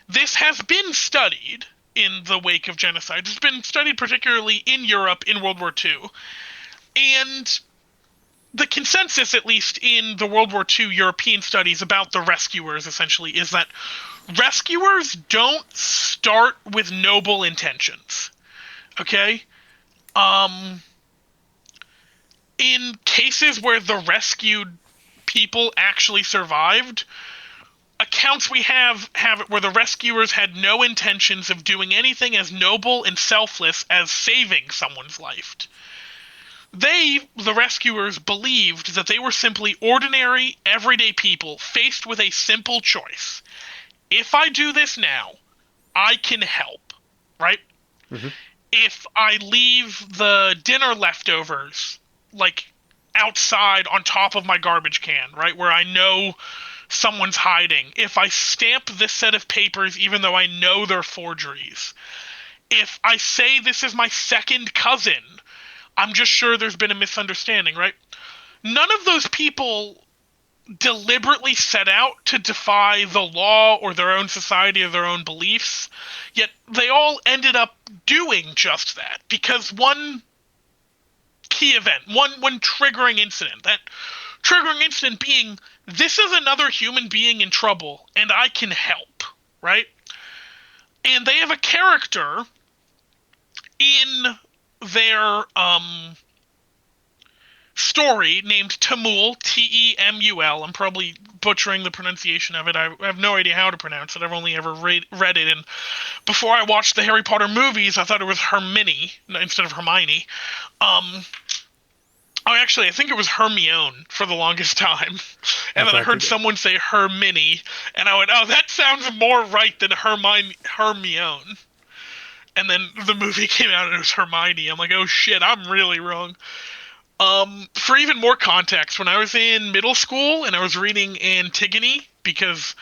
This has been studied in the wake of genocide. It's been studied particularly in Europe in World War II. And the consensus, at least in the World War II European studies about the rescuers, essentially, is that rescuers don't start with noble intentions. Okay? In cases where the rescued people actually survived, accounts we have it where the rescuers had no intentions of doing anything as noble and selfless as saving someone's life. The rescuers, believed that they were simply ordinary, everyday people faced with a simple choice. If I do this now, I can help, right? Mm-hmm. If I leave the dinner leftovers like outside on top of my garbage can, right, where I know someone's hiding, if I stamp this set of papers even though I know they're forgeries, if I say this is my second cousin, I'm just sure there's been a misunderstanding, right? None of those people deliberately set out to defy the law or their own society or their own beliefs, yet they all ended up doing just that because one key event, one triggering incident, that triggering incident being, this is another human being in trouble and I can help, right? And they have a character in their story named Temul, Temul. I'm probably butchering the pronunciation of it. I have no idea how to pronounce it. I've only ever read it, and before I watched the Harry Potter movies, I thought it was Hermione instead of Hermione. Actually, I think it was Hermione for the longest time. And then I heard someone say Hermione, and I went, oh, that sounds more right than Hermione. And then the movie came out and it was Hermione. I'm like, oh shit, I'm really wrong. For even more context, when I was in middle school and I was reading Antigone, because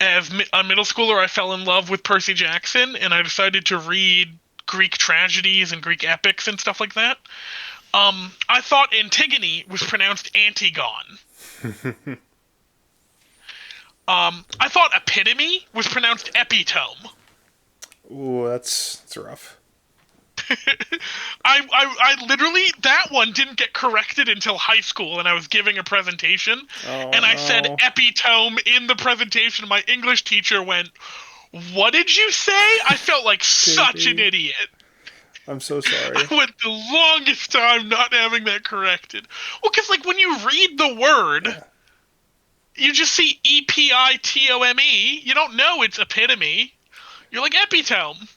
as a middle schooler I fell in love with Percy Jackson, and I decided to read Greek tragedies and Greek epics and stuff like that. I thought Antigone was pronounced Antigone. I thought epitome was pronounced epitome. Ooh, that's rough. I literally, that one didn't get corrected until high school, and I was giving a presentation, and I said epitome in the presentation. My English teacher went, "What did you say?" I felt like such an idiot. I'm so sorry. I went the longest time not having that corrected. Well, because like when you read the word, you just see epitome. You don't know it's epitome. You're like epitome.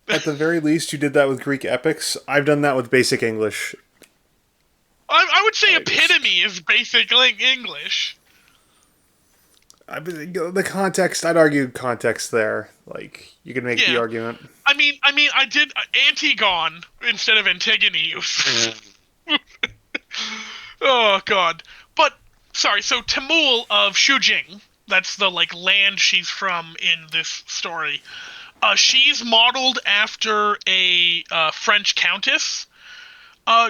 At the very least, you did that with Greek epics. I've done that with basic English. I would say epitome is basic English. The context, I'd argue context there. Like, you can make the argument. I mean, I did Antigone instead of Antigone. Oh, God. But, sorry, so Temul of Shujing, that's the, like, land she's from in this story, she's modeled after a French countess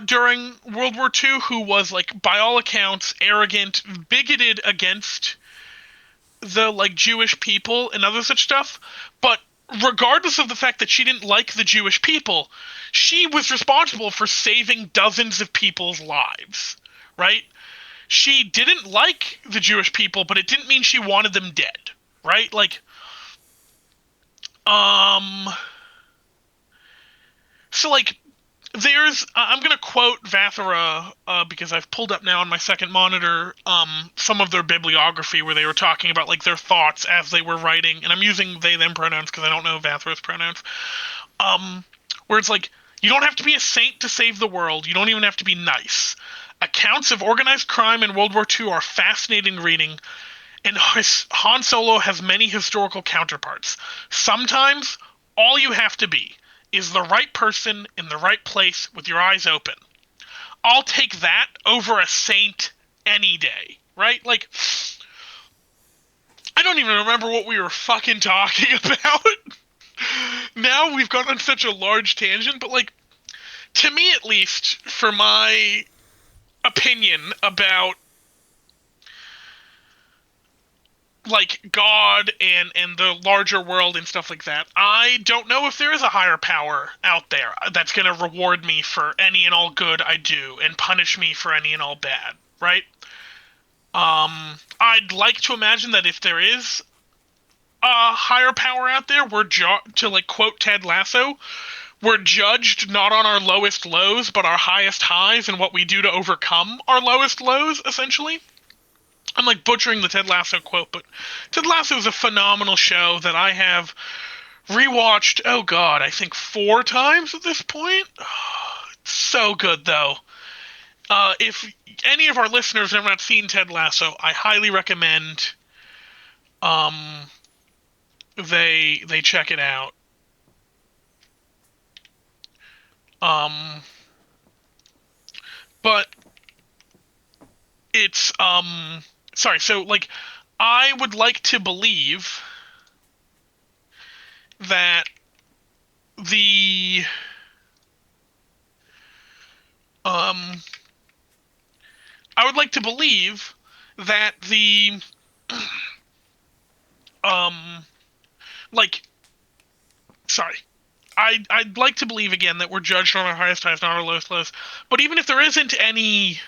during World War II who was, like, by all accounts, arrogant, bigoted against the, like, Jewish people and other such stuff, but regardless of the fact that she didn't like the Jewish people, she was responsible for saving dozens of people's lives, right? She didn't like the Jewish people, but it didn't mean she wanted them dead, right? Like, so, like, there's, I'm going to quote Vathara, because I've pulled up now on my second monitor, some of their bibliography where they were talking about, like, their thoughts as they were writing, and I'm using they, them pronouns because I don't know Vathara's pronouns, where it's like, you don't have to be a saint to save the world, you don't even have to be nice. Accounts of organized crime in World War II are fascinating reading, and Han Solo has many historical counterparts. Sometimes, all you have to be is the right person in the right place with your eyes open. I'll take that over a saint any day, right? Like, I don't even remember what we were fucking talking about. Now we've gone on such a large tangent, but, like, to me at least, for my opinion about, like, God and the larger world and stuff like that, I don't know if there is a higher power out there that's going to reward me for any and all good I do and punish me for any and all bad, right? I'd like to imagine that if there is a higher power out there, to, like, quote Ted Lasso, we're judged not on our lowest lows, but our highest highs and what we do to overcome our lowest lows, essentially. I'm, like, butchering the Ted Lasso quote, but Ted Lasso is a phenomenal show that I have rewatched, oh god, I think 4 times at this point. It's so good, though. If any of our listeners have not seen Ted Lasso, I highly recommend they check it out. But it's sorry. So like, I would like to believe that the um I would like to believe that the um like sorry. I'd like to believe again that we're judged on our highest highs, not our lowest lows. But even if there isn't any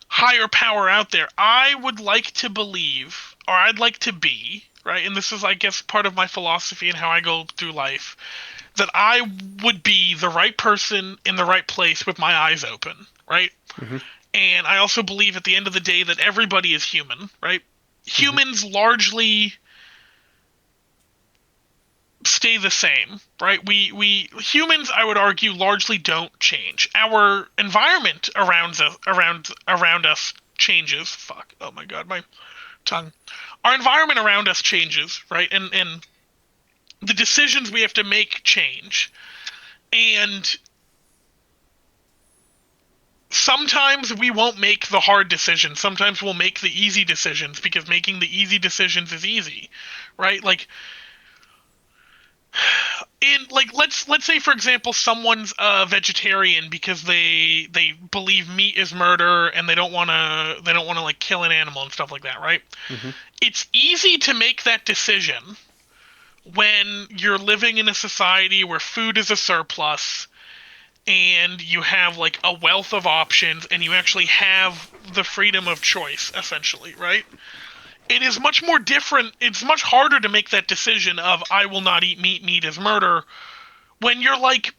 higher power out there, I would like to believe, or I'd like to be, right, and this is, I guess, part of my philosophy and how I go through life, that I would be the right person in the right place with my eyes open, right? Mm-hmm. And I also believe at the end of the day that everybody is human, right? Mm-hmm. Humans largely stay the same, right? We humans, I would argue, largely don't change. Our environment around us changes. Fuck. Oh my god, my tongue. Our environment around us changes, right? And the decisions we have to make change. And sometimes we won't make the hard decisions. Sometimes we'll make the easy decisions because making the easy decisions is easy, right? Like, let's say, for example, someone's a vegetarian because they believe meat is murder and they don't want to like kill an animal and stuff like that, right? Mm-hmm. It's easy to make that decision when you're living in a society where food is a surplus and you have like a wealth of options and you actually have the freedom of choice, essentially, right? It is much more different. It's much harder to make that decision of I will not eat meat, meat is murder, when you're like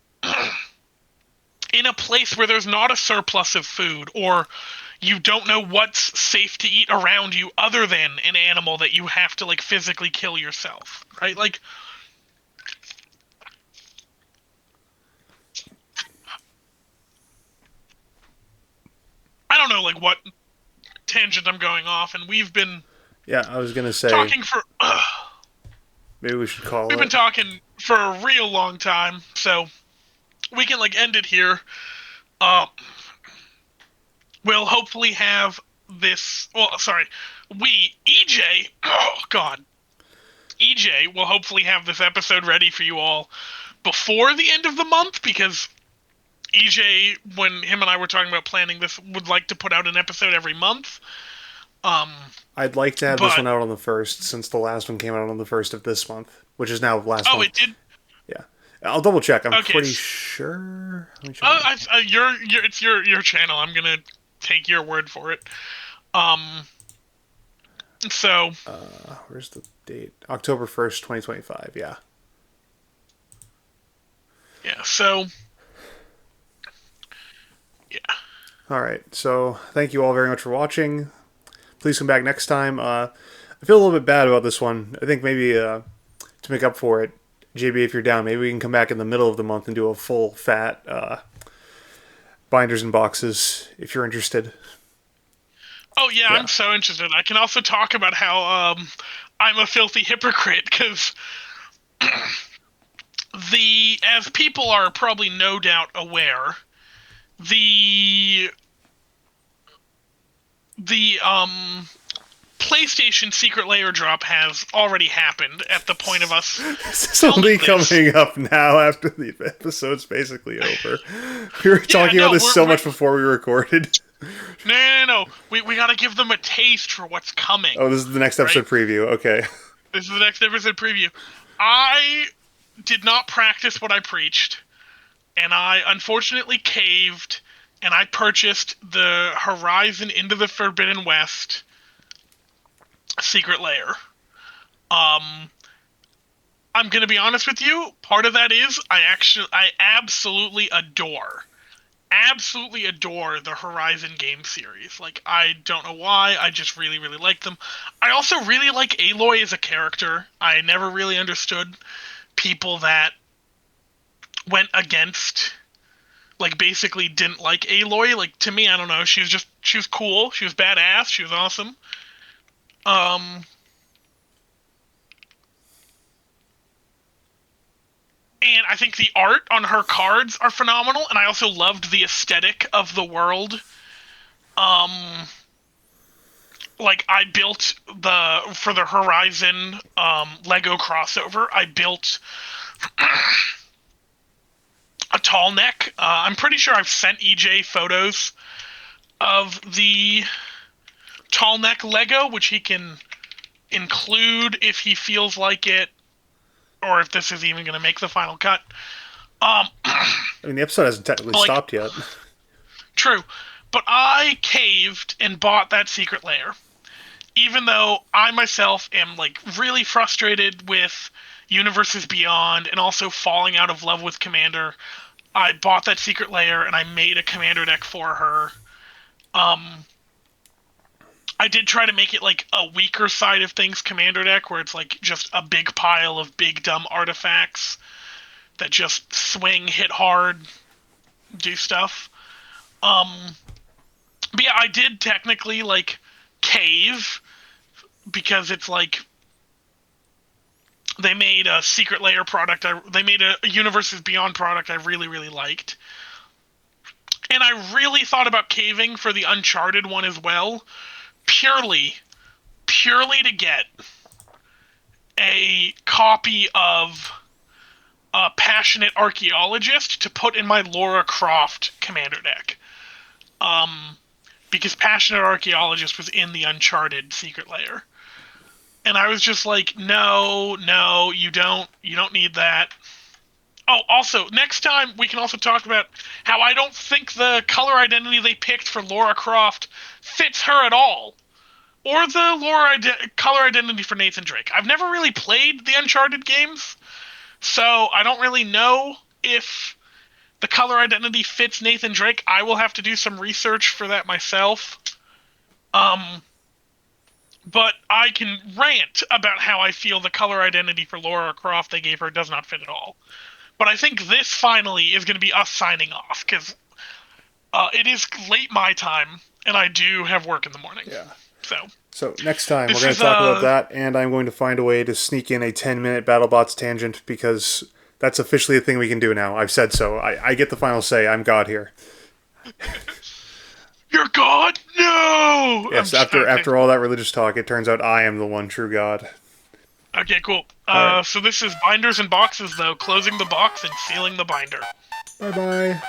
in a place where there's not a surplus of food, or you don't know what's safe to eat around you other than an animal that you have to like physically kill yourself, right? Like, I don't know like what tangent I'm going off, and we've been Yeah, I was gonna say talking for maybe we should call we've been it. talking for a real long time, so we can like end it here. Uh, we'll hopefully have this. Well, sorry, we EJ. Oh God, EJ will hopefully have this episode ready for you all before the end of the month, because EJ, when him and I were talking about planning this, would like to put out an episode every month. Um, I'd like to have this but one out on the first, since the last one came out on the first of this month, which is now last oh, month. it did. Yeah, I'll double check. I'm Okay, pretty sure. Let me check. it's your channel. I'm gonna take your word for it. Um, so Where's the date? October 1st, 2025. Yeah. yeah, so yeah. All right. So thank you all very much for watching. Please come back next time. I feel a little bit bad about this one. I think maybe to make up for it, JB, if you're down, maybe we can come back in the middle of the month and do a full fat binders and boxes if you're interested. Oh yeah, Yeah. I'm so interested. I can also talk about how I'm a filthy hypocrite, because as people are probably no doubt aware, the the PlayStation Secret Layer drop has already happened at the point of us This is filming only this. coming up now after the episode's basically over. We were talking no, about this so much before we recorded. No. We gotta give them a taste for what's coming. Oh, this is the next episode preview. Okay. This is the next episode preview. I did not practice what I preached, and I unfortunately caved, and I purchased the Horizon Into the Forbidden West Secret Layer. I'm gonna be honest with you. Part of that is I absolutely adore the Horizon game series. Like, I don't know why, I just really, really like them. I also really like Aloy as a character. I never really understood people that went against, like, basically didn't like Aloy. Like, to me, I don't know, she was cool, she was badass, she was awesome. And I think the art on her cards are phenomenal, and I also loved the aesthetic of the world Um, like I built for the Horizon Lego crossover. I built a tall neck. I'm pretty sure I've sent EJ photos of the tall neck Lego, which he can include if he feels like it, or if this is even going to make the final cut. I mean, the episode hasn't technically like, stopped yet. True, but I caved and bought that secret lair, even though I myself am like really frustrated with Universes Beyond and also falling out of love with Commander. I bought that secret lair and I made a Commander deck for her. I did try to make it like a weaker side of things Commander deck, where it's like just a big pile of big dumb artifacts that just swing, hit hard, do stuff. But yeah, I did technically like cave because it's like they made a secret layer product. They made a Universes Beyond product I really, really liked. And I really thought about caving for the Uncharted one as well, purely to get a copy of a Passionate Archaeologist to put in my Lara Croft Commander deck. Because Passionate Archaeologist was in the Uncharted secret layer. And I was just like, no, you don't need that. Oh, also, next time we can also talk about how I don't think the color identity they picked for Lara Croft fits her at all. Or the color identity for Nathan Drake. I've never really played the Uncharted games, so I don't really know if the color identity fits Nathan Drake. I will have to do some research for that myself. But I can rant about how I feel the color identity for Lara Croft they gave her does not fit at all. But I think this finally is going to be us signing off, because it is late my time, and I do have work in the morning. Yeah. So next time we're going to talk about that, and I'm going to find a way to sneak in a 10-minute BattleBots tangent, because that's officially a thing we can do now. I've said so. I get the final say. I'm God here. You're God? No! Yes, after all that religious talk, it turns out I am the one true God. Okay, cool. Right. So this is Binders and Boxes, though. Closing the box and sealing the binder. Bye-bye.